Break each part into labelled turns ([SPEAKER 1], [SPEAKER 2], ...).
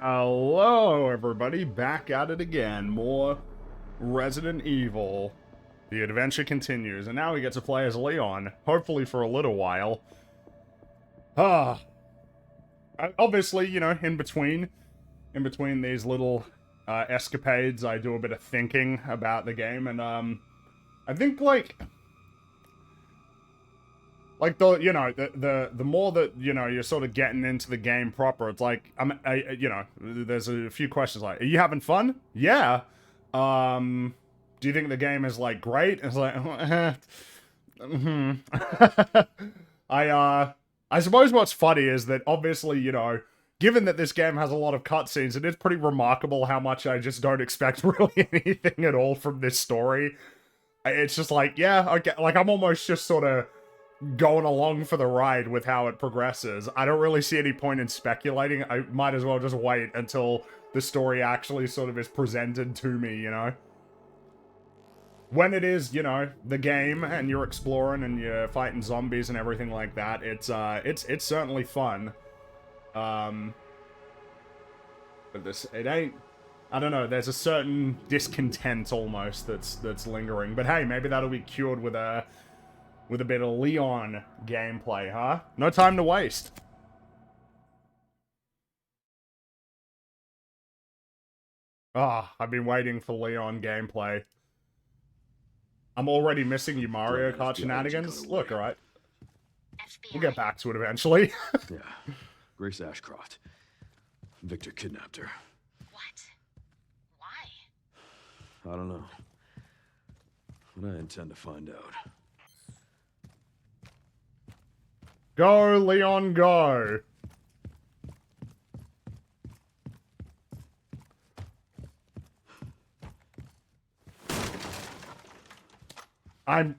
[SPEAKER 1] Hello, everybody. Back at it again. More Resident Evil. The adventure continues, and now we get to play as Leon. Hopefully for a little while. Obviously, you know, in between these little escapades, I do a bit of thinking about the game, and I think the more that, you know, you're sort of getting into the game proper, it's like, you know, there's a few questions like, are you having fun? Yeah. Do you think the game is, like, great? It's like, I suppose what's funny is that, obviously, you know, given that this game has a lot of cutscenes, it is pretty remarkable how much I just don't expect really anything at all from this story. It's just like, yeah, okay, like, I'm almost just sort of going along for the ride with how it progresses. I don't really see any point in speculating. I might as well just wait until the story actually sort of is presented to me, you know? When it is, you know, the game, and you're exploring and you're fighting zombies and everything like that, it's certainly fun. But it ain't, I don't know, there's a certain discontent almost that's lingering. But hey, maybe that'll be cured with a bit of Leon gameplay, huh? No time to waste. I've been waiting for Leon gameplay. I'm already missing you, Mario Kart shenanigans. Look, alright. We'll get back to it eventually.
[SPEAKER 2] Yeah. Grace Ashcroft. Victor kidnapped her.
[SPEAKER 3] What? Why?
[SPEAKER 2] I don't know. But I intend to find out.
[SPEAKER 1] Go, Leon, go!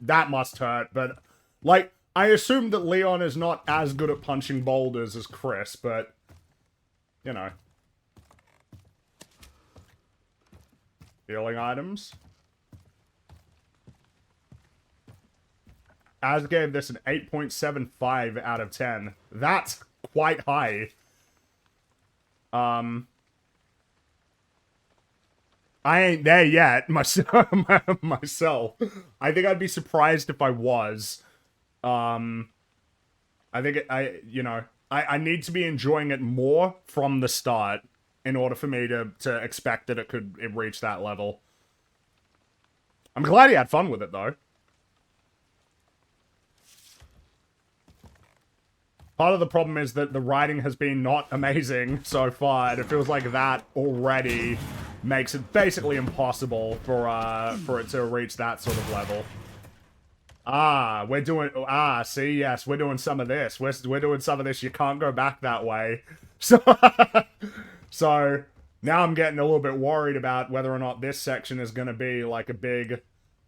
[SPEAKER 1] That must hurt, but, like, I assume that Leon is not as good at punching boulders as Chris, but, you know. Healing items. Az gave this an 8.75 out of 10. That's quite high. I ain't there yet, myself. I think I'd be surprised if I was. I think I need to be enjoying it more from the start in order for me to expect that it reach that level. I'm glad he had fun with it, though. Part of the problem is that the writing has been not amazing so far, and it feels like that already makes it basically impossible for it to reach that sort of level. See, yes, we're doing some of this. We're doing some of this. You can't go back that way. So now I'm getting a little bit worried about whether or not this section is going to be like a big...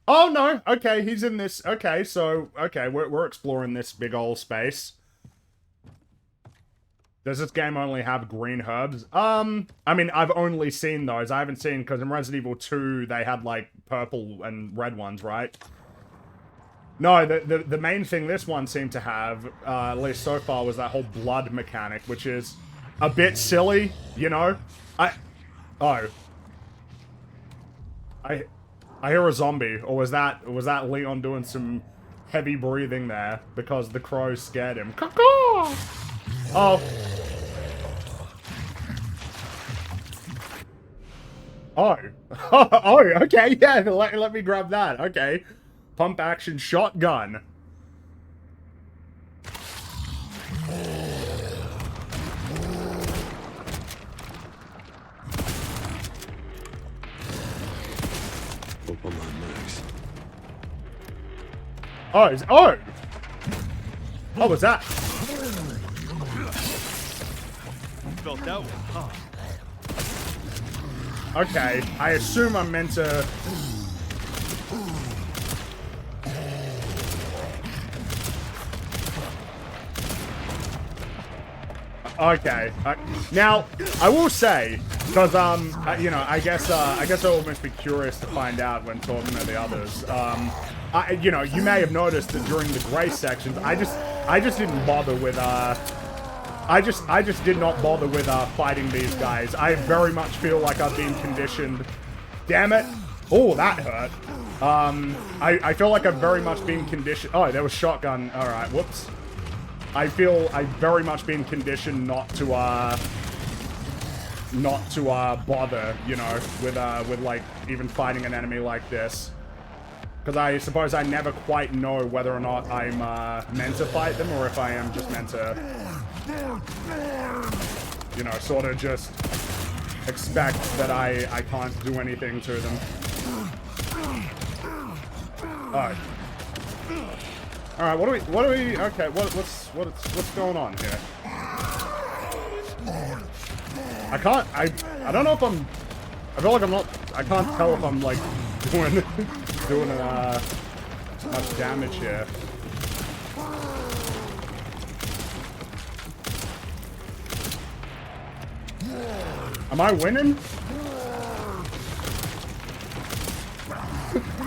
[SPEAKER 1] Oh, no. Okay, he's in this. Okay, so, okay, we're exploring this big old space. Does this game only have green herbs? I mean, I've only seen those. I haven't seen, because in Resident Evil 2, they had, like, purple and red ones, right? No, the main thing this one seemed to have, at least so far, was that whole blood mechanic, which is a bit silly, you know? I hear a zombie, or was that Leon doing some heavy breathing there, because the crow scared him? Caw-caw! Oh. Oh. Oh, okay, yeah, let me grab that. Okay. Pump action shotgun.
[SPEAKER 2] Hope I'm on next.
[SPEAKER 1] Oh, what was that?
[SPEAKER 4] Felt that one, huh?
[SPEAKER 1] Okay, I assume I'm meant to... Okay. Now, I will say, because, you know, I guess I'll almost be curious to find out when talking to the others. You know, you may have noticed that during the Grace sections, I just didn't bother with, I just did not bother with fighting these guys. I very much feel like I've been conditioned. Damn it. Oh, that hurt. I feel like I've very much been conditioned. Oh, there was shotgun. All right, whoops. I feel I've very much been conditioned not to bother, you know, with like even fighting an enemy like this. Because I suppose I never quite know whether or not I'm meant to fight them or if I am just meant to, you know, sort of just expect that I can't do anything to them. Oh. Alright, what do we, okay, what's going on here? I don't know if I feel like I'm not, I can't tell if I'm like doing much damage here. Am I winning?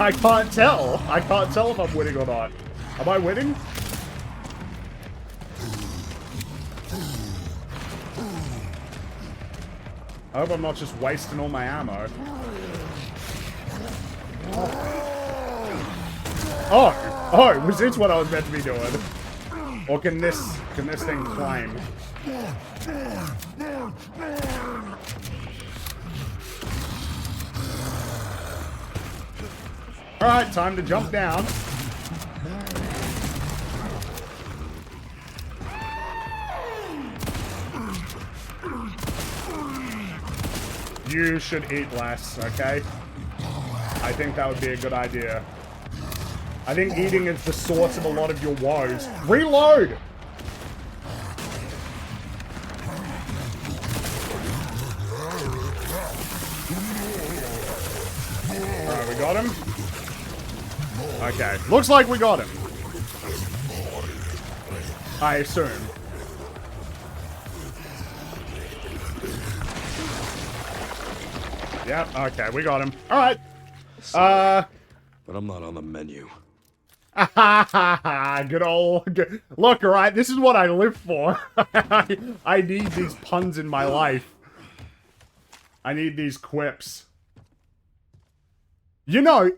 [SPEAKER 1] I can't tell. I can't tell if I'm winning or not. Am I winning? I hope I'm not just wasting all my ammo. Oh, was this what I was meant to be doing? Or can this thing climb? Alright, time to jump down. You should eat less, okay? I think that would be a good idea. I think eating is the source of a lot of your woes. Reload! Alright, we got him. Okay, looks like we got him. I assume. Yep, okay, we got him. Alright.
[SPEAKER 2] But I'm not on the menu.
[SPEAKER 1] Good old... Look, alright, this is what I live for. I need these puns in my life. I need these quips. You know,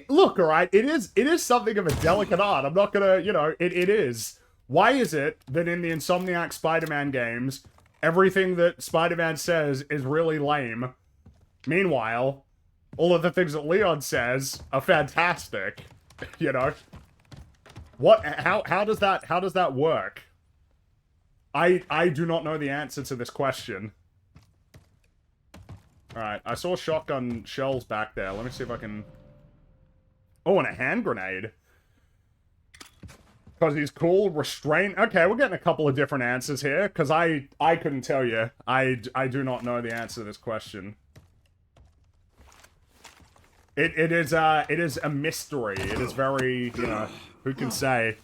[SPEAKER 1] look, alright, it is something of a delicate art. I'm not gonna, you know, it is. Why is it that in the Insomniac Spider-Man games, everything that Spider-Man says is really lame? Meanwhile, all of the things that Leon says are fantastic. You know? What, how does that work? I do not know the answer to this question. Alright, I saw shotgun shells back there. Let me see if I can... Oh, and a hand grenade. Because he's cool, restraint. Okay, we're getting a couple of different answers here. Because I couldn't tell you. I do not know the answer to this question. It is a mystery. It is very, you know, who can say?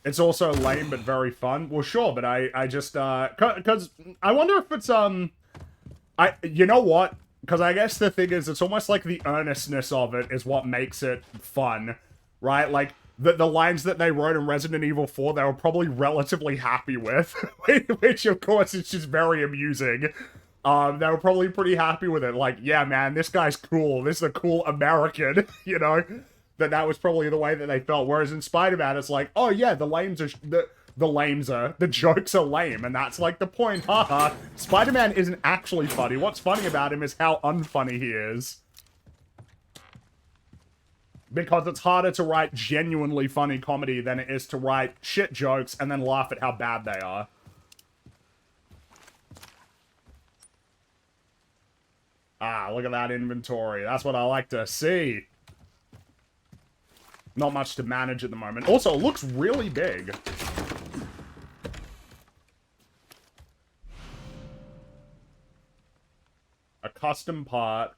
[SPEAKER 1] It's also lame, but very fun. Well, sure, but I just, because I wonder if it's, you know what? Because I guess the thing is, it's almost like the earnestness of it is what makes it fun, right? Like, the lines that they wrote in Resident Evil 4, they were probably relatively happy with, which, of course, is just very amusing. They were probably pretty happy with it. Like, yeah, man, this guy's cool. This is a cool American, you know? That was probably the way that they felt. Whereas in Spider-Man, it's like, oh yeah, the jokes are lame, and that's like the point. Haha. Spider-Man isn't actually funny. What's funny about him is how unfunny he is. Because it's harder to write genuinely funny comedy than it is to write shit jokes and then laugh at how bad they are. Ah, look at that inventory. That's what I like to see. Not much to manage at the moment. Also, it looks really big. A custom part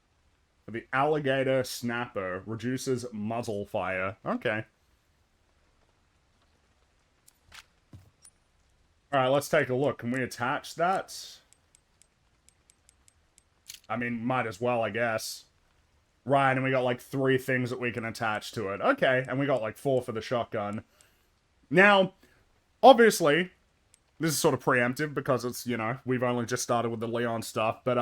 [SPEAKER 1] for the alligator snapper. Reduces muzzle fire. Okay. Alright, let's take a look. Can we attach that? I mean, might as well, I guess. Right, and we got like 3 things that we can attach to it. Okay, and we got like 4 for the shotgun. Now, obviously, this is sort of preemptive because it's, you know, we've only just started with the Leon stuff, but,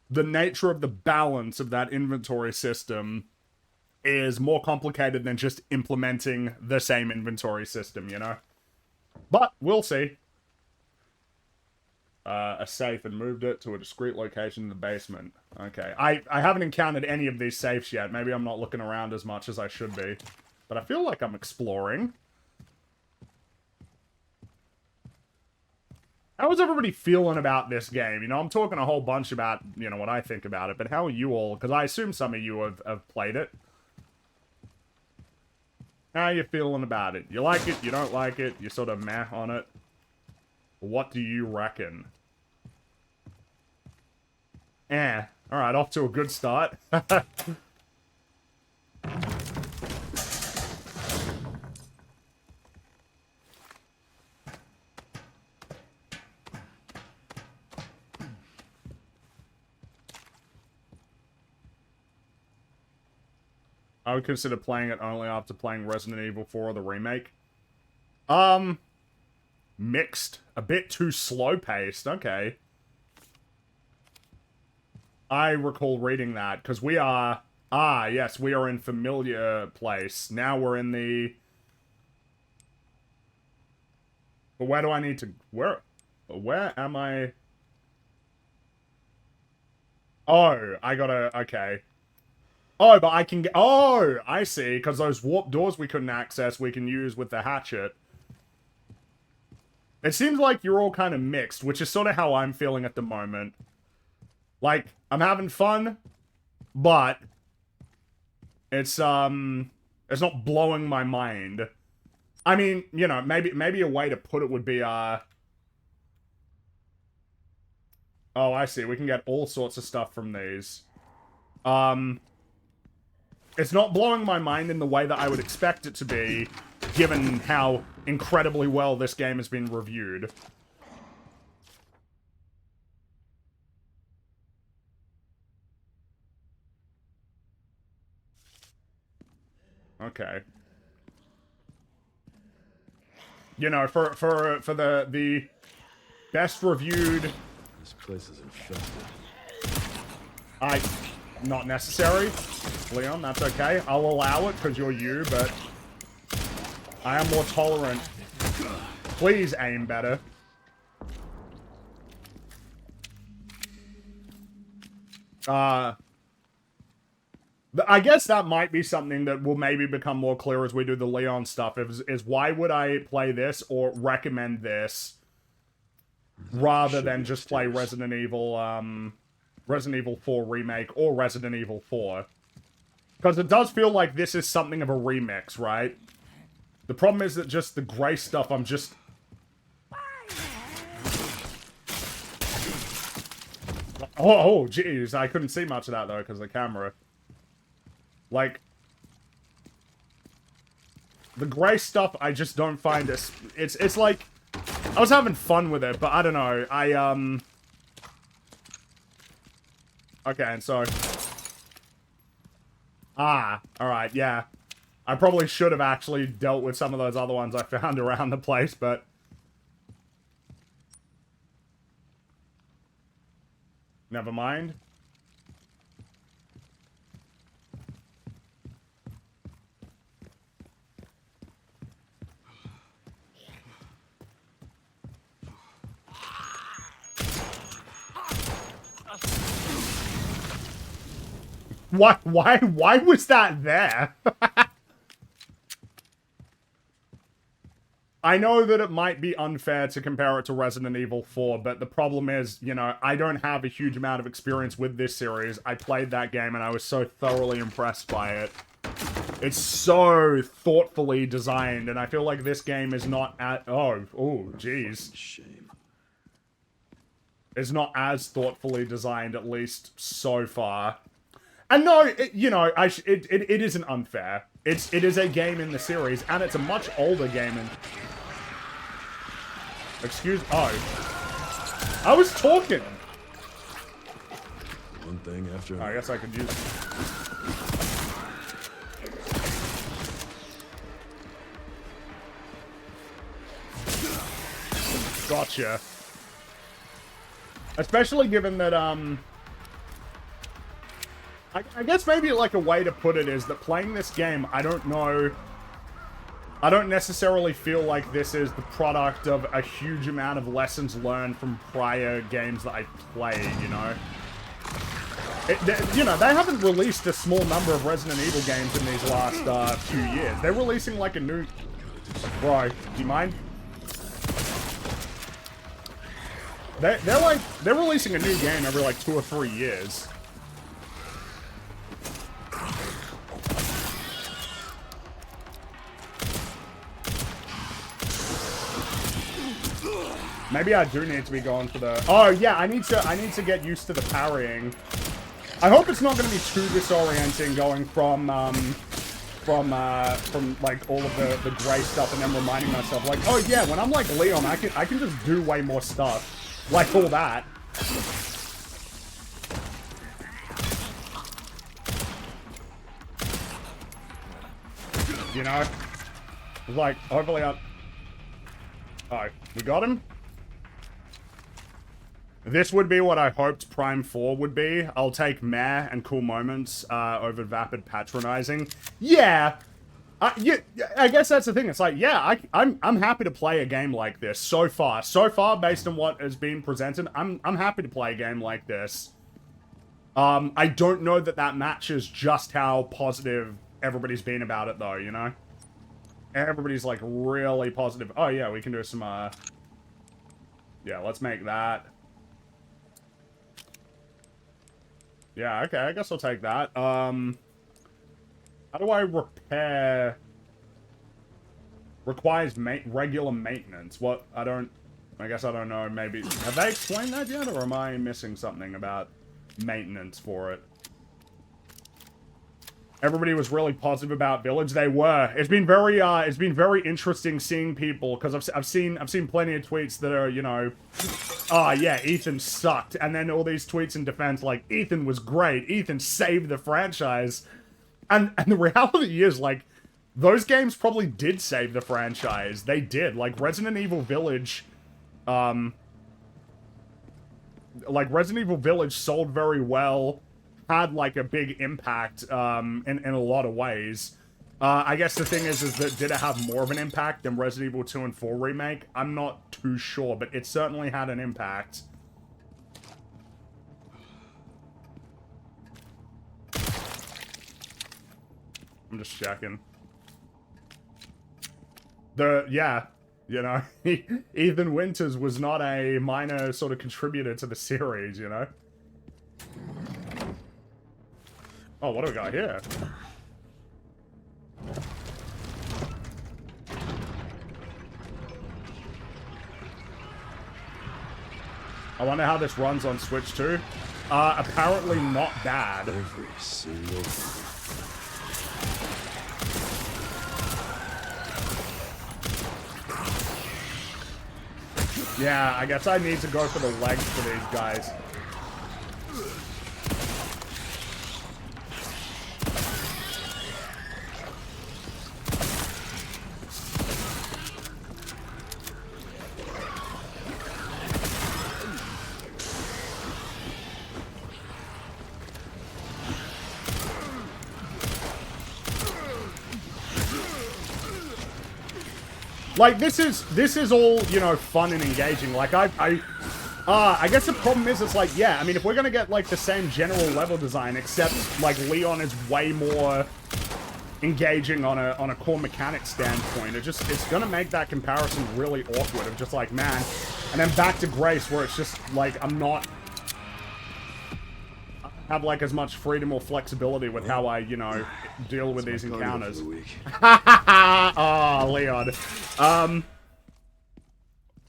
[SPEAKER 1] the nature of the balance of that inventory system is more complicated than just implementing the same inventory system, you know? But, we'll see. A safe and moved it to a discrete location in the basement. Okay. I haven't encountered any of these safes yet. Maybe I'm not looking around as much as I should be. But I feel like I'm exploring. How is everybody feeling about this game? You know, I'm talking a whole bunch about, you know, what I think about it, but how are you all? Because I assume some of you have played it. How are you feeling about it? You like it? You don't like it? You sort of meh on it? What do you reckon? Alright, off to a good start. I would consider playing it only after playing Resident Evil 4 or the remake. Mixed. A bit too slow-paced. Okay. I recall reading that, because we are... Ah, yes, we are in familiar place. Now we're in the... But where do I need to... Where am I... Oh, I gotta... Okay. Oh, but I can get... Oh, I see. Because those warp doors we couldn't access, we can use with the hatchet. It seems like you're all kind of mixed, which is sort of how I'm feeling at the moment. Like, I'm having fun, but... It's not blowing my mind. I mean, you know, maybe a way to put it would be, Oh, I see. We can get all sorts of stuff from these. It's not blowing my mind in the way that I would expect it to be, given how incredibly well this game has been reviewed. Okay. You know, for the best reviewed...
[SPEAKER 2] This place is infested.
[SPEAKER 1] Not necessary. Leon, that's okay. I'll allow it because you're you, but... I am more tolerant. Please aim better. I guess that might be something that will maybe become more clear as we do the Leon stuff, is why would I play this or recommend this rather than just play Resident Evil 4 Remake or Resident Evil 4? Because it does feel like this is something of a remix, right? The problem is that just the gray stuff, I'm just... Oh, jeez, I couldn't see much of that, though, because of the camera. Like... The gray stuff, I just don't find this... It's like... I was having fun with it, but I don't know. Okay, and so... Ah, alright, yeah. I probably should have actually dealt with some of those other ones I found around the place, but... Never mind. Why was that there? I know that it might be unfair to compare it to Resident Evil 4, but the problem is, you know, I don't have a huge amount of experience with this series. I played that game and I was so thoroughly impressed by it. It's so thoughtfully designed, and I feel like this game is not at... Oh, jeez.
[SPEAKER 2] Shame.
[SPEAKER 1] It's not as thoughtfully designed, at least so far. And no, you know, it isn't unfair. It is a game in the series, and it's a much older game in... Oh. I was talking!
[SPEAKER 2] One thing after...
[SPEAKER 1] I guess I could use... Gotcha. Especially given that, I guess maybe like a way to put it is that playing this game, I don't know, I don't necessarily feel like this is the product of a huge amount of lessons learned from prior games that I played, you know? You know, they haven't released a small number of Resident Evil games in these last few years. They're releasing like a new... Bro, do you mind? They're releasing a new game every like 2 or 3 years. Maybe I do need to be going for the... Oh yeah, I need to get used to the parrying. I hope it's not going to be too disorienting going from like all of the gray stuff and then reminding myself like, oh yeah, when I'm like Leon, I can just do way more stuff. Like all that. You know? Like, hopefully I... Oh, we got him? This would be what I hoped Prime 4 would be. I'll take meh and cool moments over vapid patronizing. Yeah! Yeah, I guess that's the thing. It's like, yeah, I'm happy to play a game like this so far. So far, based on what has been presented, I'm happy to play a game like this. I don't know that that matches just how positive everybody's been about it, though, you know? Everybody's, like, really positive. Oh, yeah, we can do some, yeah, let's make that. Yeah, okay, I guess I'll take that. How do I repair... Requires regular maintenance. What? I guess I don't know, maybe... Have they explained that yet, or am I missing something about maintenance for it? Everybody was really positive about Village. They were. It's been very interesting seeing people, because I've seen plenty of tweets that are, you know, oh yeah, Ethan sucked, and then all these tweets in defense like, Ethan was great, Ethan saved the franchise, and the reality is, like, those games probably did save the franchise. They did. Like, Resident Evil Village, like, Resident Evil Village sold very well, had, like, a big impact, in a lot of ways. I guess the thing is that did it have more of an impact than Resident Evil 2 and 4 Remake? I'm not too sure, but it certainly had an impact. I'm just checking. Yeah, you know, Ethan Winters was not a minor sort of contributor to the series, you know? Oh, what do we got here? I wonder how this runs on Switch 2. Apparently not bad.
[SPEAKER 2] Every single...
[SPEAKER 1] Yeah, I guess I need to go for the legs for these guys. Like, this is all, you know, fun and engaging. Like, I guess the problem is, it's like, yeah, I mean, if we're gonna get, like, the same general level design, except, like, Leon is way more engaging on a core mechanic standpoint, it's gonna make that comparison really awkward of just like, man, and then back to Grace, where it's just, like, I don't have, like, as much freedom or flexibility with how I, you know, deal with these encounters. Oh, Leon.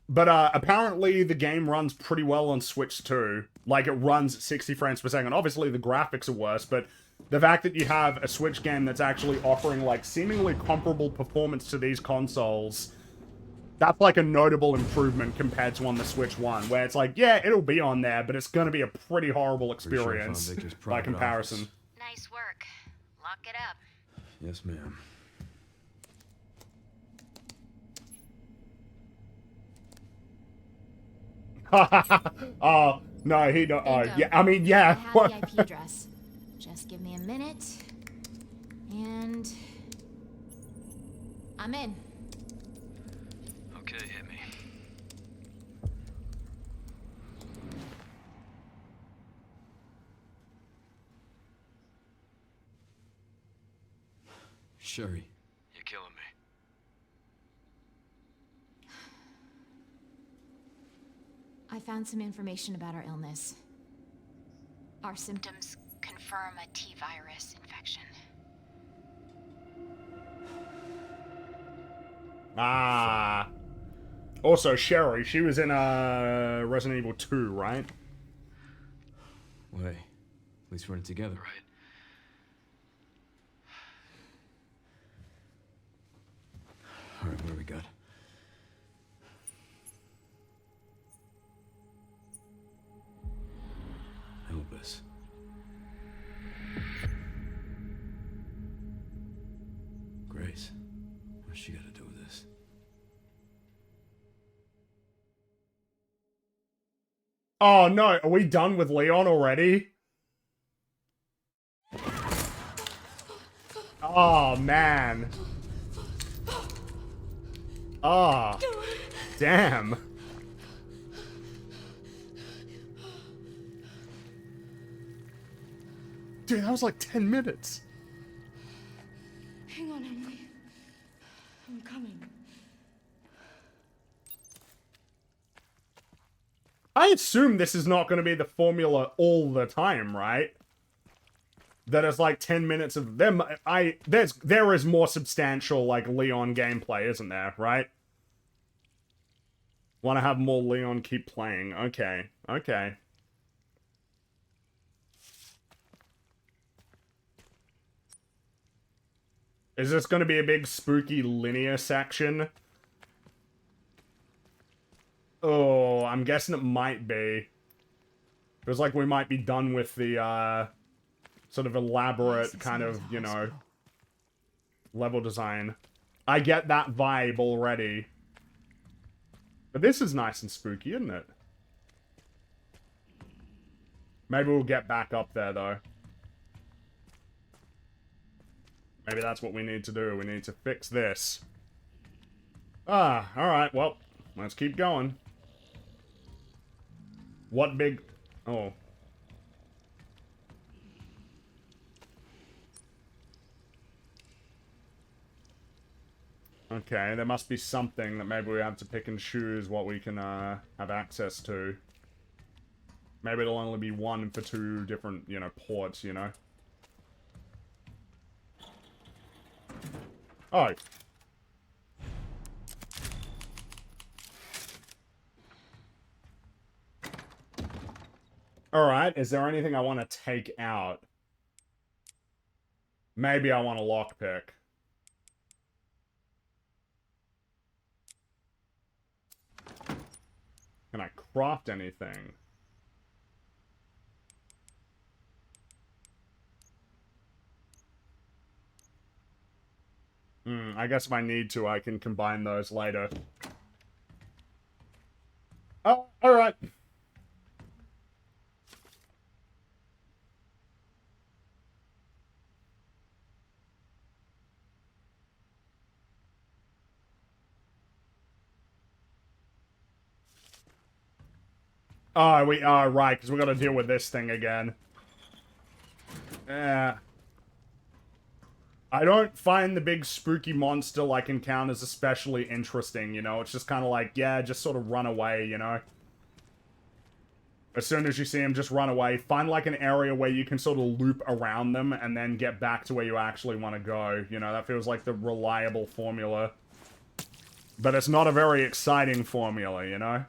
[SPEAKER 1] But apparently the game runs pretty well on Switch too. Like, it runs at 60 frames per second. Obviously the graphics are worse, but the fact that you have a Switch game that's actually offering, like, seemingly comparable performance to these consoles, that's, like, a notable improvement compared to on the Switch 1, where it's like, yeah, it'll be on there, but it's gonna be a pretty horrible experience by comparison.
[SPEAKER 3] Nice work. Lock it up.
[SPEAKER 2] Yes, ma'am.
[SPEAKER 1] Oh, no, he don't. Oh,
[SPEAKER 3] Bingo.
[SPEAKER 1] yeah, I mean,
[SPEAKER 3] I
[SPEAKER 1] yeah.
[SPEAKER 3] have
[SPEAKER 1] What?
[SPEAKER 3] the IP address. Just give me a minute. And I'm in.
[SPEAKER 2] Okay, hit me. Sherry. You're killing me.
[SPEAKER 3] I found some information about our illness. Our symptoms confirm a T-virus infection.
[SPEAKER 1] Ah. Also, Sherry, she was in Resident Evil 2, right?
[SPEAKER 2] Way. At least we're in it together, right? Alright, what do we got? Elvis. Grace. What's she got to do with this?
[SPEAKER 1] Oh, no. Are we done with Leon already? Oh, man. Oh. Damn. Dude, that was like 10 minutes.
[SPEAKER 5] Hang on, Emily. I'm coming.
[SPEAKER 1] I assume this is not going to be the formula all the time, right? That it's like 10 minutes of them. There is more substantial, like, Leon gameplay, isn't there, right? Want to have more Leon, keep playing. Okay, okay. Is this going to be a big spooky linear section? Oh, I'm guessing it might be. Feels like we might be done with the, sort of elaborate kind of, you know, level design. I get that vibe already. But this is nice and spooky, isn't it? Maybe we'll get back up there, though. Maybe that's what we need to do. We need to fix this. Ah, alright, well, let's keep going. What big... Oh. Okay, there must be something that maybe we have to pick and choose what we can have access to. Maybe it'll only be one for two different, you know, ports, you know? Oh. Alright, is there anything I want to take out? Maybe I want a lockpick. Can I craft anything? I guess if I need to, I can combine those later. Oh, alright. Oh, we are right, because we got to deal with this thing again. Yeah. I don't find the big spooky monster like encounters especially interesting, you know? It's just kind of like, yeah, just sort of run away, you know? As soon as you see him, just run away. Find like an area where you can sort of loop around them and then get back to where you actually want to go. You know, that feels like the reliable formula. But it's not a very exciting formula, you know?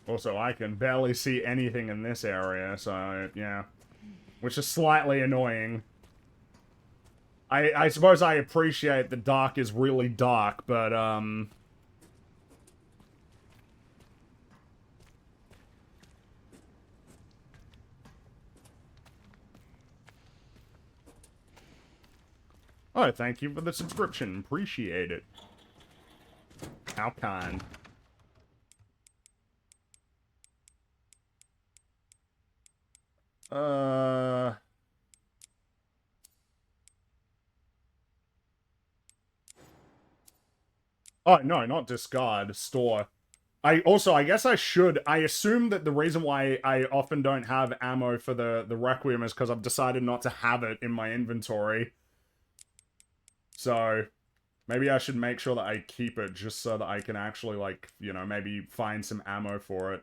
[SPEAKER 1] Also, I can barely see anything in this area, so, yeah. Which is slightly annoying. I suppose I appreciate the dark is really dark, but, oh, thank you for the subscription. Appreciate it. How kind. Oh, no, not discard. Store. I guess I should. I assume that the reason why I often don't have ammo for the Requiem is because I've decided not to have it in my inventory. So, maybe I should make sure that I keep it just so that I can actually, like, you know, maybe find some ammo for it.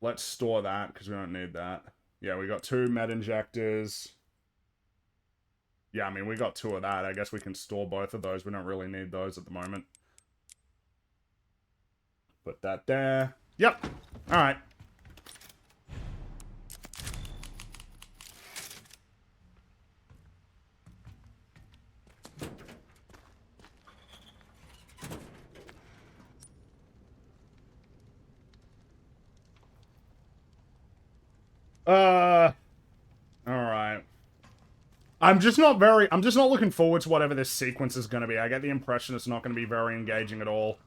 [SPEAKER 1] Let's store that, because we don't need that. Yeah, we got 2 med injectors. Yeah, I mean, we got 2 of that. I guess we can store both of those. We don't really need those at the moment. Put that there. Yep. Alright. Alright. I'm just not looking forward to whatever this sequence is going to be. I get the impression it's not going to be very engaging at all.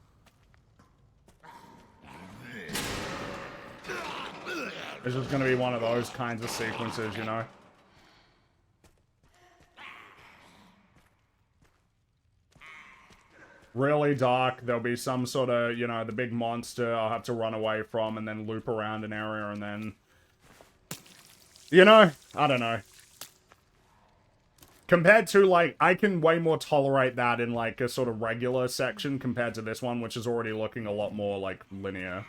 [SPEAKER 1] It's just going to be one of those kinds of sequences, you know? Really dark. There'll be some sort of, you know, the big monster I'll have to run away from and then loop around an area and then... You know? I don't know. Compared to, like, I can way more tolerate that in, like, a sort of regular section compared to this one, which is already looking a lot more, like, linear.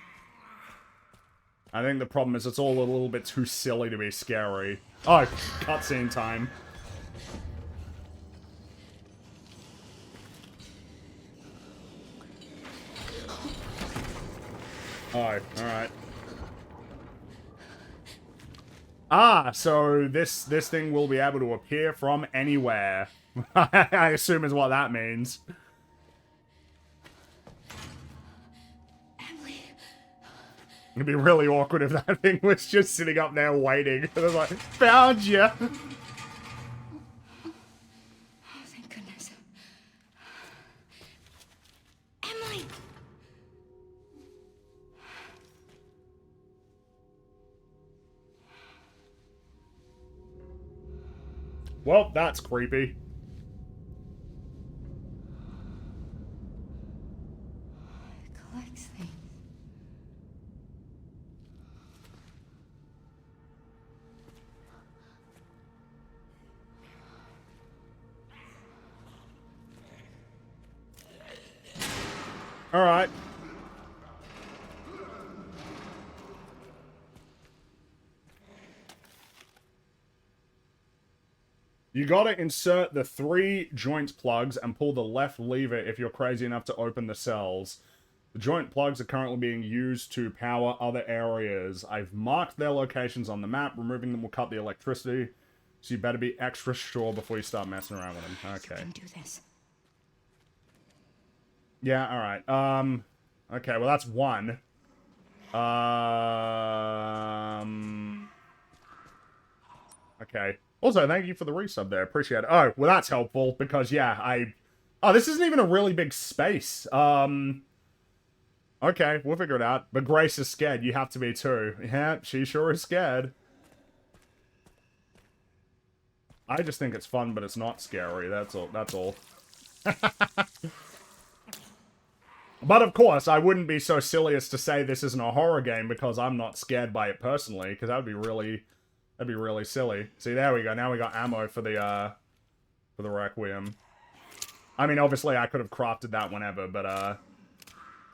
[SPEAKER 1] I think the problem is it's all a little bit too silly to be scary. Oh, cutscene time. Oh, alright. Ah, so this thing will be able to appear from anywhere. I assume is what that means.
[SPEAKER 5] Emily.
[SPEAKER 1] It'd be really awkward if that thing was just sitting up there waiting. And it's like, found you.
[SPEAKER 5] Oh, thank goodness. Emily!
[SPEAKER 1] Well, that's creepy.
[SPEAKER 5] It collects things.
[SPEAKER 1] Alright. You gotta insert the 3 joint plugs and pull the left lever if you're crazy enough to open the cells. The joint plugs are currently being used to power other areas. I've marked their locations on the map. Removing them will cut the electricity, so you better be extra sure before you start messing around with them. Okay.
[SPEAKER 5] You can do this.
[SPEAKER 1] Yeah, alright. Okay, well that's 1. Okay. Also, thank you for the resub there. Appreciate it. Oh, well that's helpful, because yeah, oh, this isn't even a really big space. Okay, we'll figure it out. But Grace is scared. You have to be too. Yeah, she sure is scared. I just think it's fun, but it's not scary. That's all. That's all. But of course, I wouldn't be so silly as to say this isn't a horror game because I'm not scared by it personally, because that'd be really silly. See, there we go. Now we got ammo for the Requiem. I mean, obviously I could have crafted that whenever, but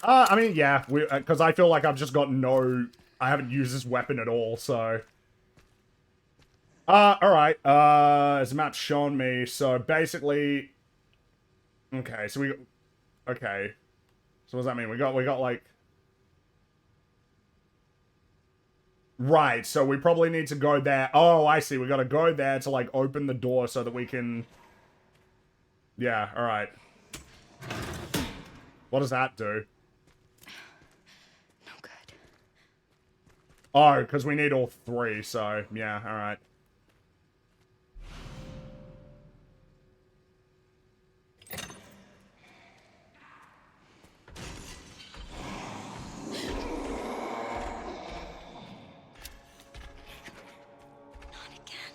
[SPEAKER 1] I mean, yeah, because I feel like I've just got I haven't used this weapon at all, so. Alright, as the map's shown me, so basically, okay, so okay, so what does that mean? We got like, Right, so we probably need to go there. Oh, I see. We gotta go there to, like, open the door so that we can... Yeah, alright. What does that do?
[SPEAKER 5] No good.
[SPEAKER 1] Oh, because we need all three, so, yeah, alright.
[SPEAKER 5] Not again.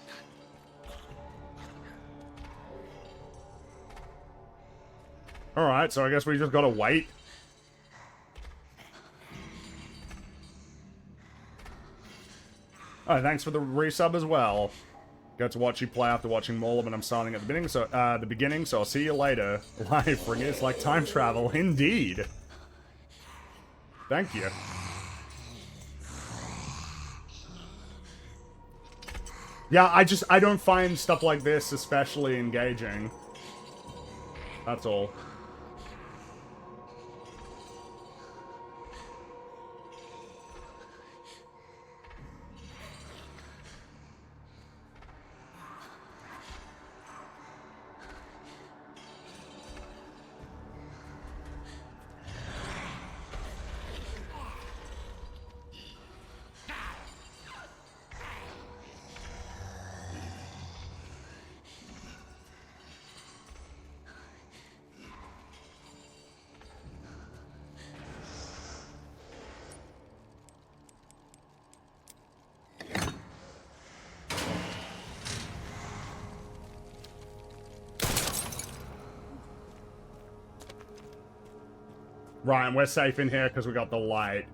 [SPEAKER 1] Alright, so I guess we just gotta wait. Oh, thanks for the resub as well. Got to watch you play after watching more of it. I'm starting at the beginning, so I'll see you later. Live, Fringy. It's like time travel, indeed. Thank you. Yeah, I don't find stuff like this especially engaging. That's all. Right, and we're safe in here because we got the light.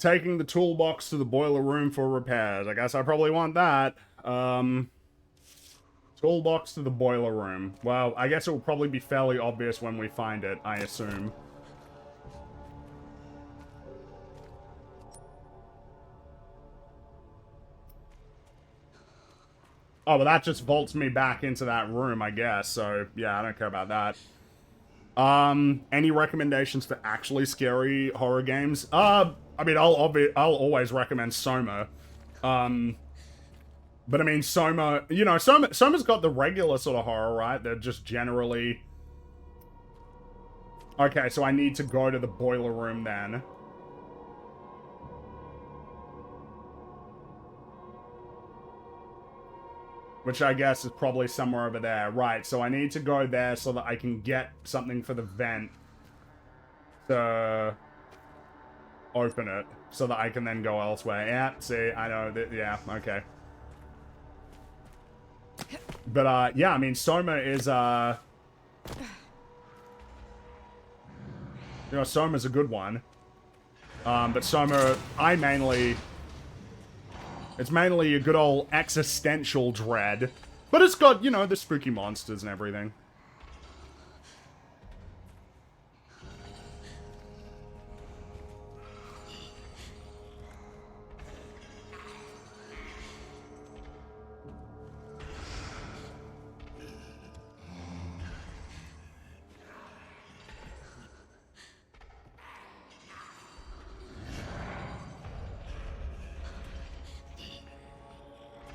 [SPEAKER 1] Taking the toolbox to the boiler room for repairs. I guess I probably want that. Toolbox to the boiler room. Well, I guess it will probably be fairly obvious when we find it, I assume. Oh, well, that just vaults me back into that room, I guess. So, yeah, I don't care about that. Any recommendations for actually scary horror games? I mean, I'll always recommend Soma. But I mean, Soma, you know, Soma's got the regular sort of horror, right? They're just generally... Okay, so I need to go to the boiler room then. Which I guess is probably somewhere over there. Right, so I need to go there so that I can get something for the vent to open it. So that I can then go elsewhere. Yeah, see, I know that, yeah, okay. But, yeah, I mean, Soma is, you know, Soma's a good one. But Soma, it's mainly a good old existential dread. But it's got, you know, the spooky monsters and everything.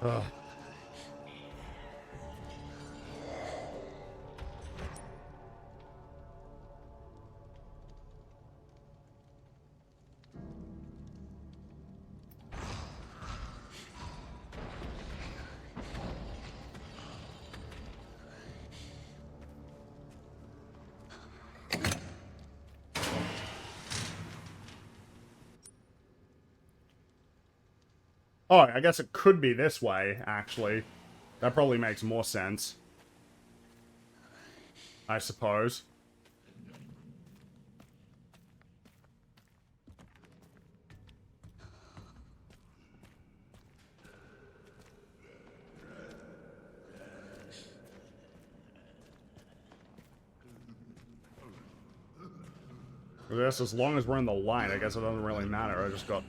[SPEAKER 1] Ugh. Oh, I guess it could be this way, actually. That probably makes more sense. I suppose. I guess as long as we're in the line, I guess it doesn't really matter. I just got...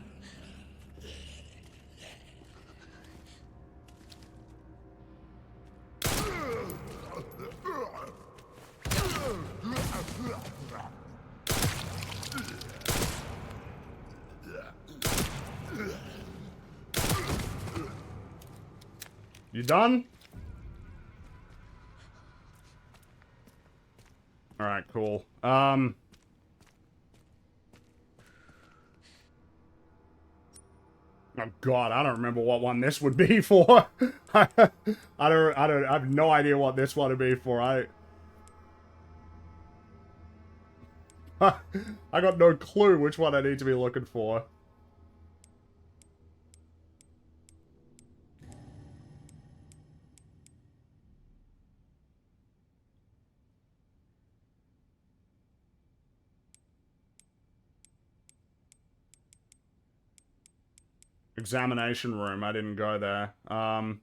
[SPEAKER 1] You done? Alright, cool. Oh god, I don't remember what one this would be for. I have no idea what this one would be for. I got no clue which one I need to be looking for. Examination room, I didn't go there. Ah,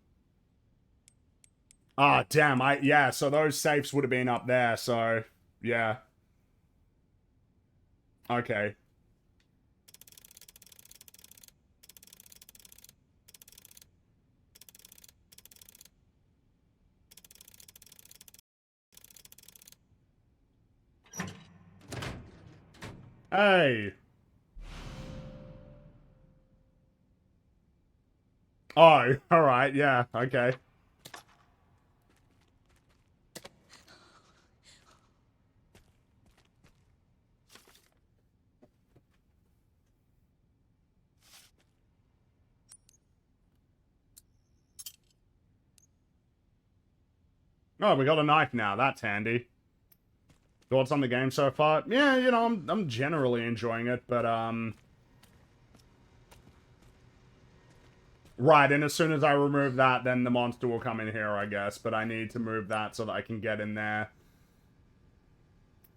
[SPEAKER 1] damn, yeah, so those safes would have been up there, so, yeah. Okay. Hey! Oh, alright, yeah, okay. Oh, we got a knife now, that's handy. Thoughts on the game so far? Yeah, you know, I'm generally enjoying it, but, right, and as soon as I remove that, then the monster will come in here, I guess. But I need to move that so that I can get in there.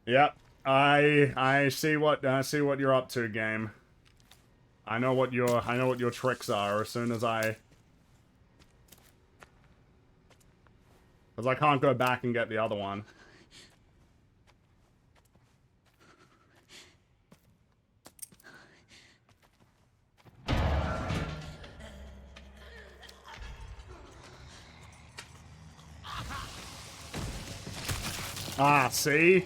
[SPEAKER 1] Yep, I see what you're up to, game. I know what your tricks are. As soon as because I can't go back and get the other one. Ah, see?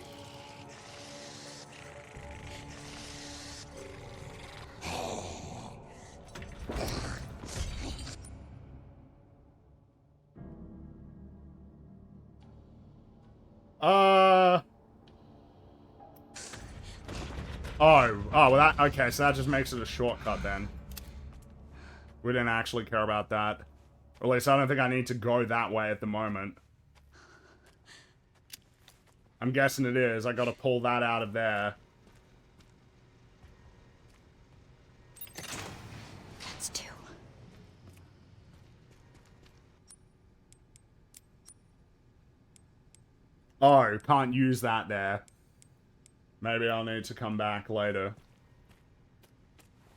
[SPEAKER 1] Oh, well that, okay, so that just makes it a shortcut then. We didn't actually care about that. Or at least I don't think I need to go that way at the moment. I'm guessing it is. I gotta pull that out of there.
[SPEAKER 5] That's two.
[SPEAKER 1] Oh, can't use that there. Maybe I'll need to come back later.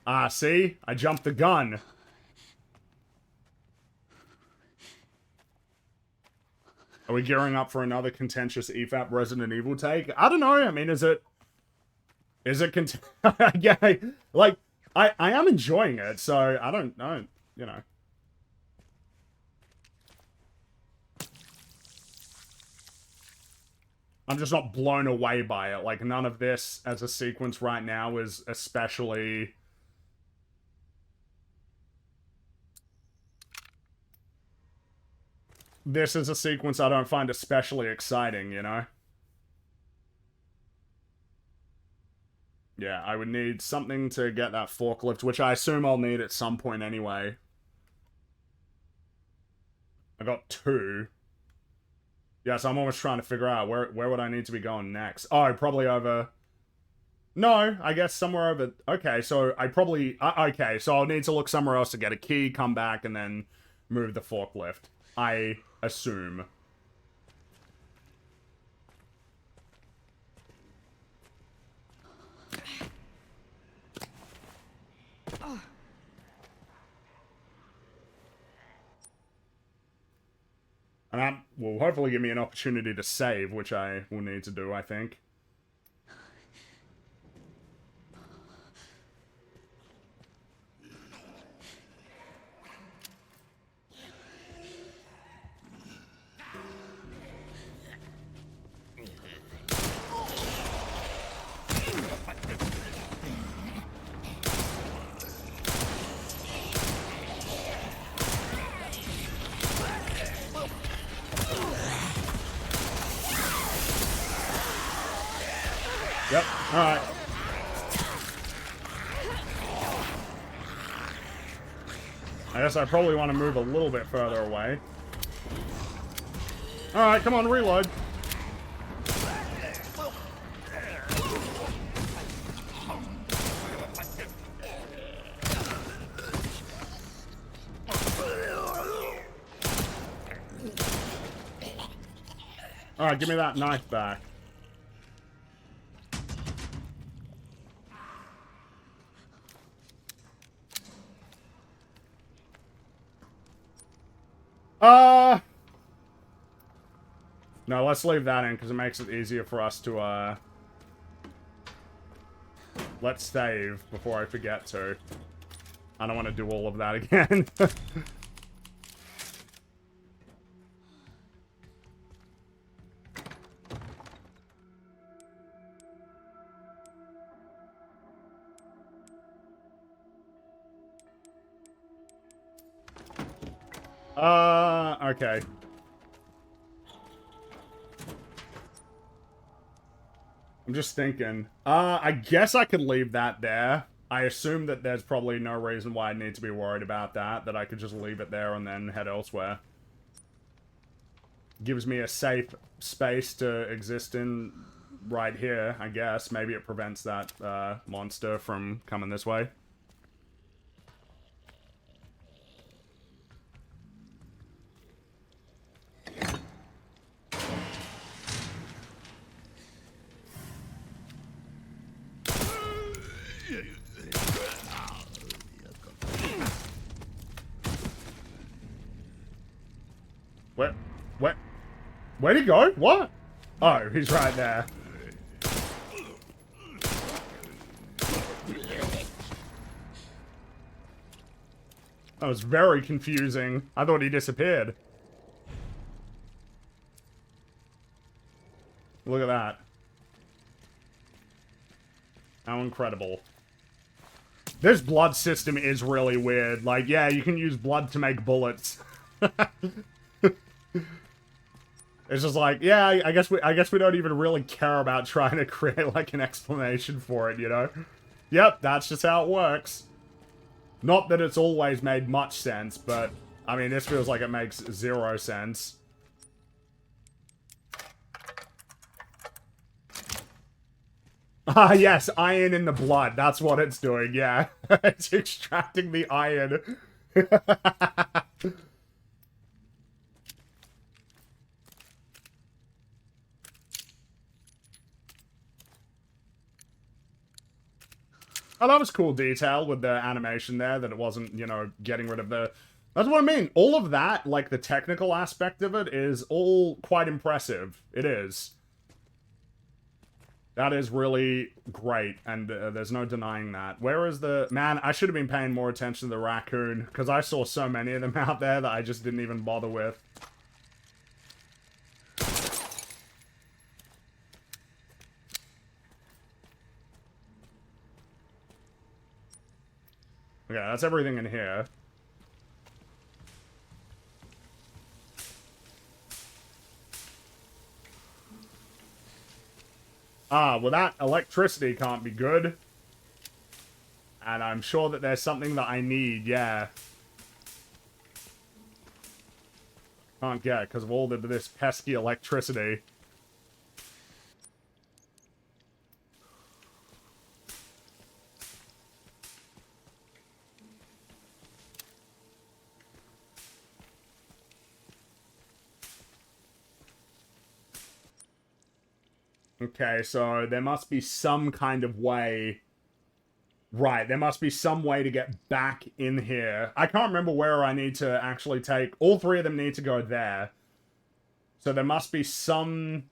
[SPEAKER 1] Ah, see? I jumped the gun. Are we gearing up for another contentious EFAP Resident Evil take? I don't know. I mean, is it yeah, like, I am enjoying it, so I don't know, you know. I'm just not blown away by it. Like, none of this as a sequence right now is especially... This is a sequence I don't find especially exciting, you know? Yeah, I would need something to get that forklift, which I assume I'll need at some point anyway. I got 2. Yeah, so I'm almost trying to figure out where would I need to be going next. Oh, probably over... No, I guess somewhere over... Okay, so I probably... okay, so I'll need to look somewhere else to get a key, come back, and then move the forklift. I assume. And that will hopefully give me an opportunity to save, which I will need to do, I think. Yep, alright. I guess I probably want to move a little bit further away. Alright, come on, reload. Alright, give me that knife back. No, let's leave that in, because it makes it easier for us to, let's save before I forget to. I don't want to do all of that again. Okay. I'm just thinking. I guess I could leave that there. I assume that there's probably no reason why I need to be worried about that. That I could just leave it there and then head elsewhere. Gives me a safe space to exist in right here, I guess. Maybe it prevents that monster from coming this way. Where'd he go? What? Oh, he's right there. That was very confusing. I thought he disappeared. Look at that. How incredible. This blood system is really weird. Like, yeah, you can use blood to make bullets. It's just like, yeah, I guess we don't even really care about trying to create like an explanation for it, you know? Yep, that's just how it works. Not that it's always made much sense, but I mean, this feels like it makes 0 sense. Ah, yes, iron in the blood. That's what it's doing, yeah. It's extracting the iron. Oh, that was cool detail with the animation there, that it wasn't, you know, getting rid of the... That's what I mean. All of that, like, the technical aspect of it is all quite impressive. It is. That is really great, and there's no denying that. Where is the... Man, I should have been paying more attention to the raccoon, because I saw so many of them out there that I just didn't even bother with. Okay, that's everything in here. Ah, well that electricity can't be good. And I'm sure that there's something that I need, yeah. Can't get because of all of this pesky electricity. Okay, so there must be some kind of way... Right, there must be some way to get back in here. I can't remember where I need to actually take... All three of them need to go there. So there must be some...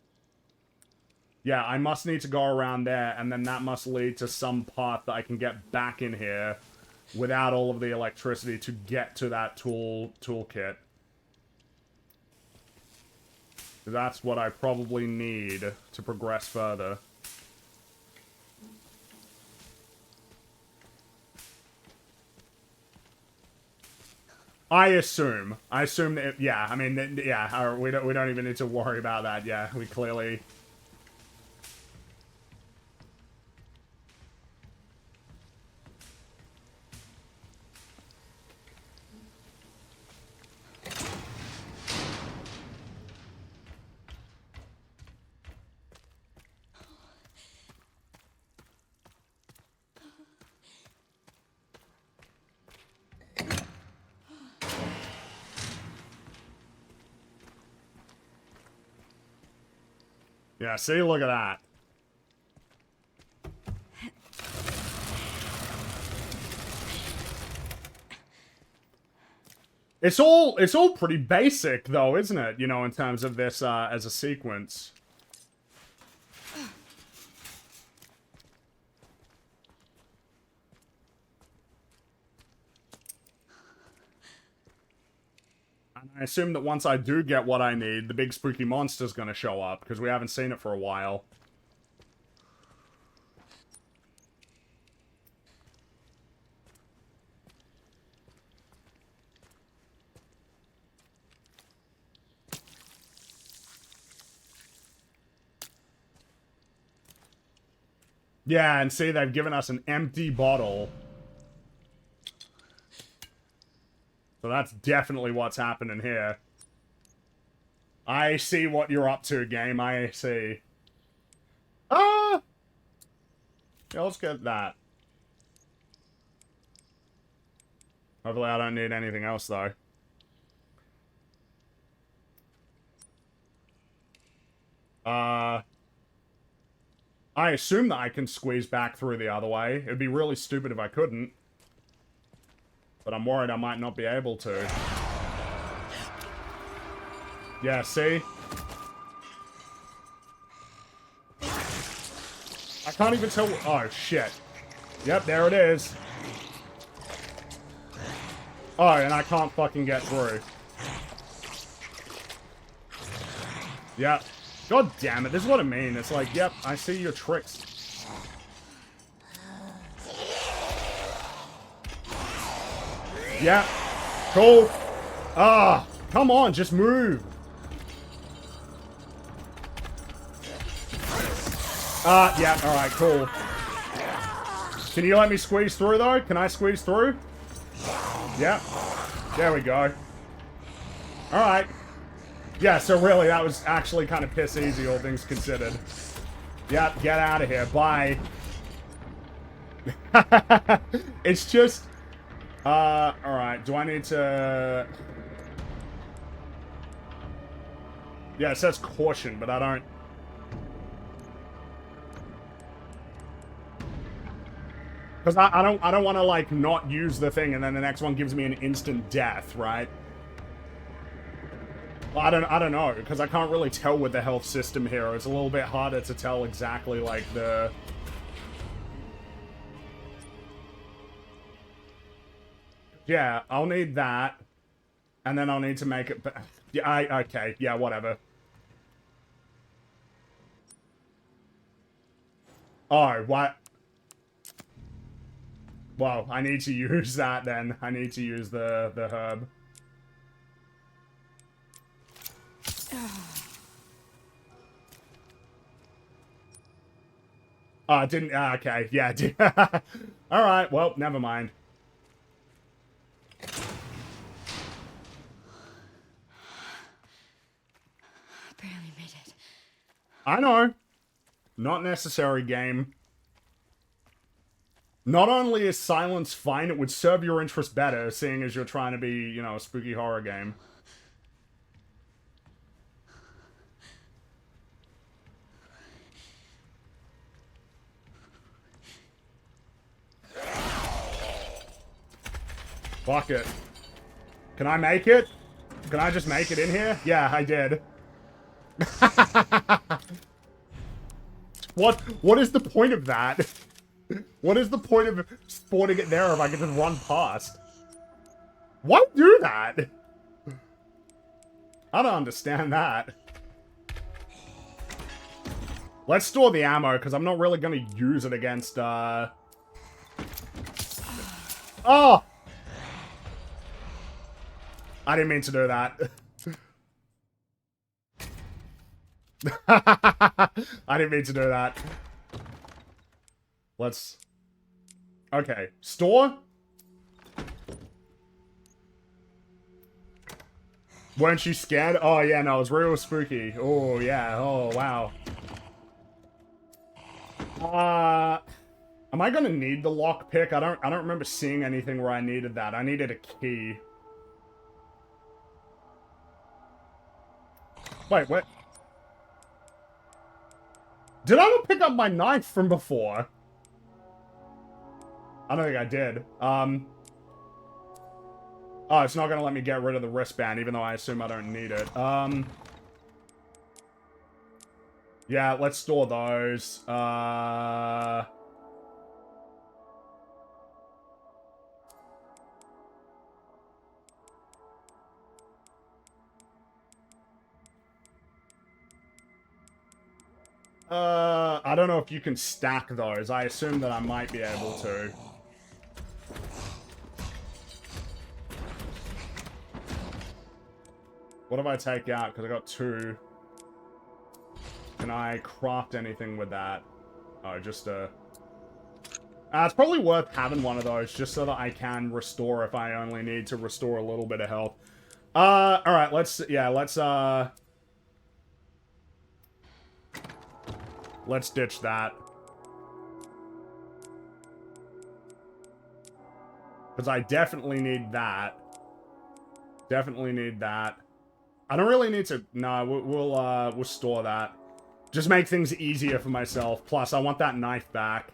[SPEAKER 1] Yeah, I must need to go around there, and then that must lead to some path that I can get back in here without all of the electricity to get to that toolkit. That's what I probably need to progress further. I assume that, yeah, I mean, yeah, we don't even need to worry about that, yeah, we clearly... Yeah, see, look at that. It's all pretty basic though, isn't it? You know, in terms of this as a sequence. And I assume that once I do get what I need, the big spooky monster's gonna show up, because we haven't seen it for a while. Yeah, and see, they've given us an empty bottle. So that's definitely what's happening here. I see what you're up to, game. I see. Ah! Yeah, let's get that. Hopefully I don't need anything else, though. I assume that I can squeeze back through the other way. It'd be really stupid if I couldn't. But I'm worried I might not be able to. Yeah, see? I can't even tell... Oh, shit. Yep, there it is. Oh, and I can't fucking get through. Yep. God damn it, this is what I mean. It's like, yep, I see your tricks. Yep. Cool. Ah, come on, just move. Yeah, alright, cool. Can you let me squeeze through, though? Can I squeeze through? Yep. There we go. Alright. Yeah, so really, that was actually kind of piss easy, all things considered. Yep, get out of here. Bye. It's just... alright. Do I need to... Yeah, it says caution, but I don't... Because I don't want to, like, not use the thing and then the next one gives me an instant death, right? Well, I don't know, because I can't really tell with the health system here. It's a little bit harder to tell exactly, like, the... Yeah, I'll need that. And then I'll need to make it... Yeah, okay, yeah, whatever. Oh, what? Well, I need to use that then. I need to use the herb. Oh, it didn't... okay, yeah. Alright, well, never mind.
[SPEAKER 5] Barely made it.
[SPEAKER 1] I know. Not necessary, game. Not only is silence fine, it would serve your interest better, seeing as you're trying to be, you know, a spooky horror game. Fuck it. Can I make it? Can I just make it in here? Yeah, I did. What is the point of that? What is the point of spawning it there if I can just run past? Why do that? I don't understand that. Let's store the ammo, because I'm not really going to use it against, Oh! I didn't mean to do that. I didn't mean to do that. Let's... Okay. Store? Weren't you scared? Oh, yeah, no, it was real spooky. Oh, yeah. Oh, wow. Am I gonna need the lockpick? I don't remember seeing anything where I needed that. I needed a key. Wait, what? Did I not pick up my knife from before? I don't think I did. Oh, it's not gonna let me get rid of the wristband, even though I assume I don't need it. Yeah, let's store those. I don't know if you can stack those. I assume that I might be able to. What if I take out? Because I got 2. Can I craft anything with that? Oh, just it's probably worth having one of those, just so that I can restore if I only need to restore a little bit of health. Alright, let's ditch that. Because I definitely need that. Definitely need that. I don't really need to... No, we'll store that. Just make things easier for myself. Plus, I want that knife back.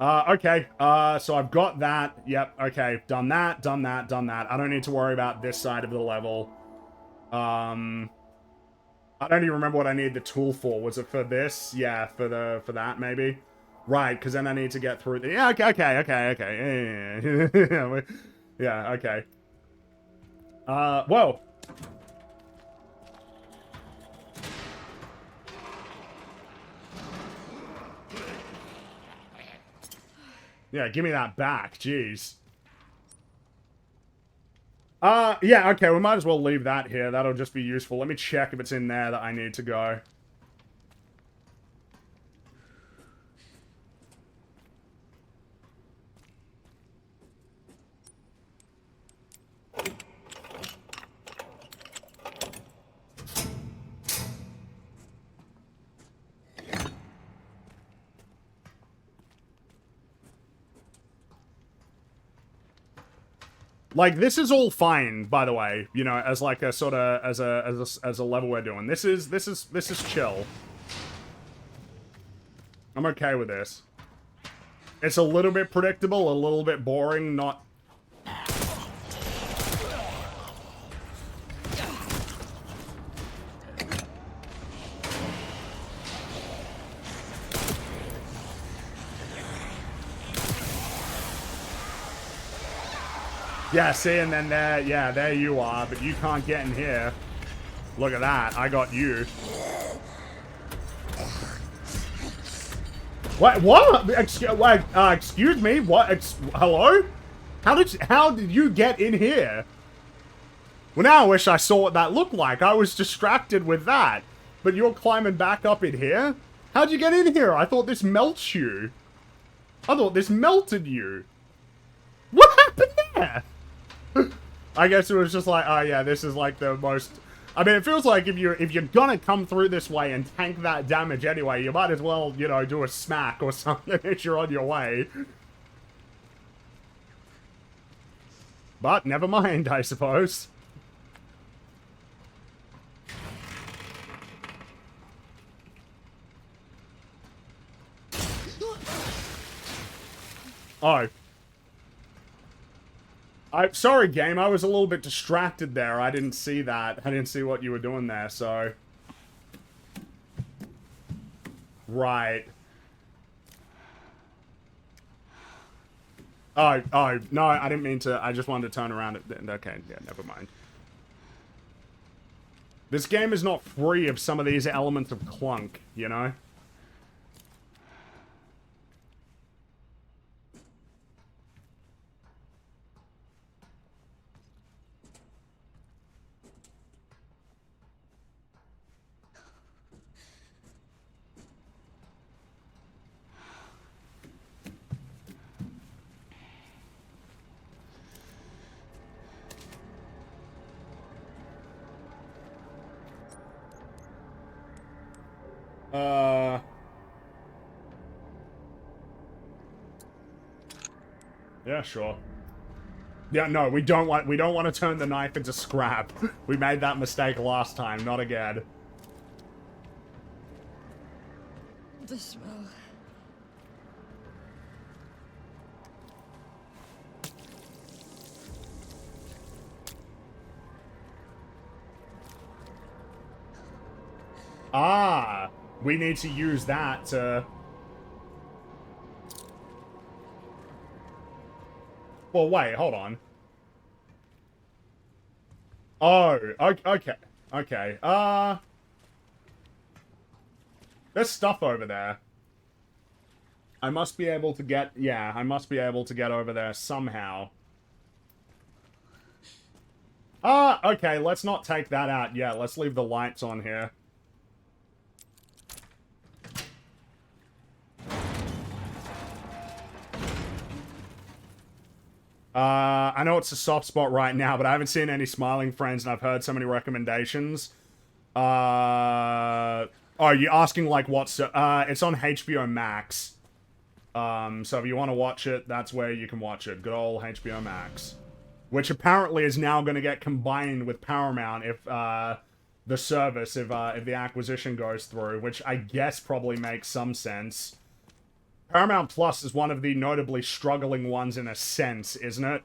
[SPEAKER 1] Okay. So I've got that. Yep, okay. Done that, done that, done that. I don't need to worry about this side of the level. I don't even remember what I need the tool for. Was it for this? Yeah, for that, maybe? Right, because then I need to get through the... Yeah, okay. Yeah, okay. Whoa. Yeah, give me that back, jeez. Yeah, okay, we might as well leave that here. That'll just be useful. Let me check if it's in there that I need to go. Like, this is all fine, by the way, you know, as like a sort of, as a level we're doing. This is chill. I'm okay with this. It's a little bit predictable, a little bit boring, not... Yeah, see, and then there, yeah, there you are, but you can't get in here. Look at that, I got you. What? Excuse me? What? Hello? How did you get in here? Well, now I wish I saw what that looked like. I was distracted with that. But you're climbing back up in here? How'd you get in here? I thought this melts you. I thought this melted you. What happened there? I guess it was just like, oh yeah, this is like the most... I mean, it feels like if you're gonna come through this way and tank that damage anyway, you might as well, you know, do a smack or something if you're on your way. But never mind, I suppose. Oh. I'm sorry, game. I was a little bit distracted there. I didn't see that. I didn't see what you were doing there, so... Right. Oh, no, I didn't mean to. I just wanted to turn around. Okay, yeah, never mind. This game is not free of some of these elements of clunk, you know? Yeah, sure. Yeah, no, we don't want to turn the knife into scrap. We made that mistake last time, not again.
[SPEAKER 5] the smell.
[SPEAKER 1] Ah, we need to use that to... Well, wait, hold on. Oh, okay. Okay, there's stuff over there. I must be able to get... Yeah, I must be able to get over there somehow. Ah, okay, let's not take that out yet. Let's leave the lights on here. I know it's a soft spot right now, but I haven't seen any smiling friends, and I've heard so many recommendations. Oh, you're asking, like, what's... it's on HBO Max. So if you want to watch it, that's where you can watch it. Good old HBO Max. Which apparently is now going to get combined with Paramount if, the service, if the acquisition goes through, which I guess probably makes some sense. Paramount Plus is one of the notably struggling ones in a sense, isn't it?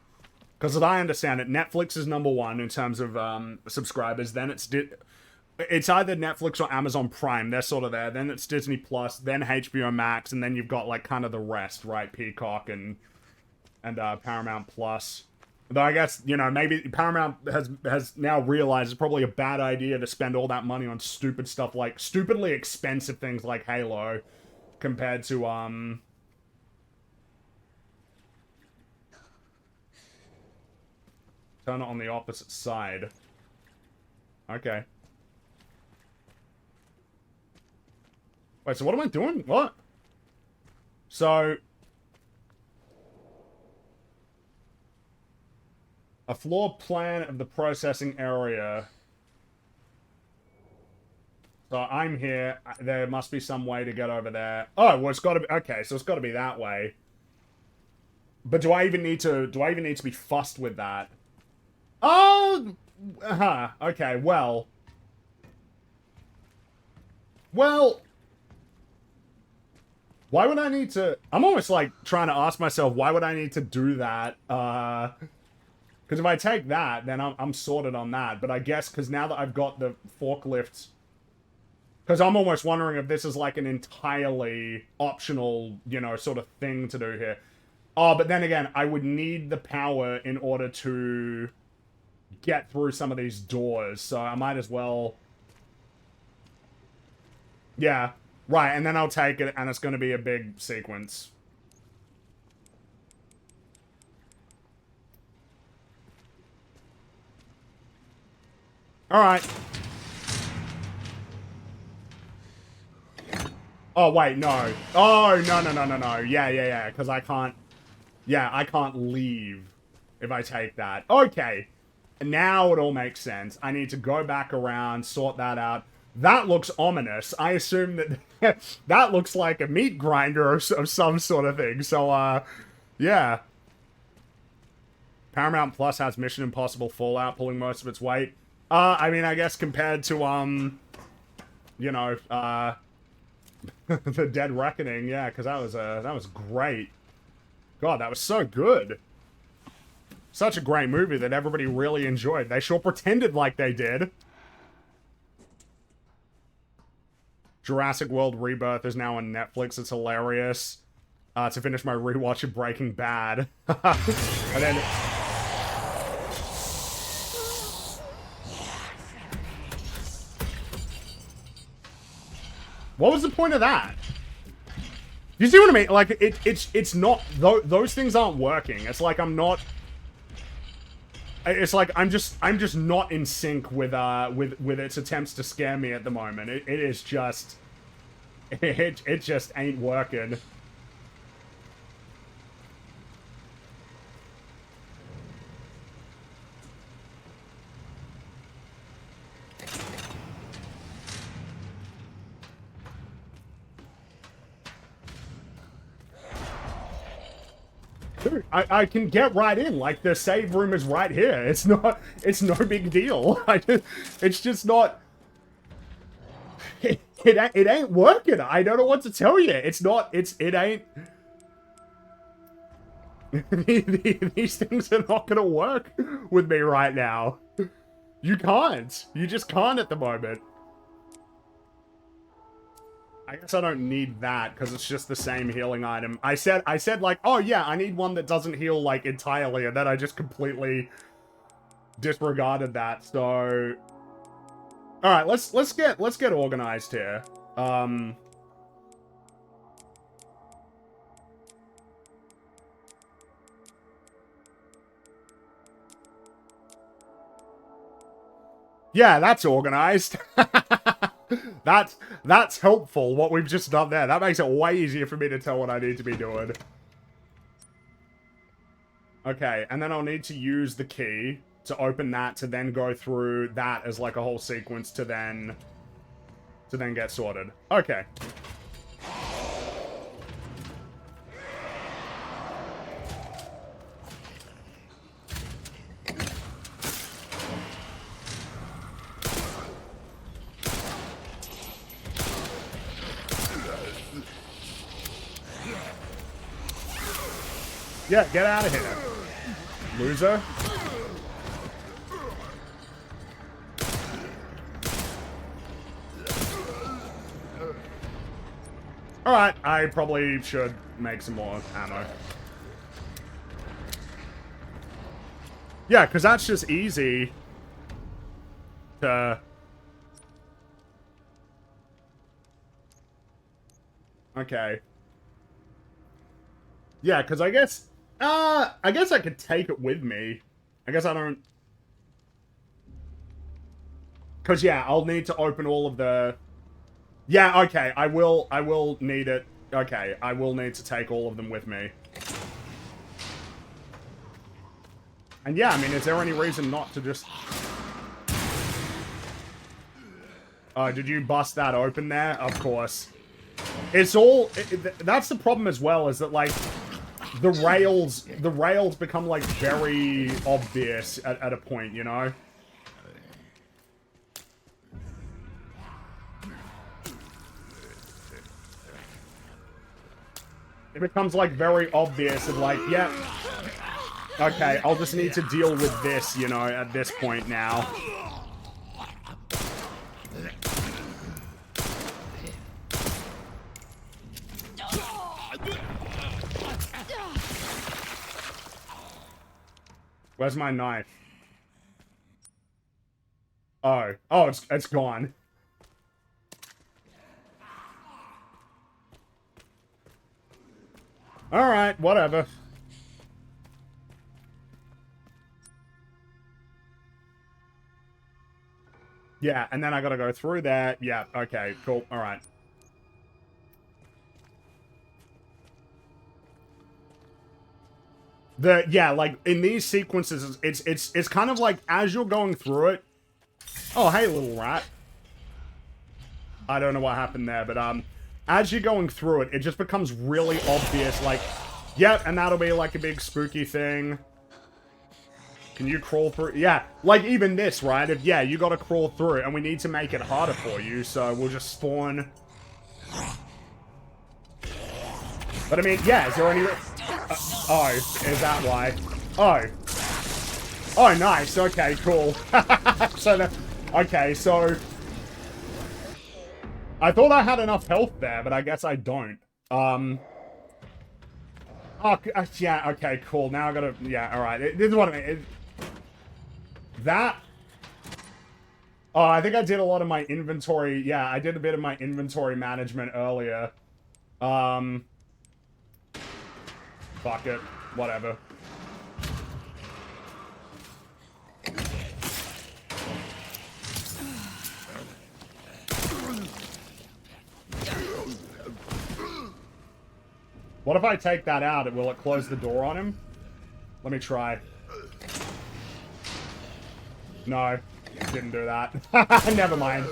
[SPEAKER 1] Because as I understand it, Netflix is #1 in terms of subscribers. Then it's either Netflix or Amazon Prime. They're sort of there. Then it's Disney Plus. Then HBO Max, and then you've got like kind of the rest, right? Peacock and Paramount Plus. Though I guess, you know, maybe Paramount has now realized it's probably a bad idea to spend all that money on stupid stuff like stupidly expensive things like Halo. Compared to, turn it on the opposite side. Okay. Wait, so what am I doing? What? So... a floor plan of the processing area... So I'm here. There must be some way to get over there. Oh, well, it's got to be... Okay, so it's got to be that way. But do I even need to be fussed with that? Oh! Okay, well... Well... Why would I need to... I'm almost, like, trying to ask myself, why would I need to do that? Because if I take that, then I'm sorted on that. But I guess, because now that I've got the forklift... Because I'm almost wondering if this is like an entirely optional, you know, sort of thing to do here. Oh, but then again, I would need the power in order to get through some of these doors. So I might as well... Yeah, right, and then I'll take it, and it's going to be a big sequence. Alright. Oh, wait, no. Oh, no. Yeah, because I can't... Yeah, I can't leave if I take that. Okay. Now it all makes sense. I need to go back around, sort that out. That looks ominous. I assume that... that looks like a meat grinder of some sort of thing. So, yeah. Paramount Plus has Mission Impossible Fallout pulling most of its weight. I mean, I guess compared to, you know, The Dead Reckoning, yeah, because that was great. God, that was so good. Such a great movie that everybody really enjoyed. They sure pretended like they did. Jurassic World Rebirth is now on Netflix. It's hilarious. To finish my rewatch of Breaking Bad. And then... What was the point of that? You see what I mean? Like, it's not... Those things aren't working. It's like I'm not... It's like I'm just not in sync with its attempts to scare me at the moment. It is just... It just ain't working. Dude, I can get right in. Like, the save room is right here. It's no big deal. It's just not... It ain't working. I don't know what to tell you. It's not. It ain't. These things are not gonna work with me right now. You can't. You just can't at the moment. I guess I don't need that because it's just the same healing item. I said like, oh yeah, I need one that doesn't heal like entirely, and then I just completely disregarded that. So, all right, let's get organized here. Yeah, that's organized. That's helpful, what we've just done there. That makes it way easier for me to tell what I need to be doing. Okay, and then I'll need to use the key to open that to then go through that as like a whole sequence to then get sorted. Okay. Yeah, get out of here, loser. Alright, I probably should make some more ammo. Yeah, because that's just easy to... Okay. Yeah, because I guess I could take it with me. I guess I don't... Because, yeah, I'll need to open all of the... Yeah, okay, I will need it. Okay, I will need to take all of them with me. And yeah, I mean, is there any reason not to just... Oh, did you bust that open there? Of course. It's all... that's the problem as well, is that, like, the rails become, like, very obvious at a point, you know? It becomes, like, very obvious and, like, yeah... Okay, I'll just need to deal with this, you know, at this point now. Where's my knife? Oh, it's gone. Alright, whatever. Yeah, and then I gotta go through that. Yeah, okay, cool, alright. Yeah, like, in these sequences, it's kind of like, as you're going through it... Oh, hey, little rat. I don't know what happened there, but, as you're going through it, it just becomes really obvious, like... Yep, and that'll be, like, a big spooky thing. Can you crawl through? Yeah, like, even this, right? If, yeah, you gotta crawl through it, and we need to make it harder for you, so we'll just spawn... But, I mean, yeah, is there any... oh, is that why? Oh. Oh, nice. Okay, cool. So, okay, so... I thought I had enough health there, but I guess I don't. Oh, yeah, okay, cool. Now I gotta... Yeah, alright. This is what I mean. That... Oh, I think I did a lot of my inventory... Yeah, I did a bit of my inventory management earlier. Fuck it. Whatever. What if I take that out? Will it close the door on him? Let me try. No. Didn't do that. Never mind.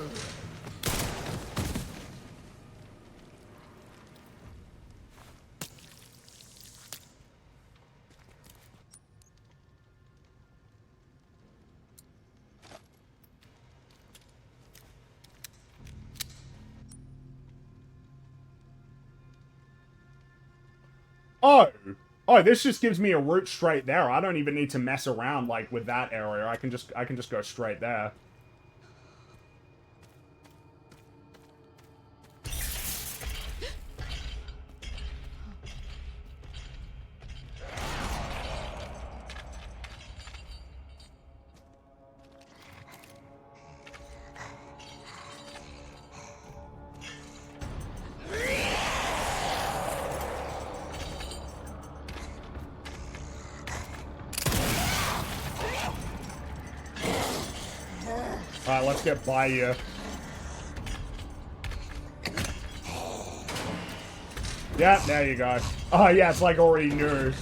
[SPEAKER 1] Oh. Oh, this just gives me a route straight there. I don't even need to mess around, like, with that area. I can just go straight there. Alright, let's get by you. Yeah, there you go. Oh, yeah, it's like already news.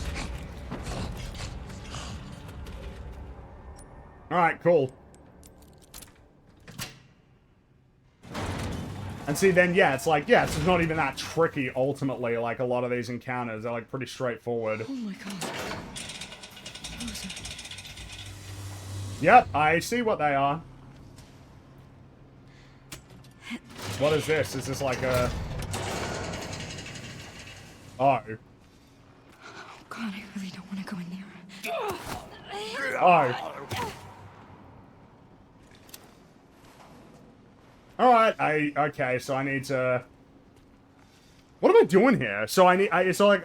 [SPEAKER 1] Alright, cool. And see, then, yeah, it's like, yeah, it's not even that tricky, ultimately. Like, a lot of these encounters are, like, pretty straightforward.
[SPEAKER 5] Oh my god.
[SPEAKER 1] Yep, I see what they are. What is this? Is this like a... Oh.
[SPEAKER 5] Oh god, I really don't want to go in there.
[SPEAKER 1] Oh. Alright, okay, so I need to... What am I doing here? So I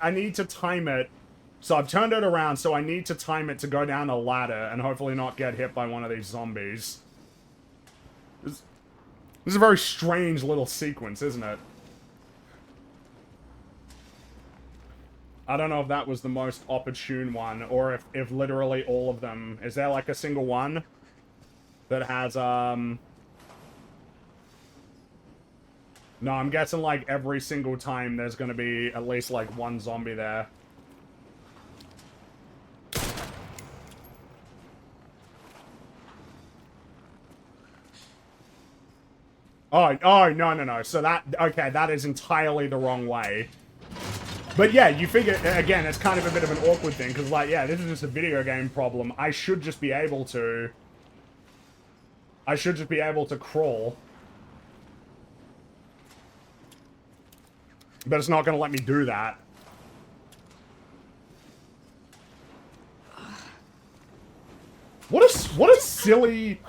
[SPEAKER 1] need to time it. So I've turned it around, so I need to time it to go down a ladder and hopefully not get hit by one of these zombies. This is a very strange little sequence, isn't it? I don't know if that was the most opportune one, or if literally all of them... Is there like a single one that has, No, I'm guessing like every single time there's gonna be at least like one zombie there. Oh, no. So that, okay, that is entirely the wrong way. But yeah, you figure, again, it's kind of a bit of an awkward thing, because like, yeah, this is just a video game problem. I should just be able to crawl. But it's not going to let me do that. What a silly...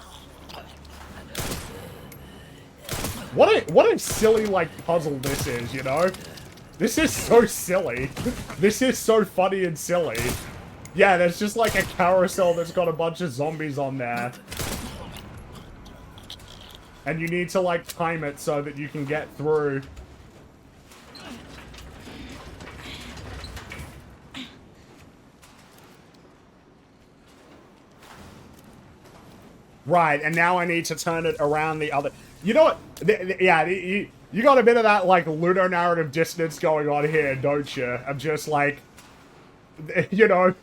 [SPEAKER 1] What a silly, like, puzzle this is, you know? This is so silly. This is so funny and silly. Yeah, there's just, like, a carousel that's got a bunch of zombies on there. And you need to, like, time it so that you can get through. Right, and now I need to turn it around the other... You know what? Yeah, you got a bit of that, like, ludonarrative dissonance going on here, don't you? I'm just like... You know,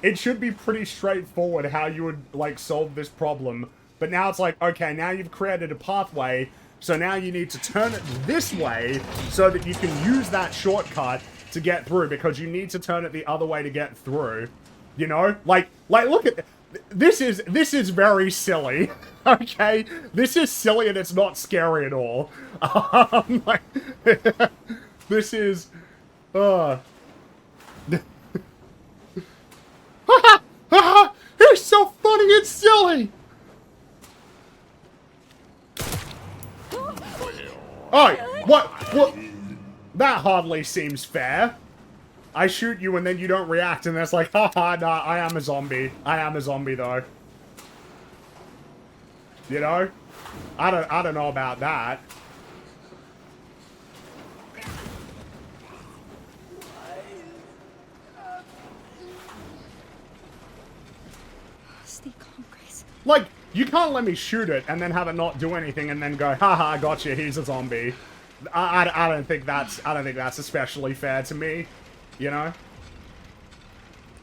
[SPEAKER 1] it should be pretty straightforward how you would, like, solve this problem. But now it's like, okay, now you've created a pathway, so now you need to turn it this way so that you can use that shortcut to get through, because you need to turn it the other way to get through. You know? Like, look at... This is very silly, okay? This is silly and it's not scary at all. Like, this is, It's so funny and silly! Oh, what? That hardly seems fair. I shoot you and then you don't react and that's like, haha, nah, I am a zombie. I am a zombie though. You know? I don't know about that.
[SPEAKER 5] Stay calm, Grace.
[SPEAKER 1] Like, you can't let me shoot it and then have it not do anything and then go, haha, gotcha, he's a zombie. I don't think that's especially fair to me. You know?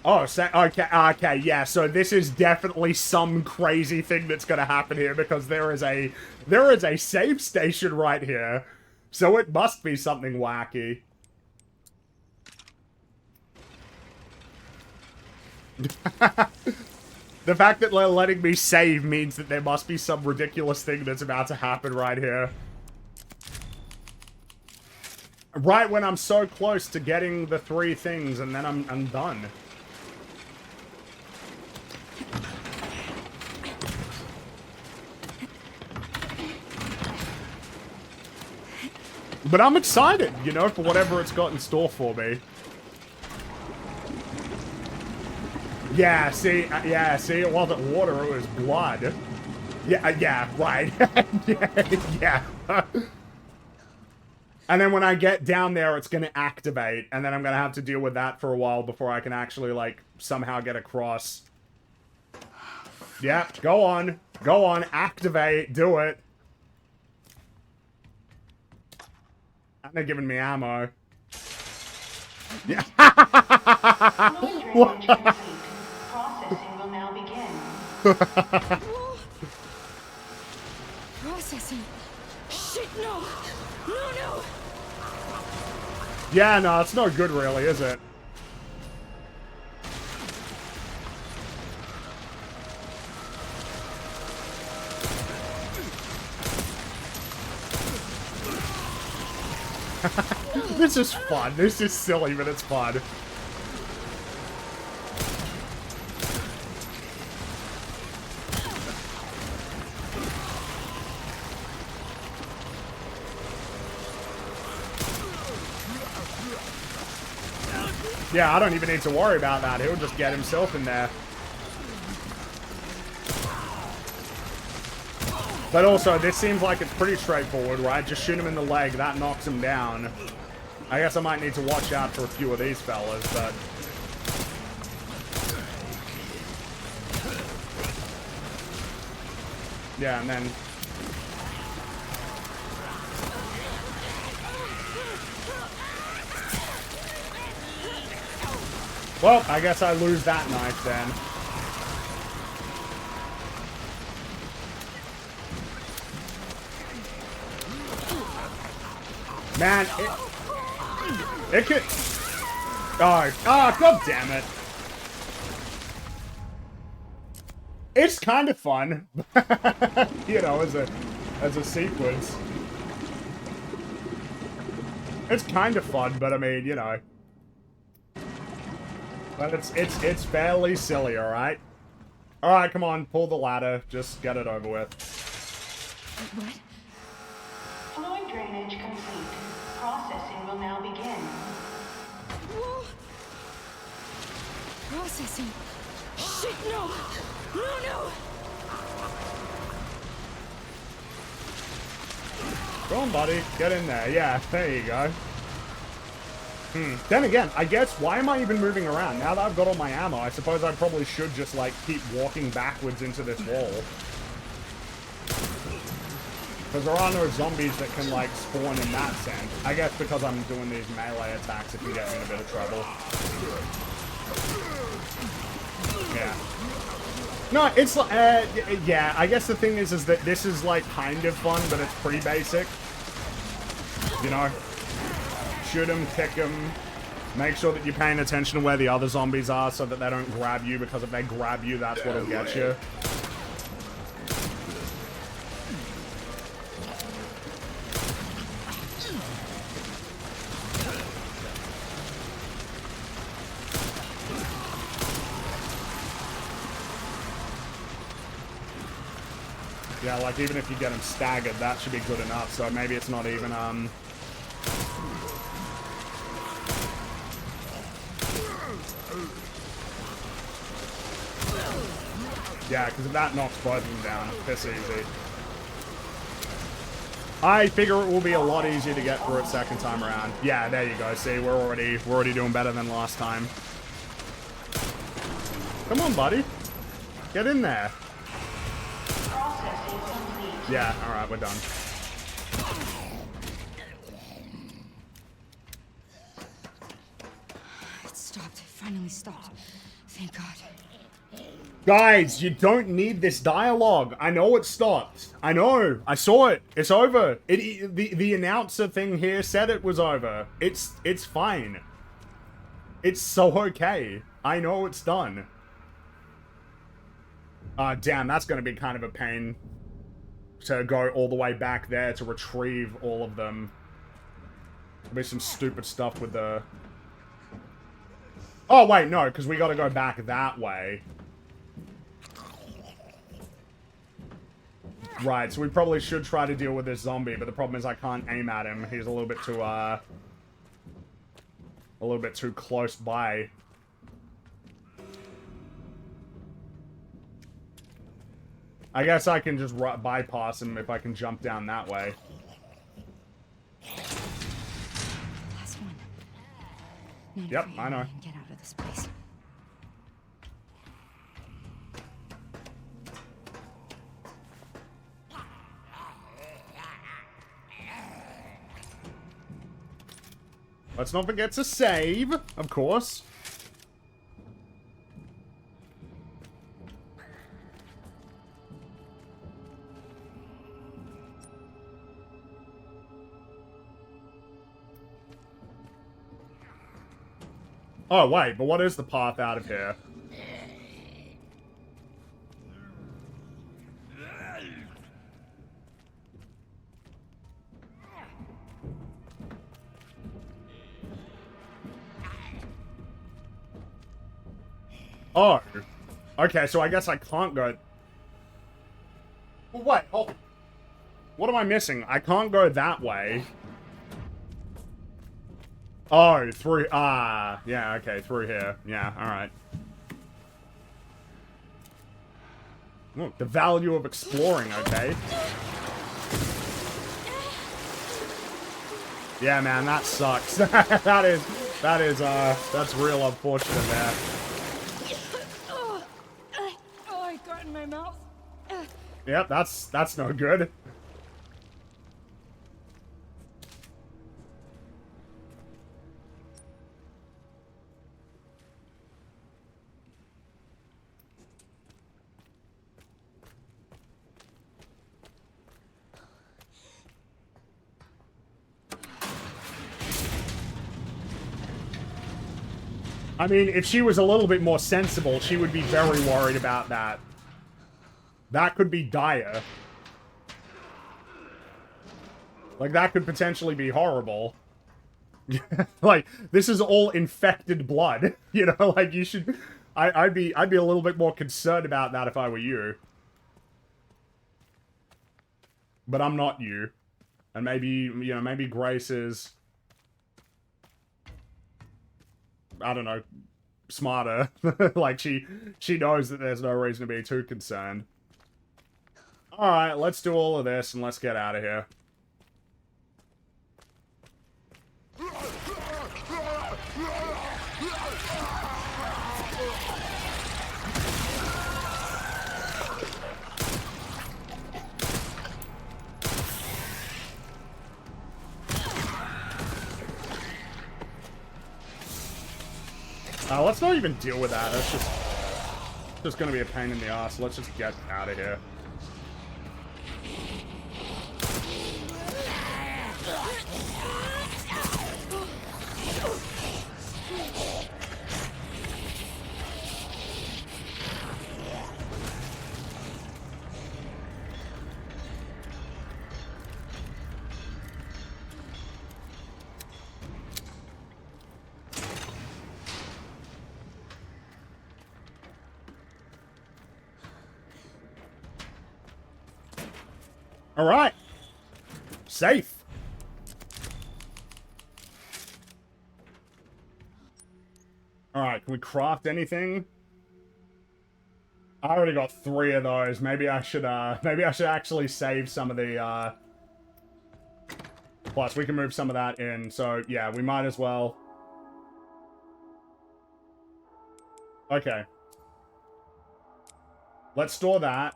[SPEAKER 1] Oh, so, okay, yeah, so this is definitely some crazy thing that's gonna happen here, because there is a save station right here, so it must be something wacky. The fact that they're letting me save means that there must be some ridiculous thing that's about to happen right here. Right when I'm so close to getting the 3 things, and then I'm done. But I'm excited, you know, for whatever it's got in store for me. Yeah, see, it wasn't water, it was blood. Yeah, right. yeah. And then when I get down there, it's gonna activate, and then I'm gonna have to deal with that for a while before I can actually, like, somehow get across. Yeah, go on, activate, do it. And they're giving me ammo. Yeah.
[SPEAKER 6] Processing will now begin.
[SPEAKER 5] Processing. Shit, no! No!
[SPEAKER 1] Yeah, no, it's no good really, is it? This is fun. This is silly, but it's fun. Yeah, I don't even need to worry about that. He'll just get himself in there. But also, this seems like it's pretty straightforward, right? Just shoot him in the leg, that knocks him down. I guess I might need to watch out for a few of these fellas, but... yeah, and then... well, I guess I lose that knife then. Man, it could... oh, god damn it. It's kind of fun. You know, as a sequence. It's kind of fun, but I mean, you know. But it's fairly silly, alright? Alright, come on, pull the ladder. Just get it over with.
[SPEAKER 5] What?
[SPEAKER 6] Fluid drainage complete. Processing will now begin.
[SPEAKER 5] Whoa. Processing. Shit, no! No!
[SPEAKER 1] Go on, buddy. Get in there. Yeah, there you go. Then again, I guess, why am I even moving around? Now that I've got all my ammo, I suppose I probably should just, like, keep walking backwards into this wall. Because there are no zombies that can, like, spawn in that sense. I guess because I'm doing these melee attacks, it can get me in a bit of trouble. Yeah. No, it's like, yeah, I guess the thing is that this is, like, kind of fun, but it's pretty basic. You know? Shoot them, kick them. Make sure that you're paying attention to where the other zombies are so that they don't grab you, because if they grab you, that's what'll get you. Yeah, like, even if you get them staggered, that should be good enough, so maybe it's not even, yeah, because if that knocks both of them down, it's piss easy. I figure it will be a lot easier to get through it second time around. Yeah, there you go. See, we're already doing better than last time. Come on, buddy. Get in there. Yeah, alright, we're done.
[SPEAKER 5] It stopped. It finally stopped. Thank God.
[SPEAKER 1] Guys, you don't need this dialogue. I know it stopped. I know. I saw it. It's over. The announcer thing here said it was over. It's fine. It's so okay. I know it's done. Damn, that's gonna be kind of a pain to go all the way back there to retrieve all of them. There'll be some stupid stuff with the... Oh, wait, no, because we gotta go back that way. Right, so we probably should try to deal with this zombie, but the problem is I can't aim at him. He's a little bit too close by. I guess I can just bypass him if I can jump down that way.
[SPEAKER 5] Last one. Now to
[SPEAKER 1] Yep,
[SPEAKER 5] free
[SPEAKER 1] I know.
[SPEAKER 5] Emily and get out of this place.
[SPEAKER 1] Let's not forget to save, of course. Oh, wait, but what is the path out of here? Oh. Okay, so I guess I can't go... Well, wait, hold... What am I missing? I can't go that way. Oh, through... Ah, yeah, okay, through here. Yeah, alright. Look, the value of exploring, okay? Yeah, man, that sucks. That's real unfortunate there.
[SPEAKER 5] Oh, I got in my mouth.
[SPEAKER 1] Yep, that's no good. I mean, if she was a little bit more sensible, she would be very worried about that. That could be dire. Like, that could potentially be horrible. Like, this is all infected blood. You know, like, you should... I'd be a little bit more concerned about that if I were you. But I'm not you. And maybe, you know, maybe Grace is... I don't know, smarter. Like, she knows that there's no reason to be too concerned. Alright, let's do all of this and let's get out of here. Let's not even deal with that. That's just gonna be a pain in the ass. Let's just get out of here. Alright. Safe. Alright, can we craft anything? I already got 3 of those. Maybe I should actually save some of the, Plus, we can move some of that in. So, yeah, we might as well. Okay. Let's store that.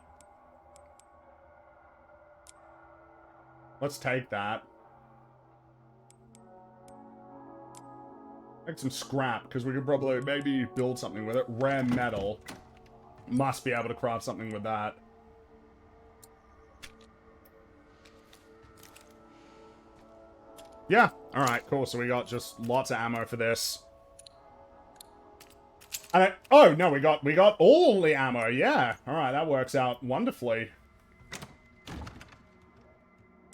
[SPEAKER 1] Let's take that. Make some scrap, because we could probably maybe build something with it. Rare metal. Must be able to craft something with that. Yeah. Alright, cool. So we got just lots of ammo for this. And oh, no, we got all the ammo. Yeah. Alright, that works out wonderfully.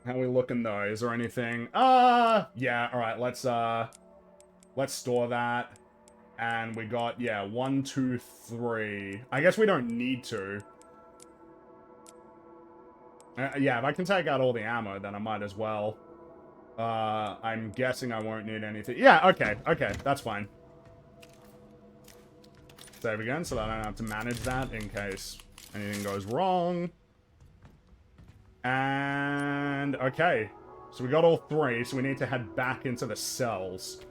[SPEAKER 1] How we looking though? Is there anything? Yeah, alright, let's store that. And we got, yeah, 1, 2, 3. I guess we don't need to. Yeah, if I can take out all the ammo, then I might as well. I'm guessing I won't need anything. Yeah, okay, that's fine. Save again, so that I don't have to manage that in case anything goes wrong. And, okay. So we got all 3, so we need to head back into the cells.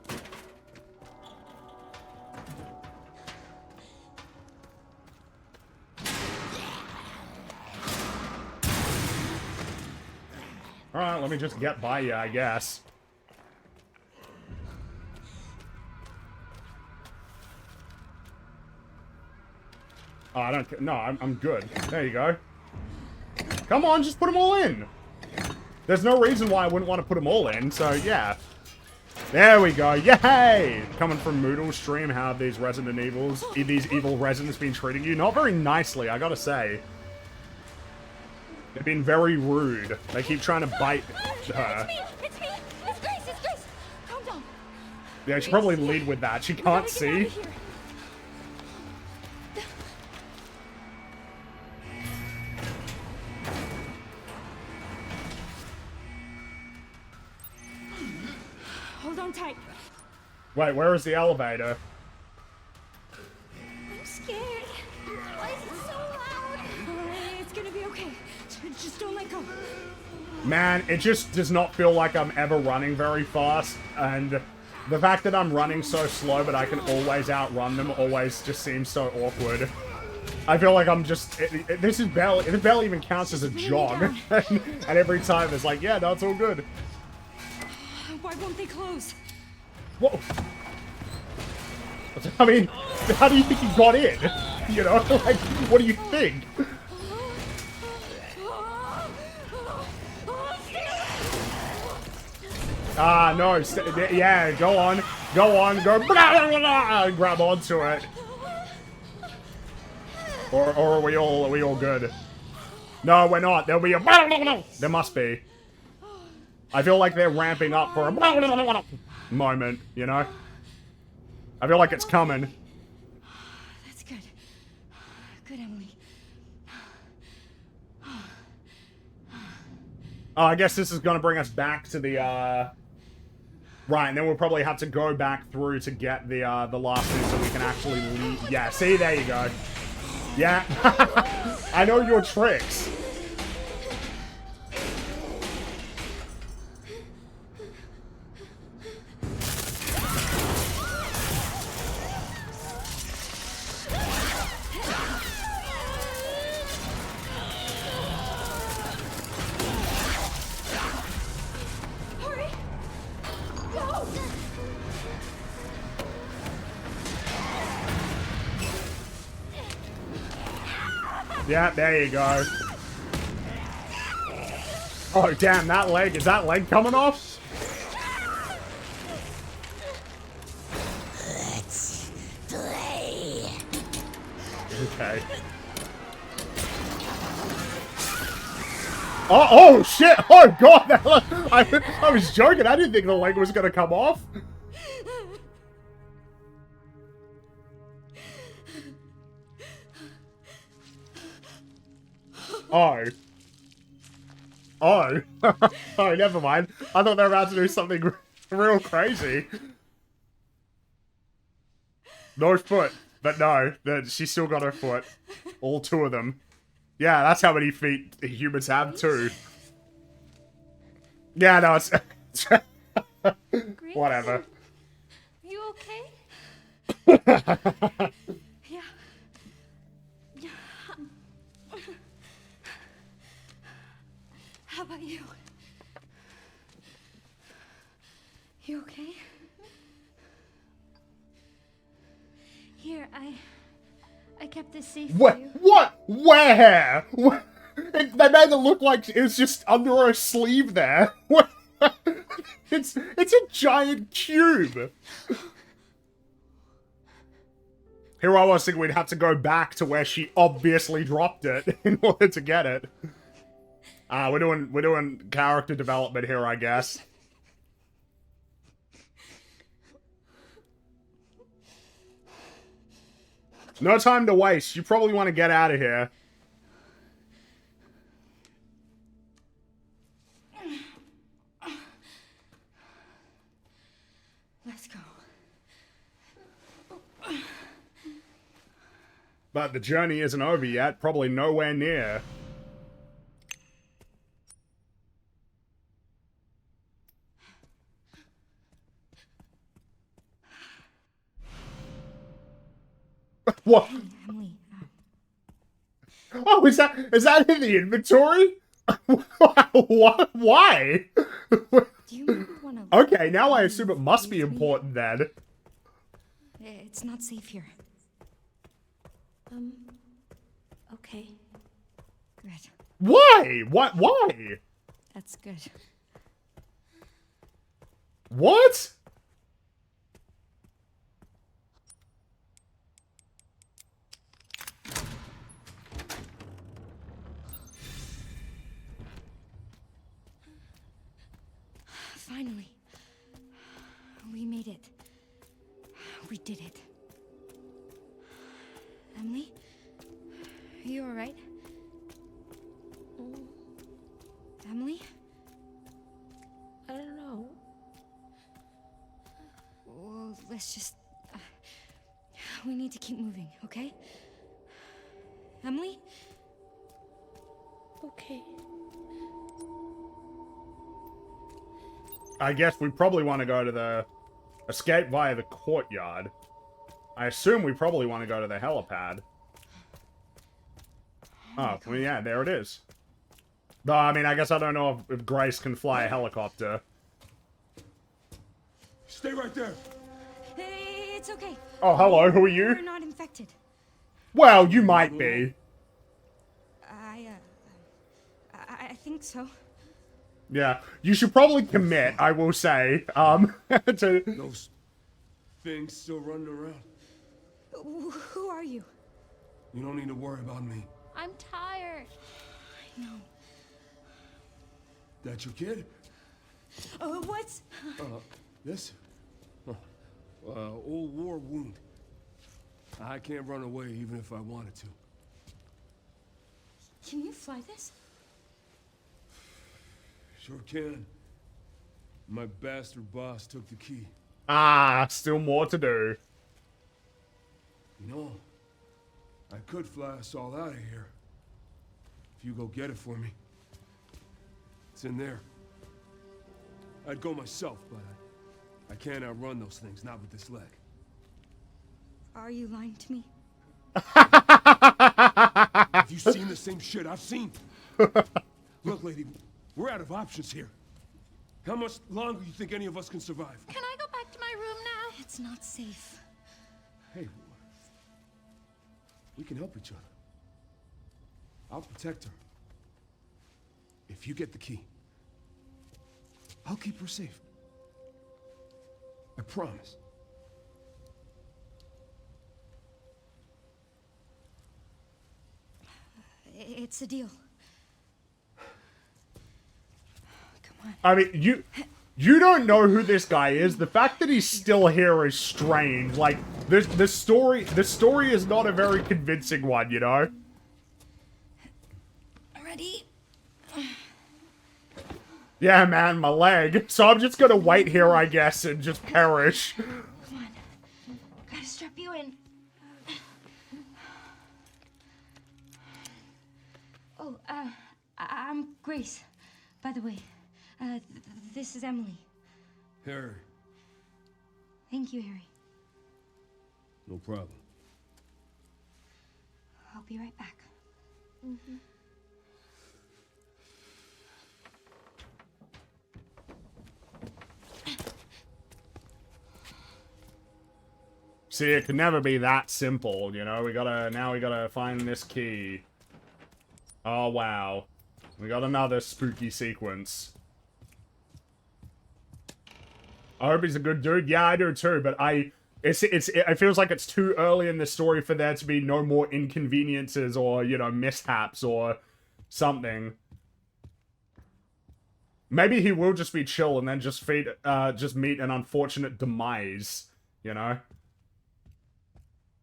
[SPEAKER 1] Alright, let me just get by you, I guess. Oh, I don't... No, I'm good. There you go. Come on, just put them all in. There's no reason why I wouldn't want to put them all in, so yeah. There we go. Yay! Coming from Moodle stream, how have these Resident Evils, these evil residents been treating you? Not very nicely, I gotta say. They've been very rude. They keep trying to bite her.
[SPEAKER 5] It's me! It's Grace! It's Grace! Calm down.
[SPEAKER 1] Yeah, I should probably lead with that. She can't see.
[SPEAKER 5] Hold on tight.
[SPEAKER 1] Wait, where is the elevator?
[SPEAKER 5] I'm scared. Why is it so loud? It's gonna be okay. Just don't let go.
[SPEAKER 1] Man, it just does not feel like I'm ever running very fast, and the fact that I'm running so slow but I can always outrun them always just seems so awkward. I feel like I'm just... this barely even counts as a jog. And every time it's like, yeah, no, it's all good.
[SPEAKER 5] Why won't they close?
[SPEAKER 1] Whoa. I mean, how do you think he got in? You know, like, what do you think? Ah, no, yeah, go on, go, grab onto it. Or are we all good? No, we're not. There'll be a... There must be. I feel like they're ramping up for a moment, you know? I feel like it's coming.
[SPEAKER 5] That's good. Good, Emily.
[SPEAKER 1] Oh, I guess this is gonna bring us back to the, right, and then we'll probably have to go back through to get the last two so we can actually leave. Yeah, see, there you go. Yeah. I know your tricks. Yeah, there you go. Oh, damn, that leg. Is that leg coming off?
[SPEAKER 5] Let's play.
[SPEAKER 1] Okay. Oh, shit! Oh, God! I was joking. I didn't think the leg was gonna come off. Oh. Oh. Oh, never mind. I thought they were about to do something real crazy. No foot. But no, she's still got her foot. All 2 of them. Yeah, that's how many feet humans have, too. Yeah, no, it's... Whatever.
[SPEAKER 5] You okay? Yeah. How about you? You okay? Here, I kept this safe for you.
[SPEAKER 1] What? Where? They made it look like it was just under her sleeve there. It's a giant cube. Here I was thinking we'd have to go back to where she obviously dropped it in order to get it. We're doing character development here, I guess. No time to waste. You probably want to get out of here.
[SPEAKER 5] Let's go.
[SPEAKER 1] But the journey isn't over yet. Probably nowhere near. What?
[SPEAKER 5] Emily,
[SPEAKER 1] Oh, is that in the inventory? What? Why?
[SPEAKER 5] do you maybe want to...
[SPEAKER 1] Okay, now I assume it must be important then.
[SPEAKER 5] It's not safe here.
[SPEAKER 3] Okay.
[SPEAKER 5] Good.
[SPEAKER 1] Why? What? Why?
[SPEAKER 5] That's good.
[SPEAKER 1] What?
[SPEAKER 5] Finally. We made it. We did it. Emily? Are you alright? Emily?
[SPEAKER 3] I don't know.
[SPEAKER 5] Well, let's just... we need to keep moving, okay? Emily?
[SPEAKER 3] Okay.
[SPEAKER 1] I guess we probably want to go to the... Escape via the courtyard. I assume we probably want to go to the helipad. Oh, well, yeah, there it is. Though, I mean, I guess I don't know if Grace can fly a helicopter.
[SPEAKER 2] Stay right there.
[SPEAKER 5] It's okay.
[SPEAKER 1] Oh, hello, who are
[SPEAKER 5] We're
[SPEAKER 1] you?
[SPEAKER 5] not infected.
[SPEAKER 1] Well, you might be.
[SPEAKER 5] I think so.
[SPEAKER 1] Yeah, you should probably commit, I will say, to...
[SPEAKER 2] Those things still running around.
[SPEAKER 5] Who are you?
[SPEAKER 2] You don't need to worry about me.
[SPEAKER 3] I'm tired.
[SPEAKER 5] I know.
[SPEAKER 2] That your kid?
[SPEAKER 5] What's...
[SPEAKER 2] This? Old war wound. I can't run away even if I wanted to.
[SPEAKER 5] Can you fly this?
[SPEAKER 2] Sure can. My bastard boss took the key.
[SPEAKER 1] Ah, still more to do.
[SPEAKER 2] You know, I could fly us all out of here. If you go get it for me. It's in there. I'd go myself, but I can't outrun those things, not with this leg.
[SPEAKER 5] Are you lying to me?
[SPEAKER 2] Have you seen the same shit I've seen? Look, lady, we're out of options here. How much longer do you think any of us can survive?
[SPEAKER 3] Can I go back to my room now?
[SPEAKER 5] It's not safe.
[SPEAKER 2] Hey, we can help each other. I'll protect her. If you get the key, I'll keep her safe. I promise.
[SPEAKER 5] It's a deal. Come on.
[SPEAKER 1] I mean, you don't know who this guy is. The fact that he's still here is strange. Like, the story is not a very convincing one, you know?
[SPEAKER 5] Ready?
[SPEAKER 1] Yeah, man, my leg. So I'm just gonna wait here, I guess, and just perish.
[SPEAKER 5] Come on. Gotta strap you in. Oh, I'm Grace, by the way. This is Emily.
[SPEAKER 2] Harry.
[SPEAKER 5] Thank you, Harry.
[SPEAKER 2] No problem.
[SPEAKER 5] I'll be right back.
[SPEAKER 1] See, it could never be that simple, you know? Now we gotta find this key. Oh, wow. We got another spooky sequence. I hope he's a good dude. Yeah, I do too, but it feels like it's too early in the story for there to be no more inconveniences or, you know, mishaps or something. Maybe he will just be chill and then just meet an unfortunate demise, you know?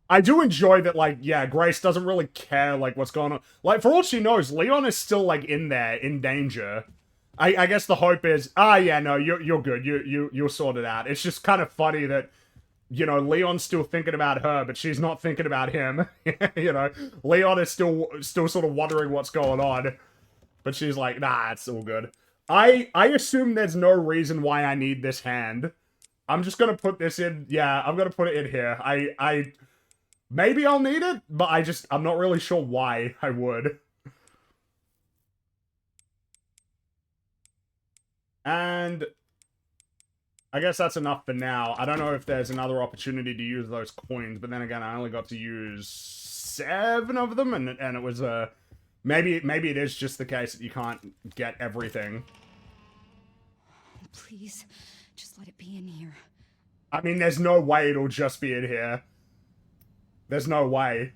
[SPEAKER 1] I do enjoy that, like, yeah, Grace doesn't really care, like, what's going on. Like, for all she knows, Leon is still, like, in there, in danger. I guess the hope is, yeah, no, you're good. You'll sort it out. It's just kind of funny that, you know, Leon's still thinking about her, but she's not thinking about him. You know, Leon is still sort of wondering what's going on, but she's like, nah, it's all good. I assume there's no reason why I need this hand. I'm just gonna put this in. Yeah, I'm gonna put it in here. Maybe I'll need it, but I'm not really sure why I would. And I guess that's enough for now. I don't know if there's another opportunity to use those coins, but then again, I only got to use 7 of them, and it was maybe it is just the case that you can't get everything.
[SPEAKER 5] Please, just let it be in here.
[SPEAKER 1] I mean, there's no way it'll just be in here. There's no way.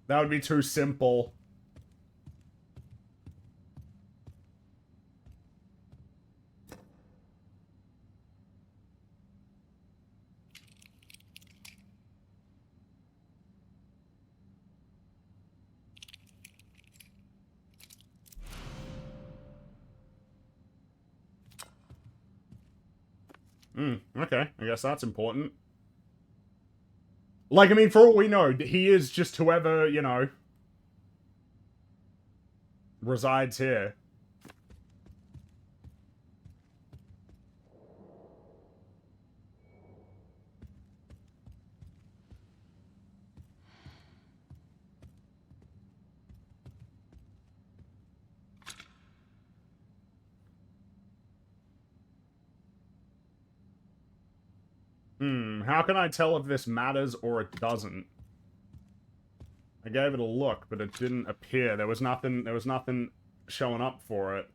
[SPEAKER 1] That would be too simple. Okay. I guess that's important. Like, I mean, for all we know, he is just whoever, you know, resides here. How can I tell if this matters or it doesn't? I gave it a look, but it didn't appear. There was nothing showing up for it.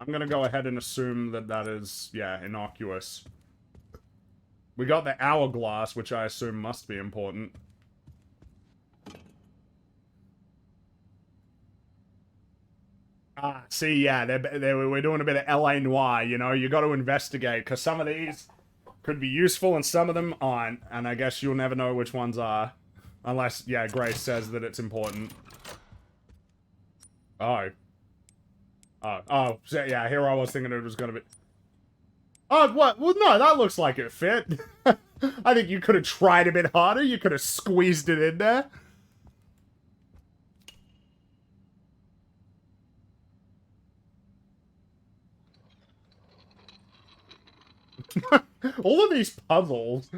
[SPEAKER 1] I'm gonna go ahead and assume that that is, yeah, innocuous. We got the hourglass, which I assume must be important. See, yeah, we're doing a bit of LA Noire, you know? You gotta investigate, because some of these could be useful and some of them aren't, and I guess you'll never know which ones are. Unless, yeah, Grace says that it's important. Oh. So, yeah, here I was thinking it was gonna be... Oh, what? Well, no, that looks like it fit. I think you could have tried a bit harder. You could have squeezed it in there. All of these puzzles.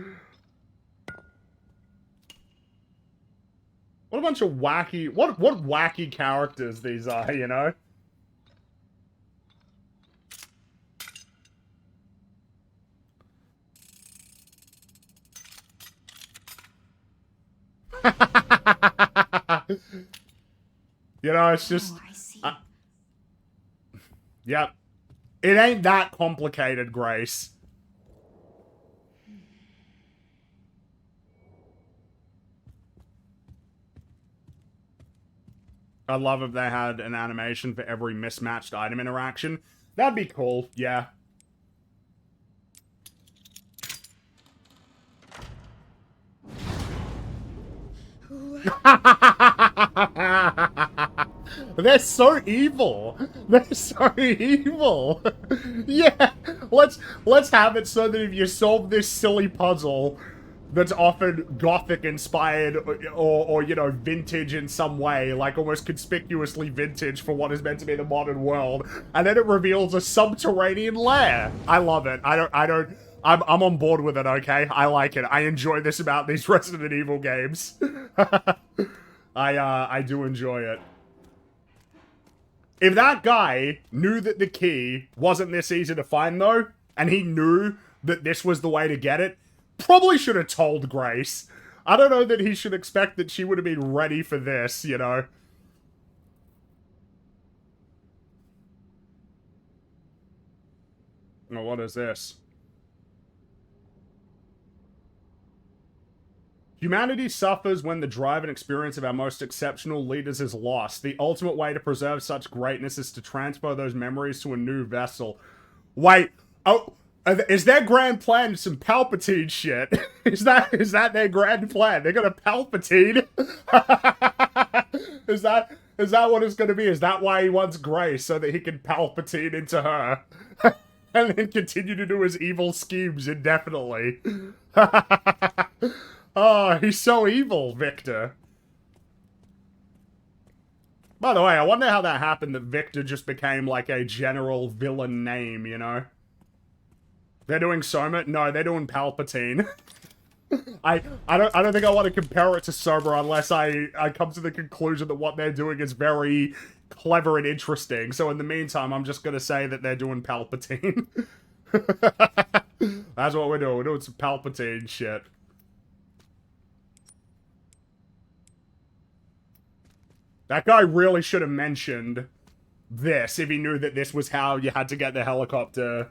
[SPEAKER 1] What a bunch of wacky... What wacky characters these are, you know? You know, it's just...
[SPEAKER 5] Oh, I see.
[SPEAKER 1] Yep. It ain't that complicated, Grace. I'd love if they had an animation for every mismatched item interaction. That'd be cool, yeah. They're so evil. They're so evil. Yeah, let's have it so that if you solve this silly puzzle that's often gothic inspired or you know, vintage in some way, like almost conspicuously vintage for what is meant to be the modern world, and then it reveals a subterranean lair. I love it. I'm on board with it, okay? I like it. I enjoy this about these Resident Evil games. I do enjoy it. If that guy knew that the key wasn't this easy to find, though, and he knew that this was the way to get it, probably should have told Grace. I don't know that he should expect that she would have been ready for this, you know? Oh, what is this? Humanity suffers when the drive and experience of our most exceptional leaders is lost. The ultimate way to preserve such greatness is to transfer those memories to a new vessel. Wait, oh, is their grand plan some Palpatine shit? Is that their grand plan? They're gonna Palpatine? Is that what it's gonna be? Is that why he wants Grace, so that he can Palpatine into her? And then continue to do his evil schemes indefinitely. Oh, he's so evil, Victor. By the way, I wonder how that happened that Victor just became like a general villain name, you know? They're doing Soma? No, they're doing Palpatine. I don't think I want to compare it to Soma unless I come to the conclusion that what they're doing is very clever and interesting. So in the meantime, I'm just gonna say that they're doing Palpatine. That's what we're doing. We're doing some Palpatine shit. That guy really should have mentioned this if he knew that this was how you had to get the helicopter.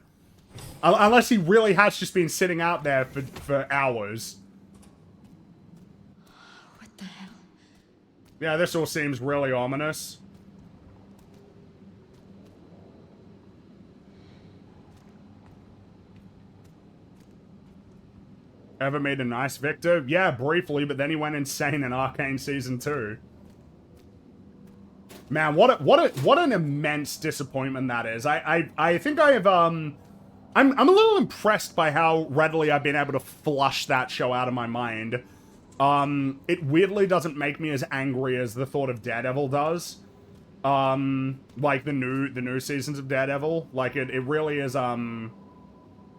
[SPEAKER 1] Unless he really has just been sitting out there for hours.
[SPEAKER 5] What the hell?
[SPEAKER 1] Yeah, this all seems really ominous. Ever made a nice Victor? Yeah, briefly, but then he went insane in Arcane Season 2. Man, what an immense disappointment that is. I think I have, I'm a little impressed by how readily I've been able to flush that show out of my mind. It weirdly doesn't make me as angry as the thought of Daredevil does. Like the new seasons of Daredevil. Like, it really is,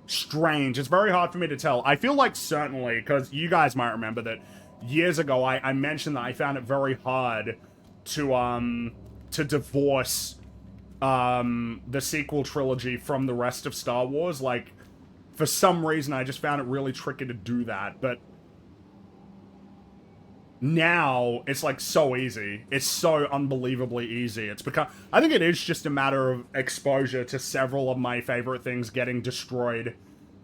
[SPEAKER 1] strange. It's very hard for me to tell. I feel like certainly, because you guys might remember that years ago I mentioned that I found it very hard to divorce the sequel trilogy from the rest of Star Wars. Like, for some reason I just found it really tricky to do that, but now it's like so easy. It's so unbelievably easy. It's become, I think it is just a matter of exposure to several of my favorite things getting destroyed.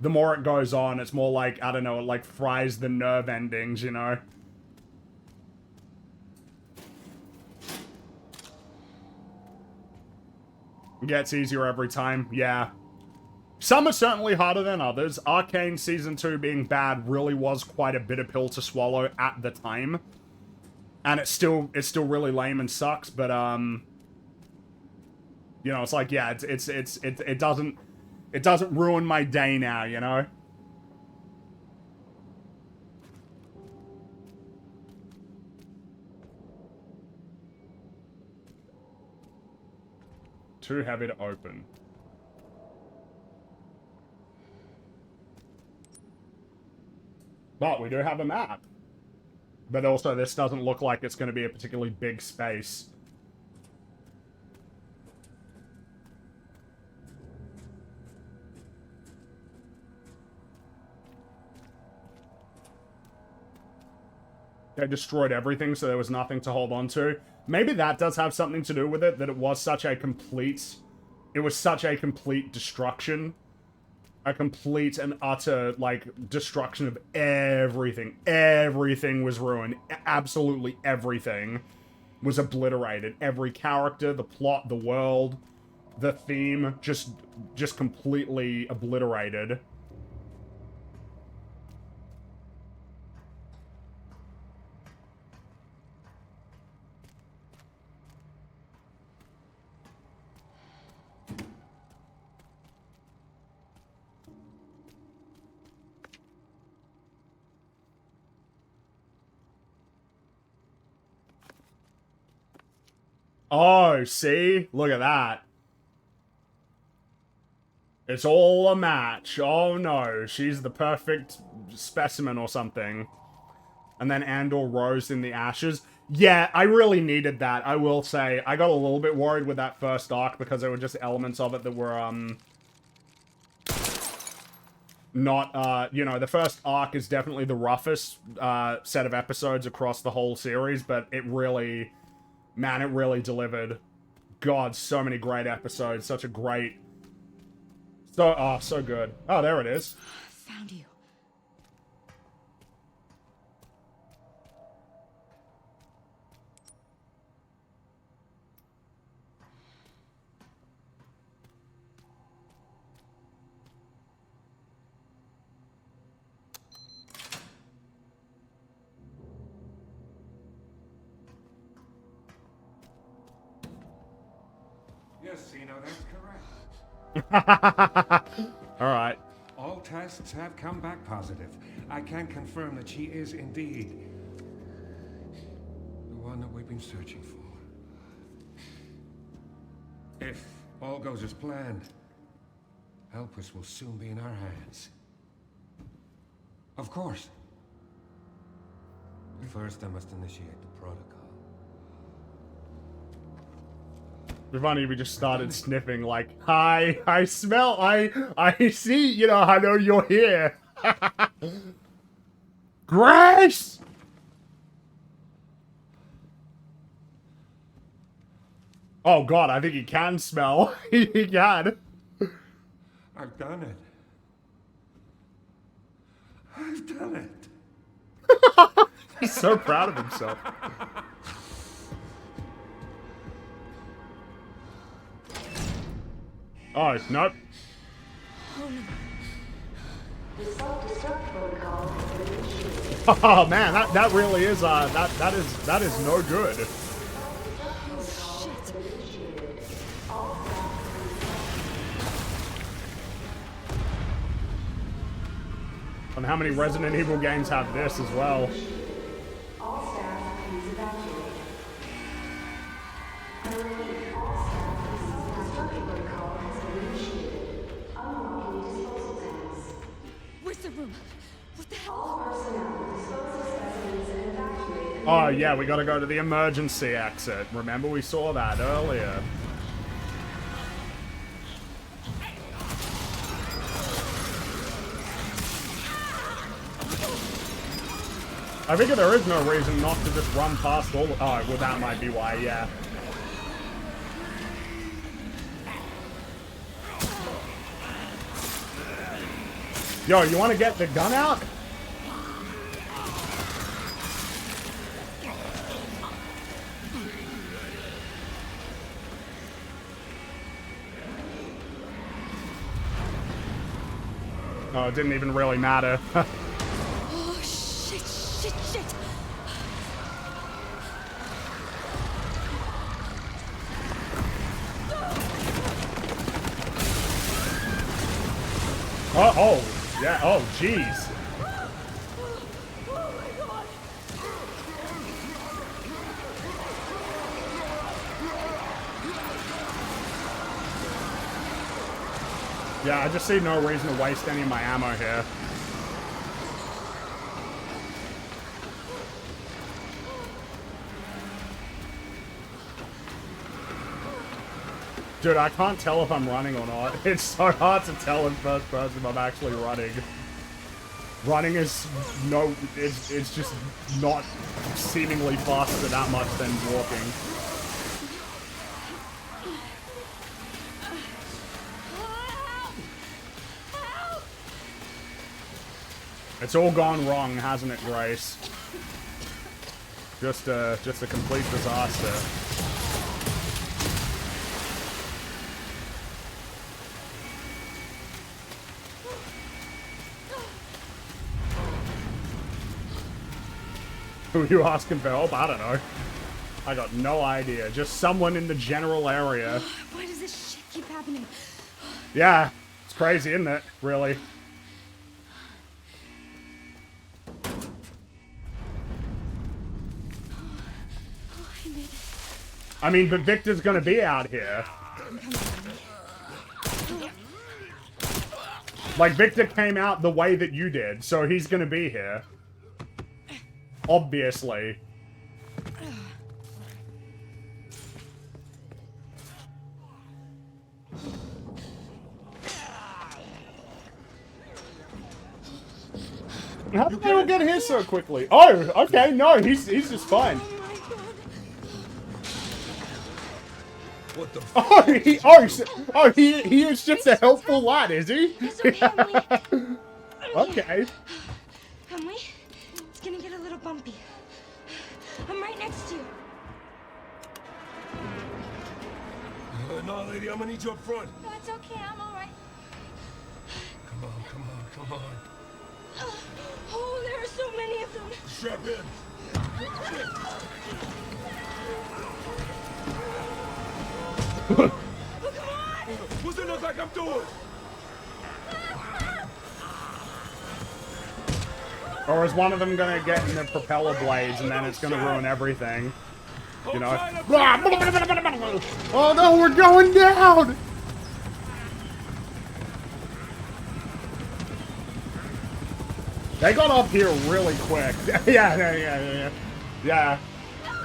[SPEAKER 1] The more it goes on, it's more like, I don't know, it like fries the nerve endings, you know? Gets easier every time, yeah. Some are certainly harder than others. Arcane Season 2 being bad really was quite a bitter pill to swallow at the time. And it's still really lame and sucks, but, you know, it's like, yeah, it doesn't ruin my day now, you know? Too heavy to open. But we do have a map. But also, this doesn't look like it's going to be a particularly big space. They destroyed everything, so there was nothing to hold on to. Maybe that does have something to do with it, that it was such a complete... It was such a complete destruction. A complete and utter, like, destruction of everything. Everything was ruined. Absolutely everything was obliterated. Every character, the plot, the world, the theme, just completely obliterated. Oh, see? Look at that. It's all a match. Oh no, she's the perfect specimen or something. And then Andor rose in the ashes. Yeah, I really needed that, I will say. I got a little bit worried with that first arc because there were just elements of it that were, not, you know, the first arc is definitely the roughest, set of episodes across the whole series, but it really... Man, it really delivered. God, so many great episodes. Such a great... so good. Oh, there it is.
[SPEAKER 5] Found you.
[SPEAKER 7] Yes, Zeno, that's correct.
[SPEAKER 1] Alright.
[SPEAKER 7] All tests have come back positive. I can confirm that she is indeed the one that we've been searching for. If all goes as planned, Elpis will soon be in our hands. Of course. But first, I must initiate the protocol.
[SPEAKER 1] It'd be funny if we just started sniffing like, hi, I smell, I see, you know, I know you're here. Grace! Oh god, I think he can smell. He can.
[SPEAKER 7] I've done it. I've done it.
[SPEAKER 1] He's so proud of himself. Oh, nope. Oh man, that really is that is no good. And how many Resident Evil games have this as well?
[SPEAKER 6] All staff, please evacuate. I repeat, all staff, this self-destruct protocol has been initiated. Unlocking disposal tanks.
[SPEAKER 5] Where's the room? What the hell?
[SPEAKER 6] All personnel, dispose of specimens and evacuate.
[SPEAKER 1] Oh yeah, we gotta go to the emergency exit. Remember we saw that earlier. I figure there is no reason not to just run past all. Oh, well, that might be why, yeah. Yo, you want to get the gun out? Oh, it didn't even really matter.
[SPEAKER 5] Oh, shit.
[SPEAKER 1] Oh, yeah, oh, jeez.
[SPEAKER 5] Oh my god.
[SPEAKER 1] Yeah, I just see no reason to waste any of my ammo here. Dude, I can't tell if I'm running or not. It's so hard to tell in first person if I'm actually running. Running is no, it's just not seemingly faster that much than walking. It's all gone wrong, hasn't it, Grace? Just a complete disaster. Who are you asking for help? I don't know. I got no idea. Just someone in the general area.
[SPEAKER 5] Why does this shit keep happening?
[SPEAKER 1] Yeah, it's crazy, isn't it? Really.
[SPEAKER 5] I made it.
[SPEAKER 1] I mean, but Victor's gonna be out here. Like, Victor came out the way that you did, so he's gonna be here. Obviously. How did they all get here so quickly? Oh, okay, no, he's just fine.
[SPEAKER 2] What the
[SPEAKER 1] Oh, he is just a helpful lad, is he?
[SPEAKER 5] It's okay, Emily.
[SPEAKER 1] Okay.
[SPEAKER 5] Emily, it's gonna get a little bumpy. I'm right next to you.
[SPEAKER 2] No, lady, I'm gonna need you up front.
[SPEAKER 5] No, it's okay. I'm all right.
[SPEAKER 2] Come on.
[SPEAKER 5] Oh, there are so many of them.
[SPEAKER 2] Strap in. doing?
[SPEAKER 1] Or is one of them gonna get in the propeller blades and then it's gonna ruin everything? You know? Oh no, we're going down! They got up here really quick. Yeah.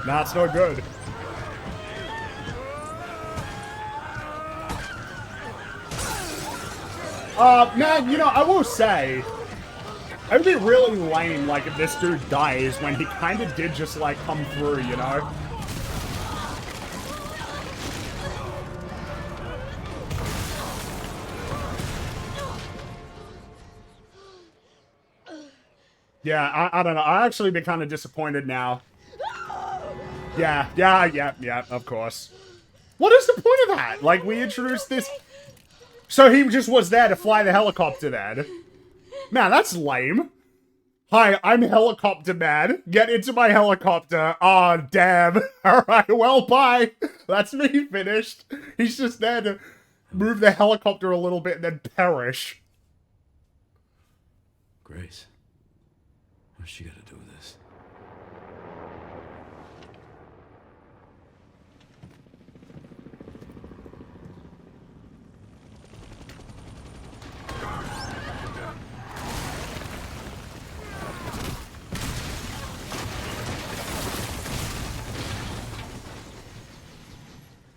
[SPEAKER 1] Nah, it's no good. Man, you know, I will say, it would be really lame, like, if this dude dies when he kind of did just, like, come through, you know? Yeah, I don't know. I actually be kind of disappointed now. Yeah, of course. What is the point of that? Like, we introduced this... So he just was there to fly the helicopter then? Man, that's lame. Hi, I'm Helicopter Man. Get into my helicopter. Aw, oh, damn. Alright, well, bye. That's me finished. He's just there to move the helicopter a little bit and then perish.
[SPEAKER 2] Grace. What's she got to do with this?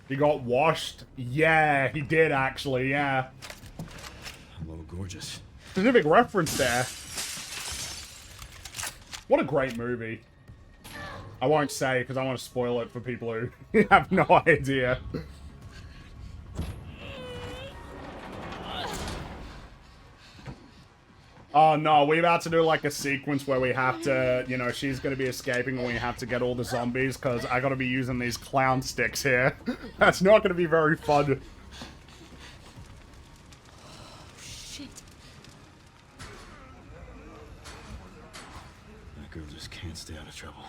[SPEAKER 1] He got washed? Yeah, he did actually, yeah.
[SPEAKER 2] Hello, gorgeous.
[SPEAKER 1] Specific reference there. What a great movie. I won't say because I want to spoil it for people who have no idea. Oh no, we're about to do like a sequence where we have to, you know, she's going to be escaping and we have to get all the zombies because I got to be using these clown sticks here. That's not going to be very fun.
[SPEAKER 5] Shit.
[SPEAKER 2] That girl just can't stay out of trouble.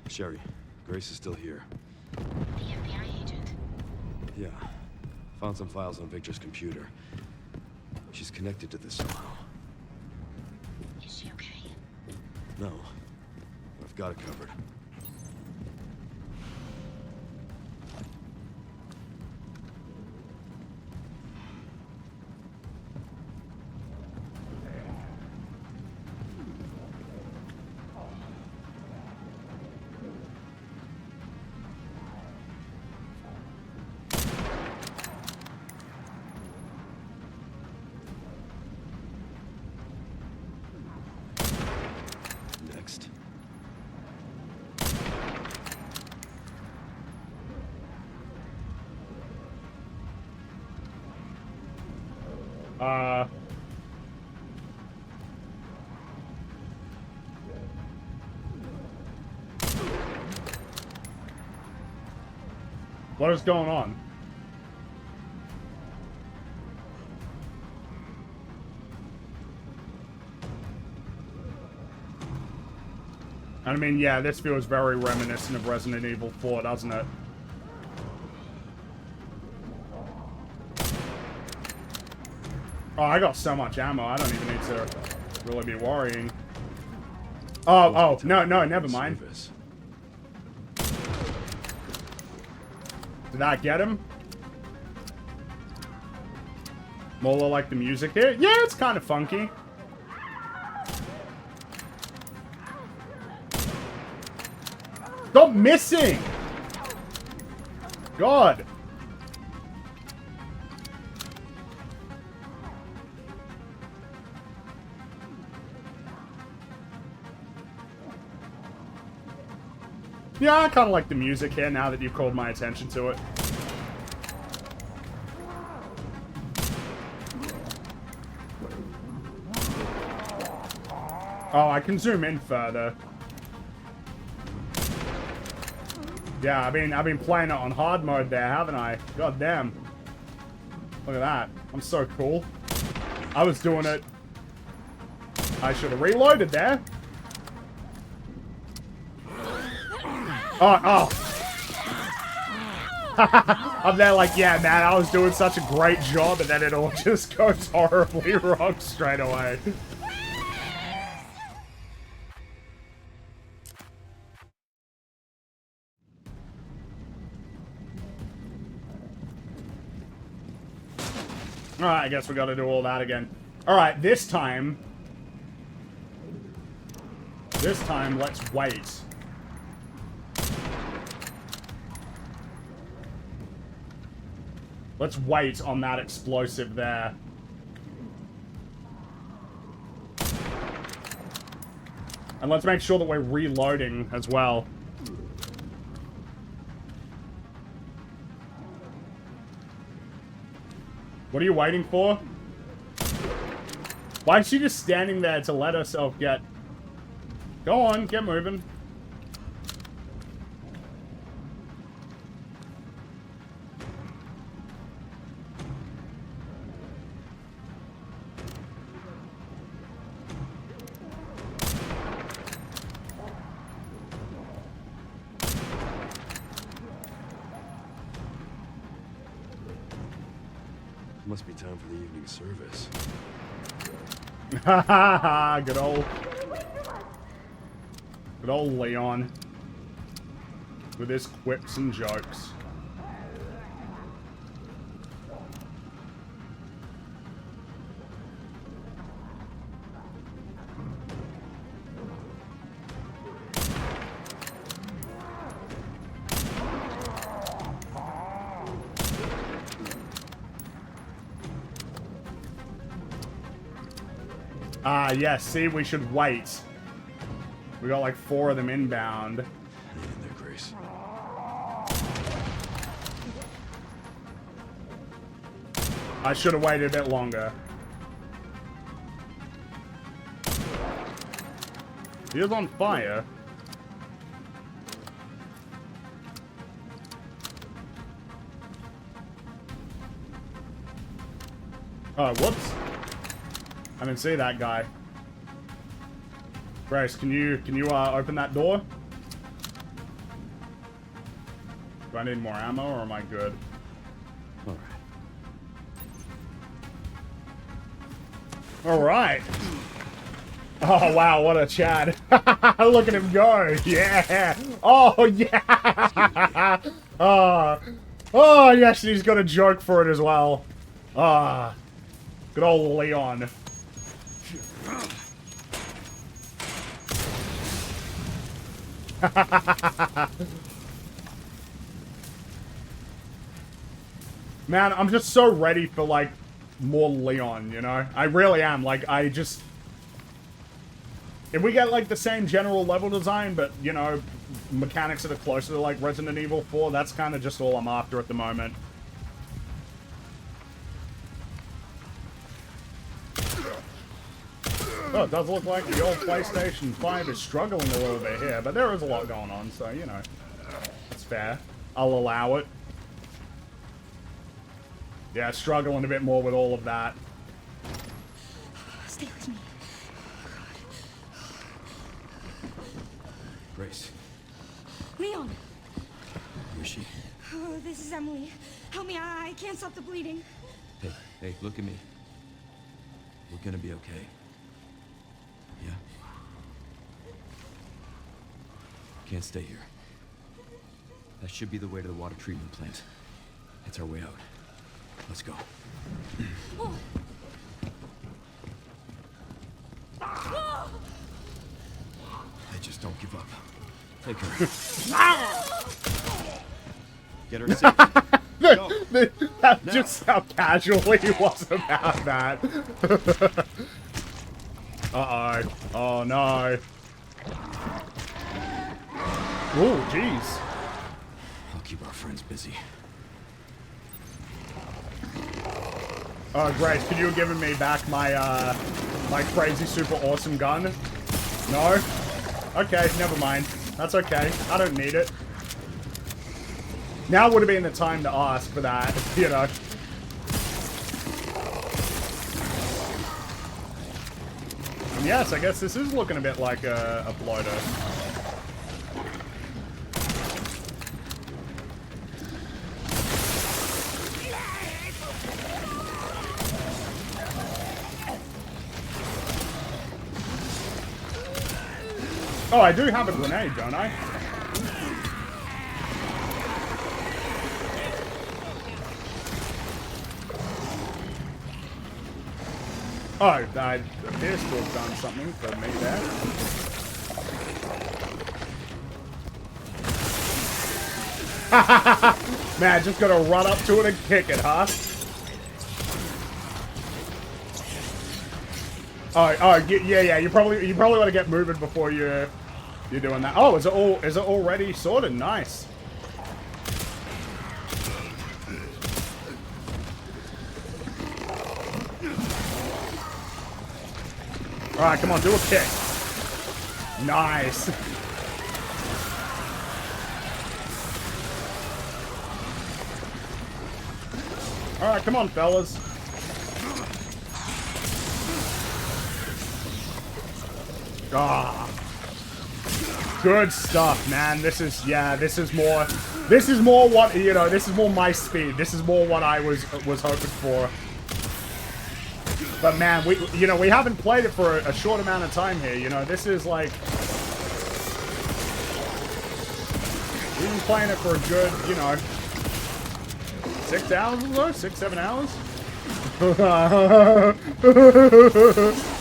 [SPEAKER 2] Sherry, Grace is still here.
[SPEAKER 3] The FBI agent.
[SPEAKER 2] Yeah. Found some files on Victor's computer. She's connected to this somehow.
[SPEAKER 3] Is she okay?
[SPEAKER 2] No. I've got it covered. Next.
[SPEAKER 1] What is going on? I mean, yeah, this feels very reminiscent of Resident Evil 4, doesn't it? Oh, I got so much ammo, I don't even need to really be worrying. Oh, no, never mind. Did that get him? Mola like the music here? Yeah, it's kind of funky. Stop missing! God. Yeah, I kind of like the music here now that you've called my attention to it. Oh, I can zoom in further. Yeah, I've been playing it on hard mode there, haven't I? God damn. Look at that. I'm so cool. I was doing it. I should have reloaded there. Oh. I'm there like, yeah, man, I was doing such a great job, and then it all just goes horribly wrong straight away. Alright, I guess we gotta do all that again. Alright, this time, let's wait. Let's wait on that explosive there. And let's make sure that we're reloading as well. What are you waiting for? Why is she just standing there to let herself get... Go on, get moving.
[SPEAKER 2] Must be time for the evening service.
[SPEAKER 1] Good old Leon. With his quips and jokes. Ah, yes, see, we should wait. We got like 4 of them inbound.
[SPEAKER 2] Hang in there, Grace.
[SPEAKER 1] I should have waited a bit longer. He is on fire. Oh, whoops. I didn't see that guy. Grace, can you open that door? Do I need more ammo or am I good? Alright. Oh wow, what a Chad. Look at him go. Yeah. Oh yeah. Oh yes, he's got a joke for it as well. Ah. Good old Leon. Man, I'm just so ready for, like, more Leon, you know? I really am. Like, I just... If we get, like, the same general level design, but, you know, mechanics that are closer to, like, Resident Evil 4, that's kind of just all I'm after at the moment. Oh, it does look like the old PlayStation 5 is struggling a little bit here, but there is a lot going on, so, you know, it's fair. I'll allow it. Yeah, struggling a bit more with all of that.
[SPEAKER 5] Stay with me.
[SPEAKER 2] Grace.
[SPEAKER 5] Leon!
[SPEAKER 2] Who is she?
[SPEAKER 5] Oh, this is Emily. Help me, I can't stop the bleeding.
[SPEAKER 8] Hey, look at me. We're gonna be okay. Yeah? Can't stay here. That should be the way to the water treatment plant. It's our way out. Let's go.
[SPEAKER 5] Oh.
[SPEAKER 8] Hey, just don't give up. Take her. Get her safe.
[SPEAKER 1] That just how casually he was about that. Uh-oh. Oh, no. Oh, jeez.
[SPEAKER 8] I'll keep our friends busy.
[SPEAKER 1] Oh, Grace, could you have given me back my, my crazy super awesome gun? No? Okay, never mind. That's okay. I don't need it. Now would have been the time to ask for that, you know. And yes, I guess this is looking a bit like a bloater. Oh, I do have a grenade, don't I? Oh, that appears to have done something for me there. Man, just gotta run up to it and kick it, huh? Oh, yeah. You probably want to get moving before you're doing that. Oh, is it already sorted? Nice. All right, come on, do a kick. Nice. All right, come on, fellas. Ah, good stuff, man. This is more what, you know, this is more my speed. This is more what I was hoping for. But man, we haven't played it for a short amount of time here. You know, this is like, we've been playing it for a good, 6 hours or so, 6, 7 hours.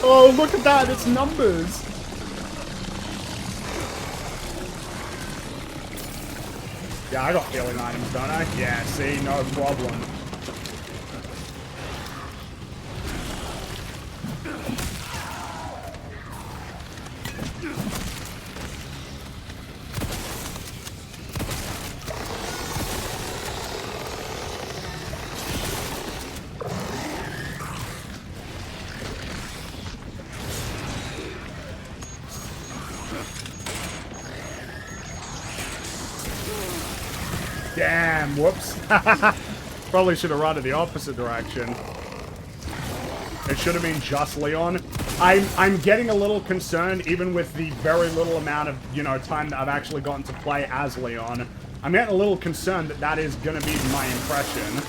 [SPEAKER 1] Oh, look at that! It's numbers. Yeah, I got healing items, don't I? Yeah, see, no problem. Damn, whoops. Probably should have run in the opposite direction. It should have been just Leon. I'm getting a little concerned, even with the very little amount of, time that I've actually gotten to play as Leon. I'm getting a little concerned that is going to be my impression.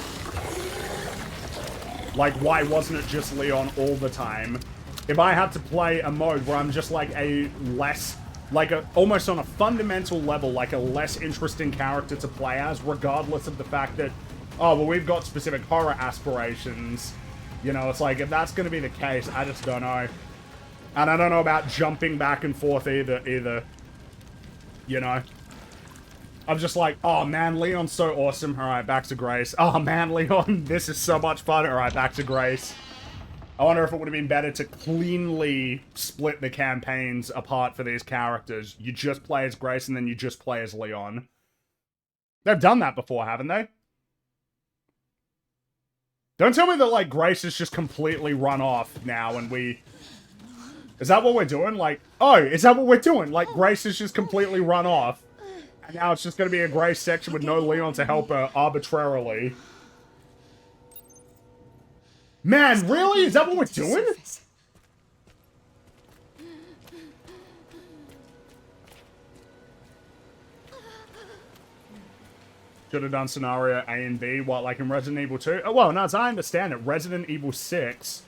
[SPEAKER 1] Like, why wasn't it just Leon all the time? If I had to play a mode where I'm just like a less... almost on a fundamental level, like a less interesting character to play as, regardless of the fact that, oh, well, we've got specific horror aspirations. It's like, if that's going to be the case, I just don't know. And I don't know about jumping back and forth either. I'm just like, oh man, Leon's so awesome. Alright, back to Grace. Oh man, Leon, this is so much fun. Alright, back to Grace. I wonder if it would have been better to cleanly split the campaigns apart for these characters. You just play as Grace and then you just play as Leon. They've done that before, haven't they? Don't tell me that, like, Grace is just completely run off now and we... Is that what we're doing? Like, oh, is that what we're doing? Like, Grace is just completely run off. And now it's just going to be a Grace section with no Leon to help her arbitrarily. Man, really? Is that what we're doing? Should have done scenario A and B, what, like in Resident Evil 2? Oh, well, no, as I understand it, Resident Evil 6,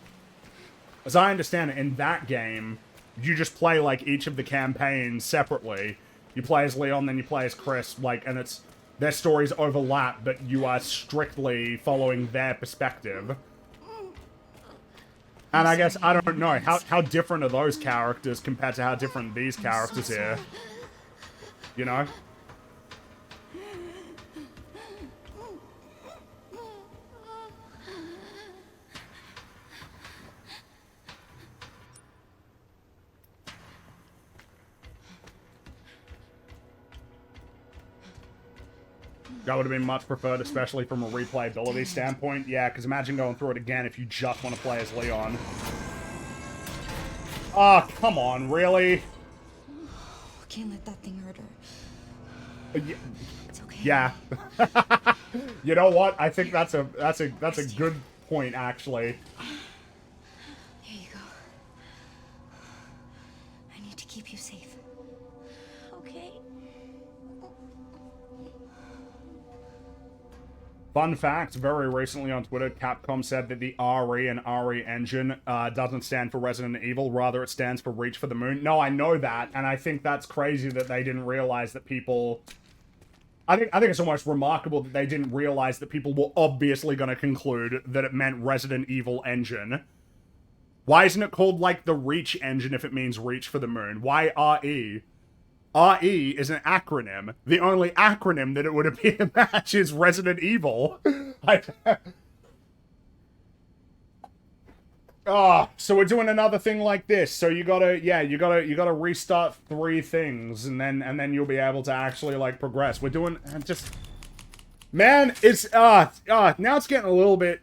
[SPEAKER 1] as I understand it, in that game, you just play, like, each of the campaigns separately. You play as Leon, then you play as Chris, like, and it's, their stories overlap, but you are strictly following their perspective. And I guess, I don't know, how different are those characters compared to how different these characters here? You know? That would have been much preferred, especially from a replayability standpoint. Yeah, because imagine going through it again if you just want to play as Leon. Oh, come on, really?
[SPEAKER 5] Can't let that thing hurt her.
[SPEAKER 6] It's okay.
[SPEAKER 1] Yeah. You know what? I think that's a good point, actually.
[SPEAKER 5] Here you go. I need to keep you safe.
[SPEAKER 6] Okay.
[SPEAKER 1] Fun fact, very recently on Twitter, Capcom said that the RE and RE engine doesn't stand for Resident Evil, rather it stands for Reach for the Moon. No, I know that, and I think that's crazy that they didn't realize that people... I think it's almost remarkable that they didn't realize that people were obviously going to conclude that it meant Resident Evil engine. Why isn't it called, like, the Reach engine if it means Reach for the Moon? Why RE? RE is an acronym. The only acronym that it would appear to match is Resident Evil. So we're doing another thing like this. So you gotta restart 3 things, and then you'll be able to actually, like, progress. We're doing just, man, it's now it's getting a little bit.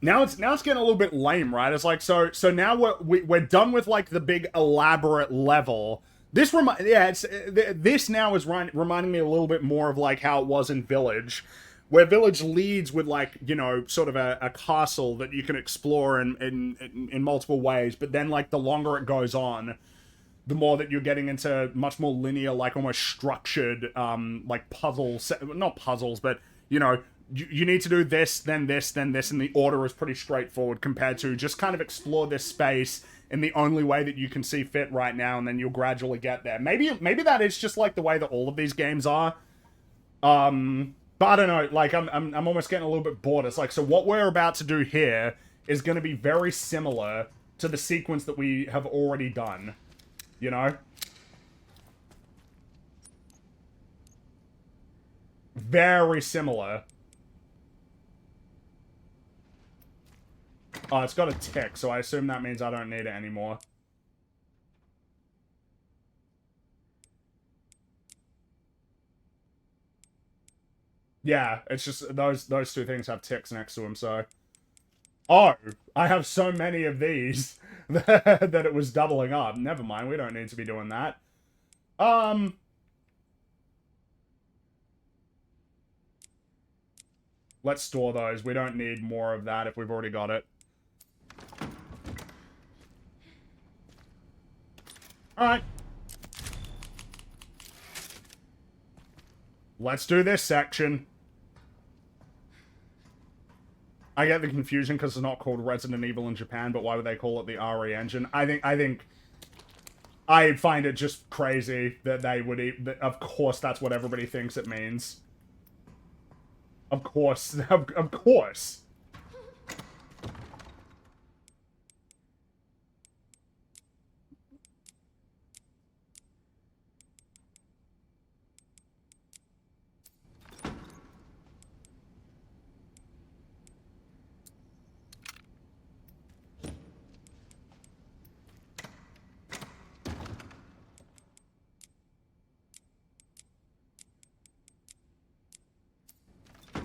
[SPEAKER 1] Now it's getting a little bit lame, right? It's like, so now we're done with, like, the big elaborate level. This this now is reminding me a little bit more of, like, how it was in Village, where Village leads with, like, you know, sort of a castle that you can explore in multiple ways, but then, like, the longer it goes on, the more that you're getting into much more linear, like, almost structured, like, puzzles, not puzzles, but, you know, you need to do this, then this, then this, and the order is pretty straightforward compared to just kind of explore this space in the only way that you can see fit right now, and then you'll gradually get there. Maybe that is just like the way that all of these games are. But I don't know, like, I'm almost getting a little bit bored. It's like, so what we're about to do here is going to be very similar to the sequence that we have already done. You know? Very similar. Oh, it's got a tick, so I assume that means I don't need it anymore. Yeah, it's just those 2 things have ticks next to them, so... Oh, I have so many of these that it was doubling up. Never mind, we don't need to be doing that. Let's store those. We don't need more of that if we've already got it. Alright. Let's do this section. I get the confusion because it's not called Resident Evil in Japan, but why would they call it the RE engine? I find it just crazy that they would of course that's what everybody thinks it means. Of course. Of course.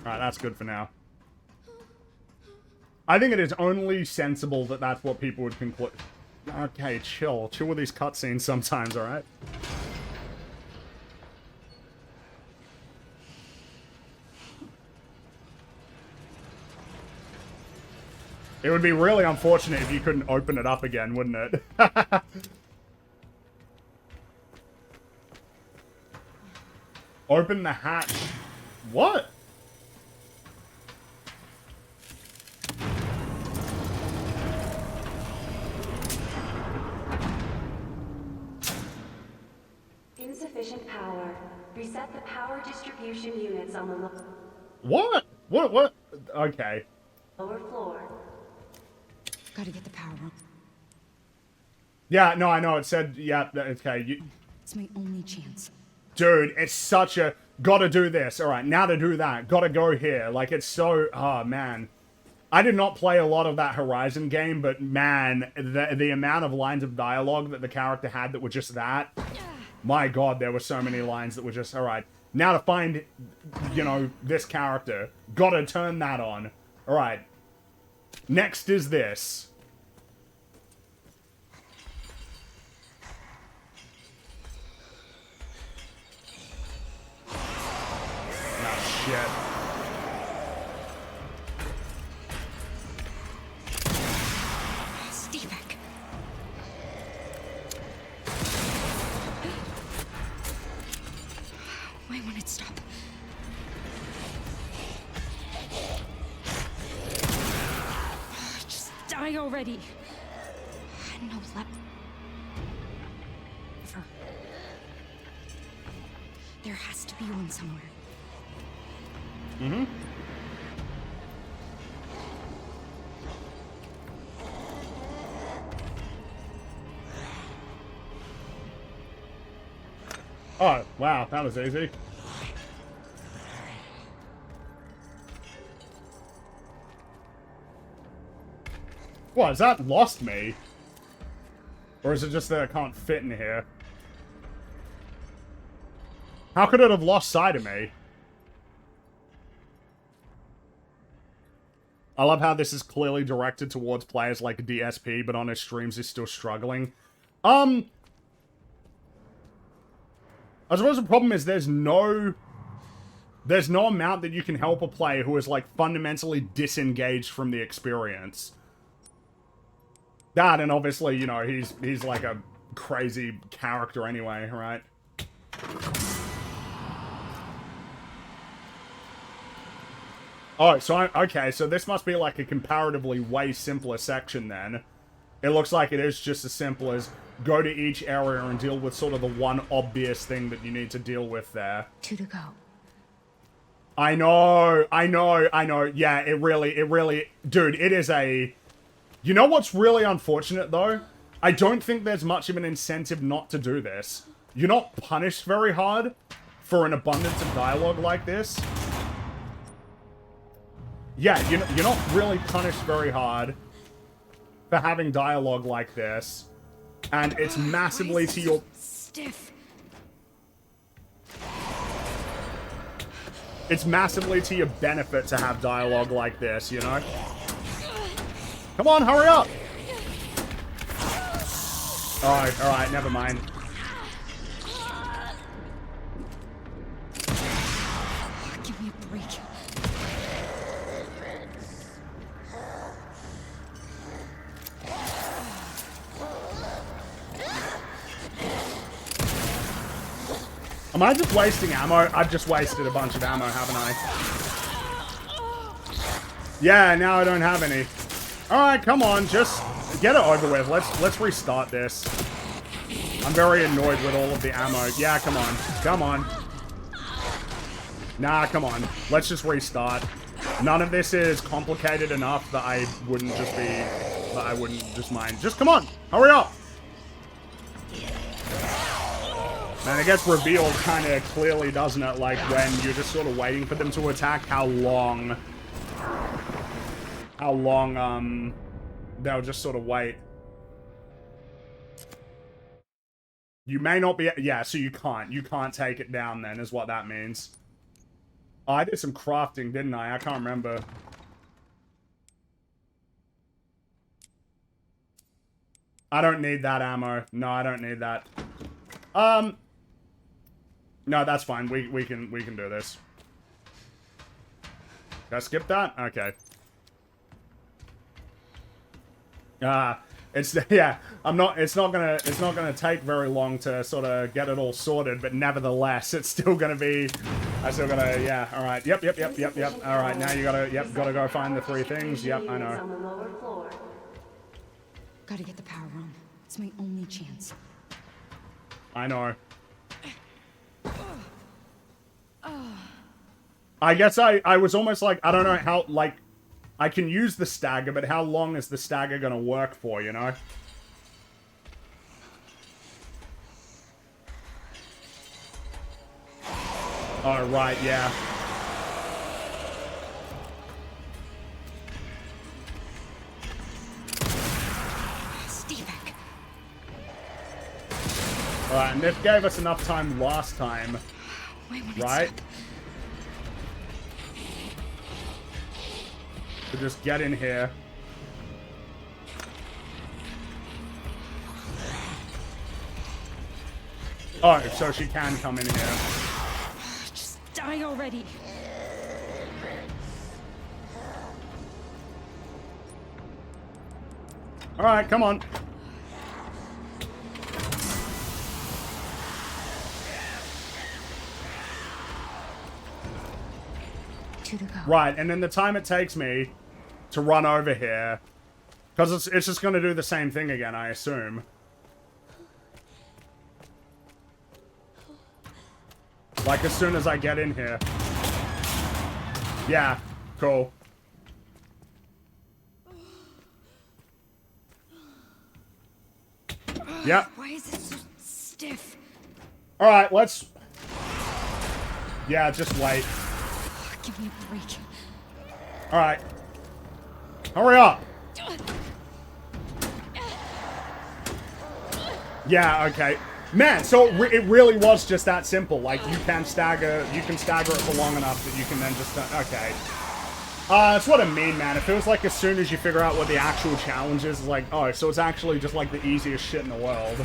[SPEAKER 1] Alright, that's good for now. I think it is only sensible that that's what people would conclude. Okay, chill. Chill with these cutscenes sometimes, alright? It would be really unfortunate if you couldn't open it up again, wouldn't it? Open the hatch. What?
[SPEAKER 6] Insufficient power. Reset the power distribution units on the
[SPEAKER 1] What? What? Okay.
[SPEAKER 6] lower floor.
[SPEAKER 5] Gotta get the power room.
[SPEAKER 1] Yeah, no, I know. It said, yeah, okay.
[SPEAKER 5] It's my only chance.
[SPEAKER 1] Dude, it's such a... Gotta do this. Alright, now to do that. Gotta go here. Like, it's so... Oh, man. I did not play a lot of that Horizon game, but man, the amount of lines of dialogue that the character had that were just that... My god, there were so many lines that were just... Alright, now to find, you know, this character. Gotta turn that on. Alright. Next is this. Oh, shit.
[SPEAKER 5] Stay back. Why won't it stop? die already. No, let... There has to be one somewhere.
[SPEAKER 1] Mm-hmm. Oh, wow, that was easy. What, has that lost me? Or is it just that I can't fit in here? How could it have lost sight of me? I love how this is clearly directed towards players like DSP, but on his streams he's still struggling. I suppose the problem is there's no amount that you can help a player who is, like, fundamentally disengaged from the experience. That, and obviously, you know, he's like a crazy character anyway, right? Oh, so okay, so this must be like a comparatively way simpler section then. It looks like it is just as simple as go to each area and deal with sort of the one obvious thing that you need to deal with there.
[SPEAKER 3] 2 to go.
[SPEAKER 1] I know. Yeah, it really, dude, it is a... You know what's really unfortunate, though? I don't think there's much of an incentive not to do this. You're not punished very hard for an abundance of dialogue like this. Yeah, you're not really punished very hard for having dialogue like this. And it's massively to your...
[SPEAKER 5] Stiff.
[SPEAKER 1] It's massively to your benefit to have dialogue like this, you know? Come on, hurry up! Oh, alright, never mind.
[SPEAKER 5] Give me a break.
[SPEAKER 1] Am I just wasting ammo? I've just wasted a bunch of ammo, haven't I? Yeah, now I don't have any. Alright, come on, just get it over with. Let's restart this. I'm very annoyed with all of the ammo. Yeah, come on. Come on. Nah, come on. Let's just restart. None of this is complicated enough that I wouldn't just mind. Just come on, hurry up. Man, it gets revealed kind of clearly, doesn't it? Like, when you're just sort of waiting for them to attack, how long, they'll just sort of wait. You may not be... Yeah, so you can't take it down then, is what that means. Oh, I did some crafting, didn't I? I can't remember. I don't need that ammo. No, I don't need that. No, that's fine. We can do this. Did I skip that? Okay. Yeah, it's not gonna take very long to sort of get it all sorted, but nevertheless, it's still gonna be, yeah, alright, yep, alright, now you gotta go find the 3 things, yep, I know.
[SPEAKER 5] Gotta get the power room. It's my only chance.
[SPEAKER 1] I know. I guess I was almost like, I don't know how, like, I can use the stagger, but how long is the stagger gonna work for, you know? Oh, right, yeah. Alright, and this gave us enough time last time, right? To just get in here. Oh, so she can come in here.
[SPEAKER 5] Just die already.
[SPEAKER 1] Alright, come on. Right, and then the time it takes me to run over here Because it's just going to do the same thing again, I assume. Like, as soon as I get in here. Yeah, cool. Yep.
[SPEAKER 5] Why is it so stiff?
[SPEAKER 1] Alright, let's... Yeah, just wait.
[SPEAKER 5] Give me a break.
[SPEAKER 1] Alright. Hurry up! Yeah, okay. Man, so it really was just that simple. Like, you can stagger it for long enough that you can then just... okay. That's what I mean, man. It feels like as soon as you figure out what the actual challenge is, it's like, oh, so it's actually just, like, the easiest shit in the world.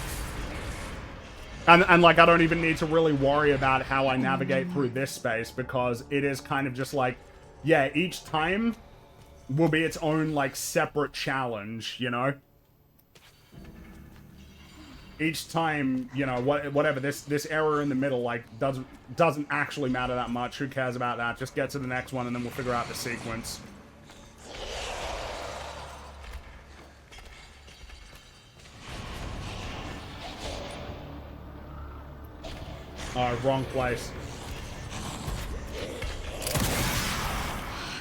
[SPEAKER 1] And like, I don't even need to really worry about how I navigate through this space, because it is kind of just like, yeah, each time will be its own, like, separate challenge, you know? Each time, you know, whatever, this error in the middle, like, doesn't actually matter that much. Who cares about that? Just get to the next one, and then we'll figure out the sequence. Oh, wrong place.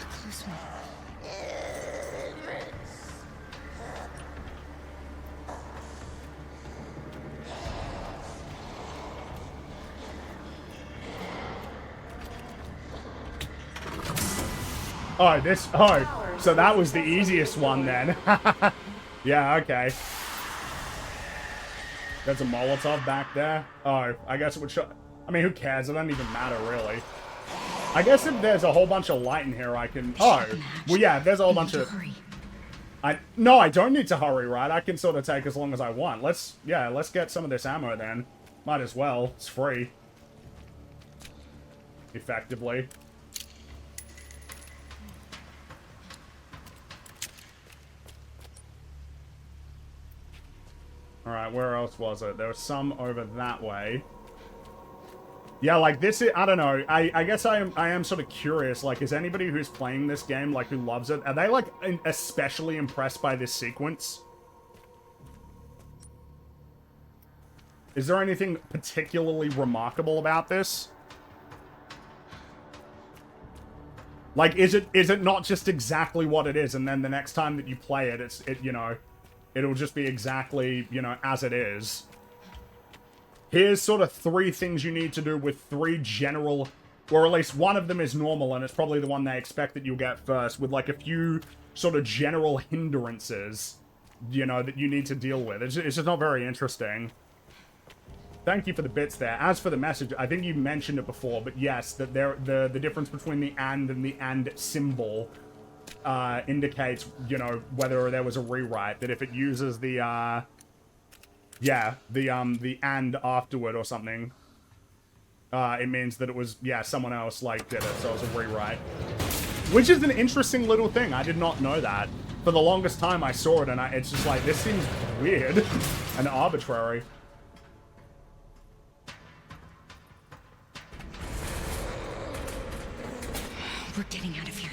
[SPEAKER 5] Close one.
[SPEAKER 1] Oh, so that was the easiest one then. Yeah, okay. There's a Molotov back there. Oh, I guess it would show... I mean, who cares? It doesn't even matter, really. I guess if there's a whole bunch of light in here, I can... Oh, well, yeah, there's a whole bunch of... No, I don't need to hurry, right? I can sort of take as long as I want. Let's get some of this ammo then. Might as well. It's free. Effectively. Alright, where else was it? There was some over that way. Yeah, like, this is... I don't know. I guess I am sort of curious. Like, is anybody who's playing this game, like, who loves it, are they, like, especially impressed by this sequence? Is there anything particularly remarkable about this? Like, is it not just exactly what it is, and then the next time that you play it, you know... It'll just be exactly, you know, as it is. Here's sort of 3 things you need to do with 3 general... Or at least one of them is normal, and it's probably the one they expect that you'll get first, with, like, a few sort of general hindrances, you know, that you need to deal with. It's just not very interesting. Thank you for the bits there. As for the message, I think you mentioned it before, but yes, that the difference between the and symbol... indicates, you know, whether there was a rewrite. That if it uses the, the and afterward or something, it means that it was, yeah, someone else, like, did it, so it was a rewrite. Which is an interesting little thing. I did not know that. For the longest time I saw it, and it's just like, this seems weird and arbitrary.
[SPEAKER 5] We're getting out of here.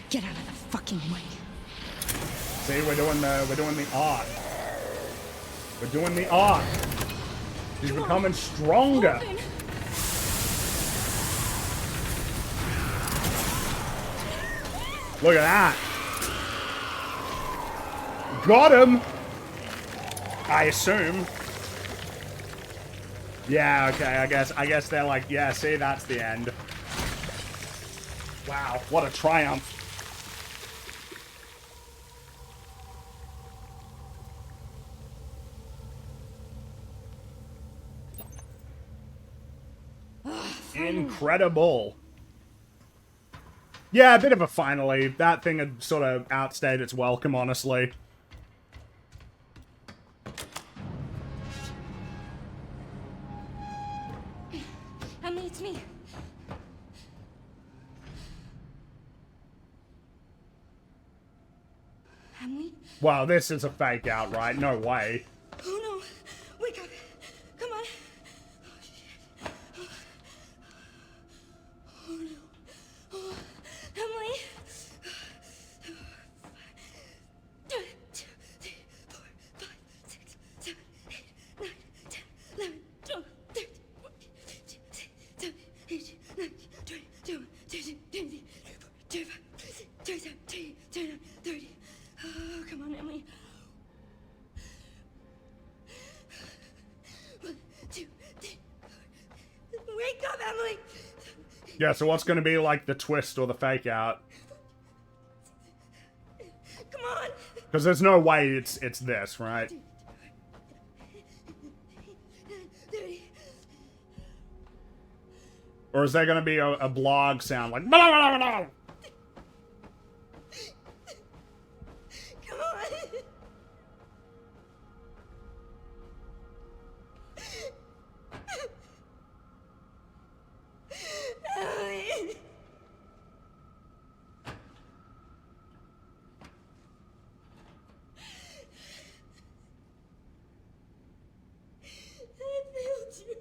[SPEAKER 5] Get out of the fucking way.
[SPEAKER 1] See, we're doing the art. We're doing the art. She's becoming stronger.
[SPEAKER 5] Open.
[SPEAKER 1] Look at that. Got him. I assume. Yeah, okay, I guess they're like, yeah, see, that's the end. Wow, what a triumph. Incredible. Yeah, a bit of a finally. That thing had sort of outstayed its welcome, honestly.
[SPEAKER 5] Emily, it's me. Emily?
[SPEAKER 1] Wow, this is a fake out, right? No way.
[SPEAKER 5] Oh no! Wake up! Come on! Oh shit! Oh no! Oh, Emily! Emily!
[SPEAKER 1] Yeah, so what's gonna be like the twist or the fake out?
[SPEAKER 5] Come on!
[SPEAKER 1] Because there's no way it's this, right? Or is there gonna be a blog sound like blah, blah, blah, blah?
[SPEAKER 5] Come on! Emily! I failed you.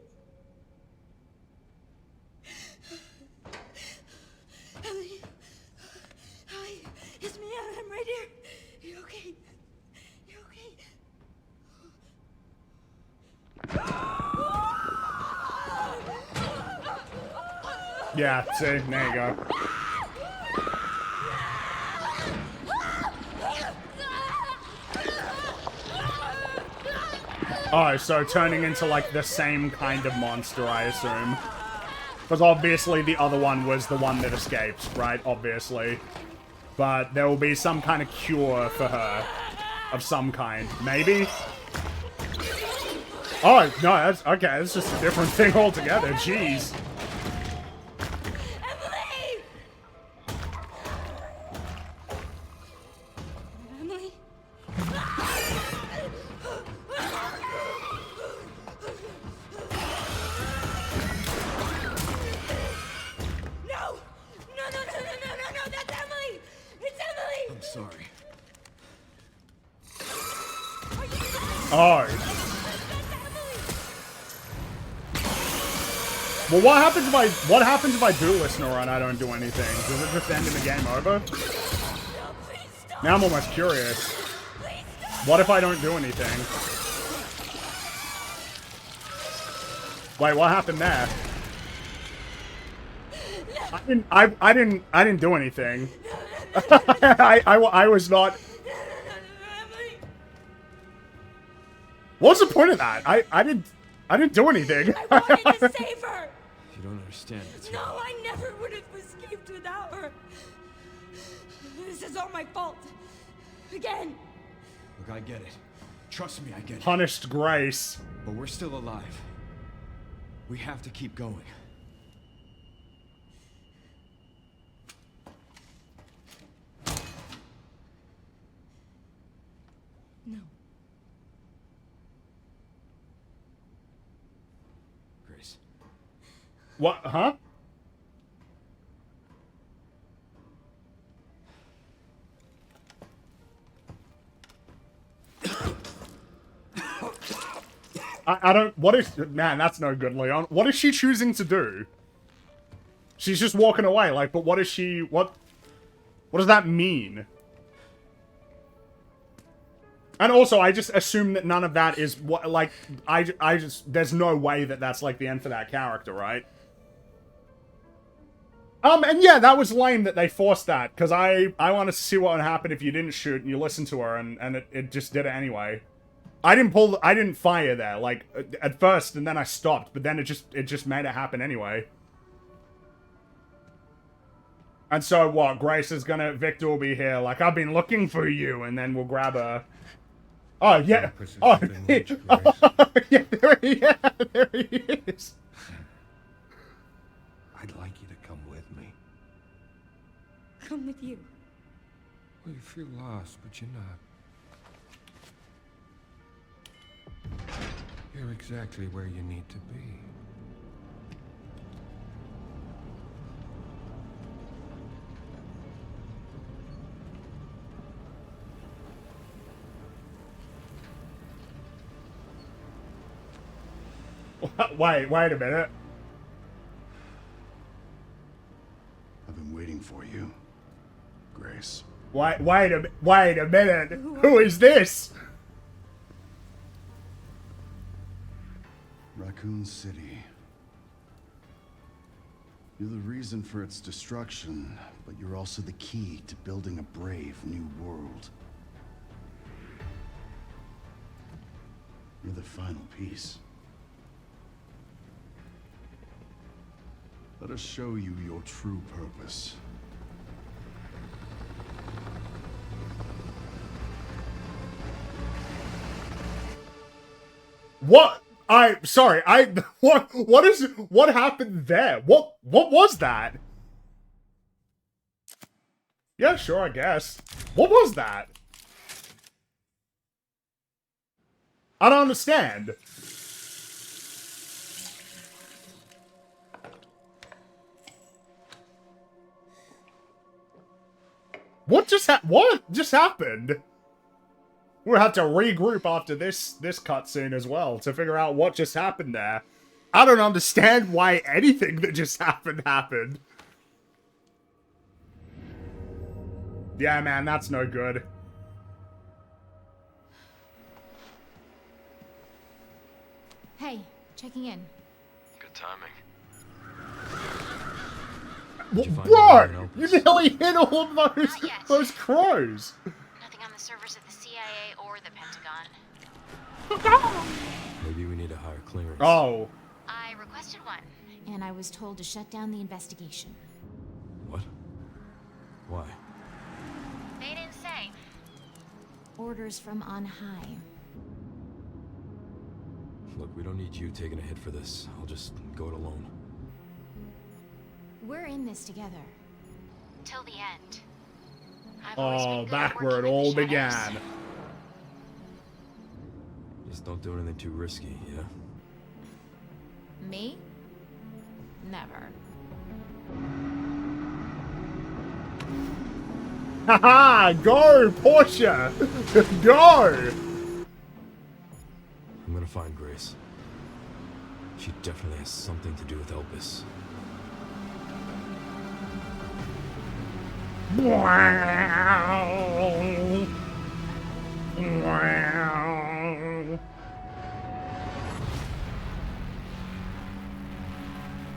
[SPEAKER 5] Emily. Hi. It's me. I'm right here. You okay? You okay?
[SPEAKER 1] Yeah, see, there you go. Oh, so turning into like the same kind of monster, I assume. Because obviously the other one was the one that escaped, right? Obviously. But there will be some kind of cure for her. Of some kind. Maybe? Oh, no, that's... Okay, it's just a different thing altogether. Jeez.
[SPEAKER 5] Emily! Emily? No! No, that's Emily! It's Emily!
[SPEAKER 8] I'm sorry.
[SPEAKER 1] Oh. Well, what happens if I do listen to her and I don't do anything? Does it just end in the game over? Now I'm almost curious. What if I don't do anything? Wait, what happened there? I didn't do anything. I was not. What's the point of that? I didn't do anything.
[SPEAKER 5] I wanted to save her!
[SPEAKER 8] You don't understand. It's
[SPEAKER 5] No, I never would have escaped without her. This is all my fault. Again.
[SPEAKER 8] Look, I get it. Trust me, I get it.
[SPEAKER 1] Punished Grace.
[SPEAKER 8] But we're still alive. We have to keep going.
[SPEAKER 5] No.
[SPEAKER 8] Grace.
[SPEAKER 1] What? Huh? I don't... What is... Man, that's no good, Leon. What is she choosing to do? She's just walking away, like, but what is she... What does that mean? And also, I just assume that none of that is what... Like, I just... There's no way that that's, like, the end for that character, right? And yeah, that was lame that they forced that, because I wanted to see what would happen if you didn't shoot and you listened to her, and it just did it anyway. I didn't fire there, like, at first, and then I stopped, but then it just made it happen anyway. And so, what, Grace is Victor will be here, like, I've been looking for you, and then we'll grab her. Oh, yeah. Oh, yeah, there he is.
[SPEAKER 2] I'd like you to come with me.
[SPEAKER 5] Come with you.
[SPEAKER 2] Well, you feel lost, but you're not. You're exactly where you need to be.
[SPEAKER 1] Wait a minute.
[SPEAKER 9] I've been waiting for you, Grace.
[SPEAKER 1] Wait a minute. Who is this?
[SPEAKER 9] Raccoon City. You're the reason for its destruction, but you're also the key to building a brave new world. You're the final piece. Let us show you your true purpose.
[SPEAKER 1] What? Sorry, what happened there? What was that? Yeah, sure, I guess. What was that? I don't understand. What just happened? We'll have to regroup after this cutscene as well to figure out what just happened there. I don't understand why anything that just happened. Yeah, man, that's no good.
[SPEAKER 3] Hey, checking in.
[SPEAKER 8] Good timing.
[SPEAKER 1] Bro, you nearly hit all of those crows.
[SPEAKER 3] Nothing on the servers at the CIA or the Pentagon.
[SPEAKER 8] Maybe we need a higher clearance.
[SPEAKER 1] Oh.
[SPEAKER 3] I requested one, and I was told to shut down the investigation.
[SPEAKER 8] What? Why?
[SPEAKER 3] They didn't say. Orders from on high.
[SPEAKER 8] Look, we don't need you taking a hit for this. I'll just go it alone.
[SPEAKER 3] We're in this together. Till the end. I've always been good
[SPEAKER 1] back
[SPEAKER 3] at
[SPEAKER 1] where it
[SPEAKER 3] working with
[SPEAKER 1] all
[SPEAKER 3] the shadows.
[SPEAKER 1] began.
[SPEAKER 8] Just don't do anything too risky, yeah?
[SPEAKER 3] Me? Never.
[SPEAKER 1] Haha! Go, Portia! Go!
[SPEAKER 8] I'm gonna find Grace. She definitely has something to do with Elpis.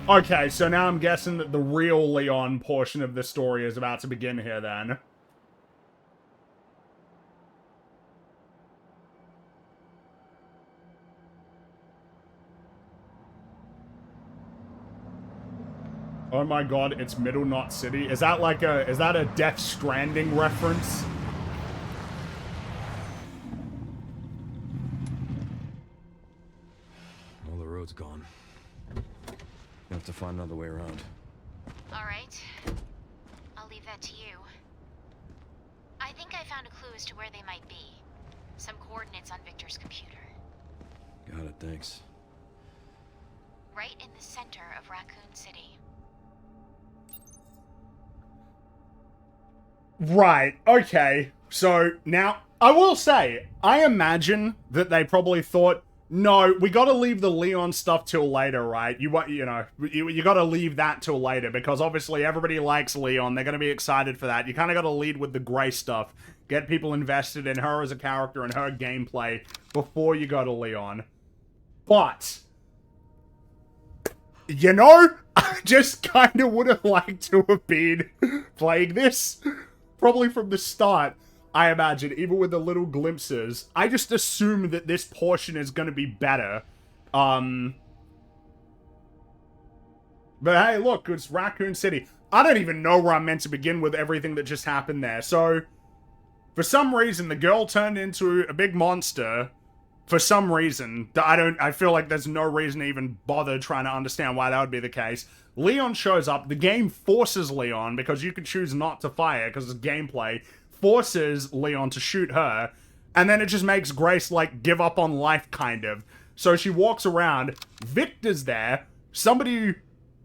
[SPEAKER 1] Okay, so now I'm guessing that the real Leon portion of the story is about to begin here then. Oh my god, it's Middle Knot City. Is that like is that a Death Stranding reference?
[SPEAKER 8] Well, the road's gone. You have to find another way around.
[SPEAKER 3] All right. I'll leave that to you. I think I found a clue as to where they might be. Some coordinates on Victor's computer.
[SPEAKER 8] Got it, thanks.
[SPEAKER 3] Right in the center of Raccoon City.
[SPEAKER 1] Right, okay. So, now, I will say, I imagine that they probably thought, no, we gotta leave the Leon stuff till later, right? You gotta leave that till later, because obviously everybody likes Leon, they're gonna be excited for that. You kinda gotta lead with the Grace stuff. Get people invested in her as a character and her gameplay before you go to Leon. But, you know, I just kinda would've liked to have been playing this. Probably from the start, I imagine, even with the little glimpses. I just assume that this portion is going to be better. But hey, look, it's Raccoon City. I don't even know where I'm meant to begin with everything that just happened there. So, for some reason, the girl turned into a big monster. For some reason. I feel like there's no reason to even bother trying to understand why that would be the case. Leon shows up. The game forces Leon, because you can choose not to fire, because it's gameplay, forces Leon to shoot her, and then it just makes Grace, like, give up on life, kind of. So she walks around, Victor's there, somebody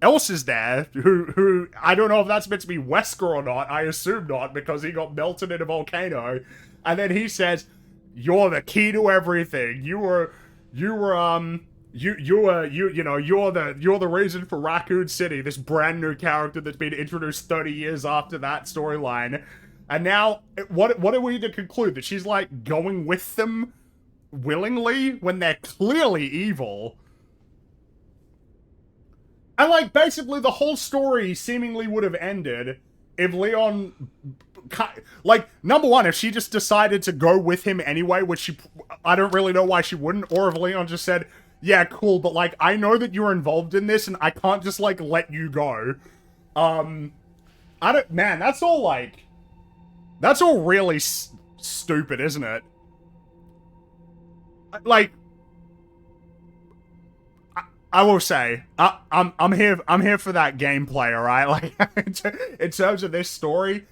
[SPEAKER 1] else is there, who I don't know if that's meant to be Wesker or not, I assume not, because he got melted in a volcano, and then he says, "You're the key to everything. You're the reason for Raccoon City, this brand new character that's been introduced 30 years after that storyline." And now, what are we to conclude? That she's, like, going with them willingly when they're clearly evil? And, like, basically the whole story seemingly would have ended if Leon... Like, number one, if she just decided to go with him anyway, which I don't really know why she wouldn't, or if Leon just said, yeah, cool, but, like, I know that you're involved in this, and I can't just, like, let you go. Man, that's all, like, that's all really stupid, isn't it? Like, I will say, I'm here for that gameplay, alright? Like, in terms of this story,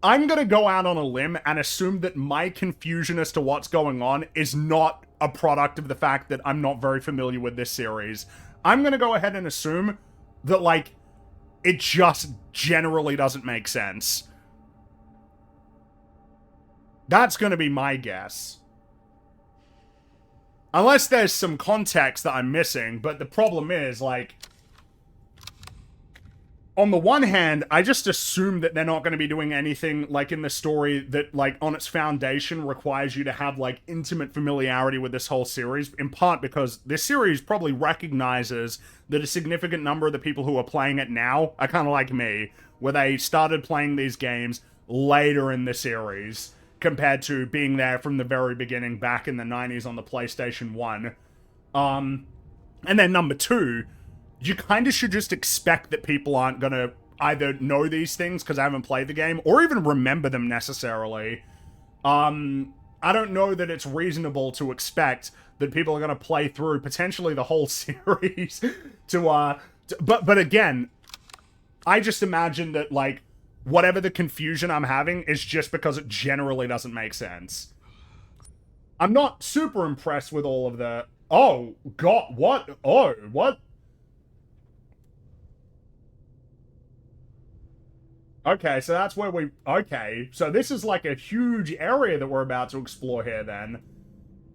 [SPEAKER 1] I'm gonna go out on a limb and assume that my confusion as to what's going on is not a product of the fact that I'm not very familiar with this series. I'm gonna go ahead and assume that, like, it just generally doesn't make sense. That's gonna be my guess. Unless there's some context that I'm missing, but the problem is, like, on the one hand, I just assume that they're not going to be doing anything, like, in the story that, like, on its foundation requires you to have, like, intimate familiarity with this whole series, in part because this series probably recognizes that a significant number of the people who are playing it now are kind of like me, where they started playing these games later in the series, compared to being there from the very beginning back in the 90s on the PlayStation 1. And then number two, you kind of should just expect that people aren't gonna either know these things because I haven't played the game, or even remember them necessarily. I don't know that it's reasonable to expect that people are gonna play through potentially the whole series but again, I just imagine that, like, whatever the confusion I'm having is just because it generally doesn't make sense. I'm not super impressed with all of the... Oh, God, what? Oh, what? Okay, so that's where we... Okay, so this is like a huge area that we're about to explore here, then.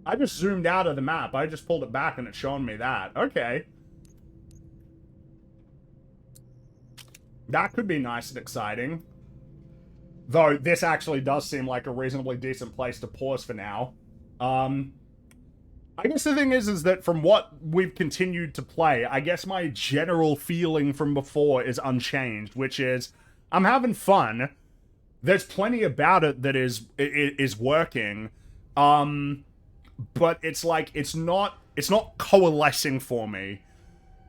[SPEAKER 1] I just zoomed out of the map. I just pulled it back and it's showing me that. Okay. That could be nice and exciting. Though, this actually does seem like a reasonably decent place to pause for now. I guess the thing is that from what we've continued to play, I guess my general feeling from before is unchanged, which is, I'm having fun. There's plenty about it that is working. But it's like, it's not coalescing for me.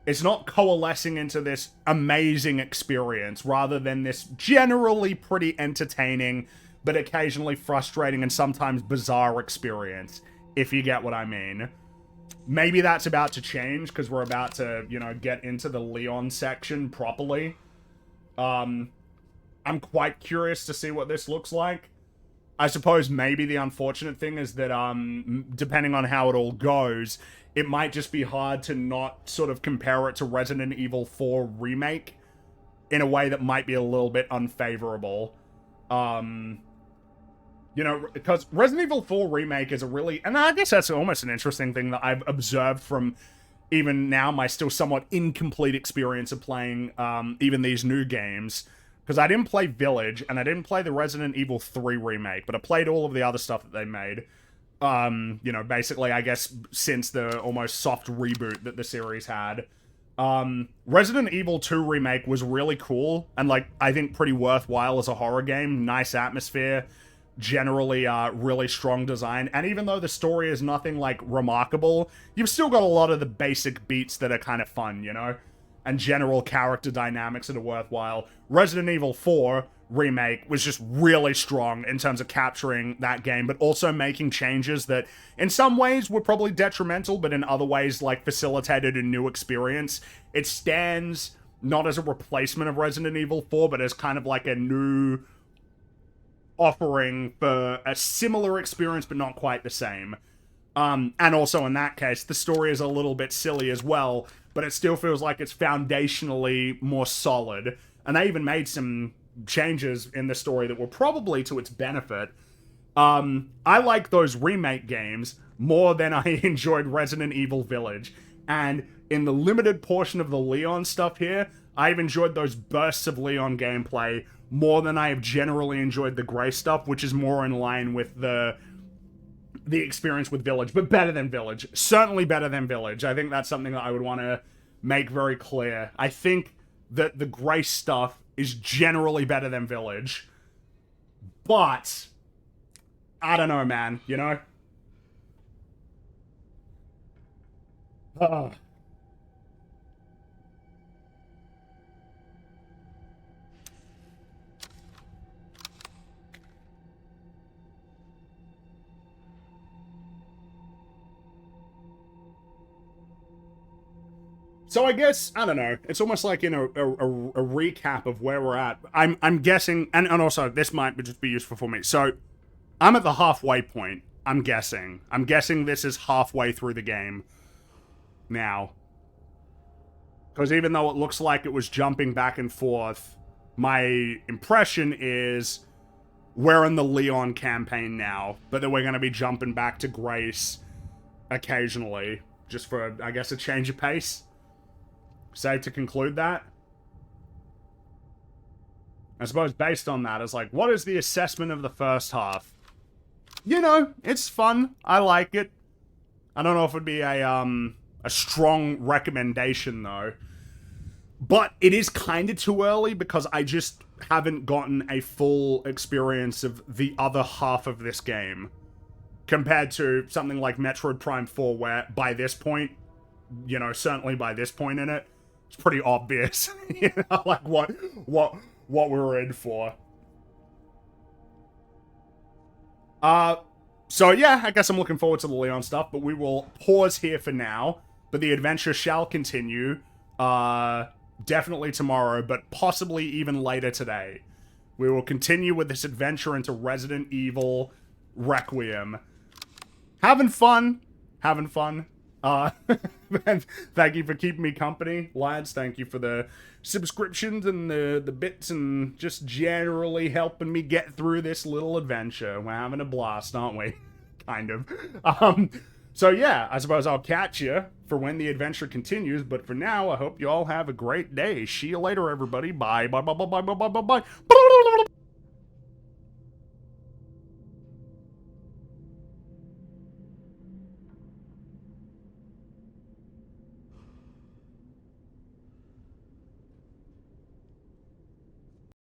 [SPEAKER 1] It's not coalescing into this amazing experience, rather than this generally pretty entertaining, but occasionally frustrating and sometimes bizarre experience, if you get what I mean. Maybe that's about to change, because we're about to, you know, get into the Leon section properly. I'm quite curious to see what this looks like. I suppose maybe the unfortunate thing is that, depending on how it all goes, it might just be hard to not sort of compare it to Resident Evil 4 Remake in a way that might be a little bit unfavorable. You know, because Resident Evil 4 Remake is a really... And I guess that's almost an interesting thing that I've observed from even now my still somewhat incomplete experience of playing even these new games. Because I didn't play Village, and I didn't play the Resident Evil 3 Remake, but I played all of the other stuff that they made. You know, basically, I guess, since the almost soft reboot that the series had. Resident Evil 2 Remake was really cool, and, like, I think pretty worthwhile as a horror game. Nice atmosphere, generally, really strong design, and even though the story is nothing, like, remarkable, you've still got a lot of the basic beats that are kind of fun, you know? And general character dynamics that are worthwhile. Resident Evil 4 Remake was just really strong in terms of capturing that game, but also making changes that in some ways were probably detrimental, but in other ways, like, facilitated a new experience. It stands not as a replacement of Resident Evil 4, but as kind of like a new offering for a similar experience, but not quite the same. And also in that case, the story is a little bit silly as well, but it still feels like it's foundationally more solid. And they even made some changes in the story that were probably to its benefit. I like those remake games more than I enjoyed Resident Evil Village. And in the limited portion of the Leon stuff here, I've enjoyed those bursts of Leon gameplay more than I have generally enjoyed the Grey stuff, which is more in line with the experience with Village, but better than Village. Certainly better than Village. I think that's something that I would want to make very clear. I think that the Grey stuff is generally better than Village. But I don't know, man, you know? Ah. So I guess, I don't know, it's almost like in a recap of where we're at. I'm guessing, and also this might just be useful for me. So I'm at the halfway point, I'm guessing. I'm guessing this is halfway through the game now. Because even though it looks like it was jumping back and forth, my impression is we're in the Leon campaign now, but that we're going to be jumping back to Grace occasionally, just for, I guess, a change of pace. Safe to conclude that? I suppose based on that, it's like, what is the assessment of the first half? You know, it's fun. I like it. I don't know if it'd be a strong recommendation, though. But it is kind of too early because I just haven't gotten a full experience of the other half of this game. Compared to something like Metroid Prime 4, where by this point, you know, certainly by this point in it, it's pretty obvious, you know, like what we're in for. So yeah, I guess I'm looking forward to the Leon stuff, but we will pause here for now. But the adventure shall continue, definitely tomorrow, but possibly even later today. We will continue with this adventure into Resident Evil Requiem. Having fun. And thank you for keeping me company, lads. Thank you for the subscriptions and the bits and just generally helping me get through this little adventure. We're having a blast, aren't we? Kind of. So yeah, I suppose I'll catch you for when the adventure continues, but for now, I hope you all have a great day. See you later, everybody. Bye, bye, bye, bye, bye, bye, bye, bye, bye.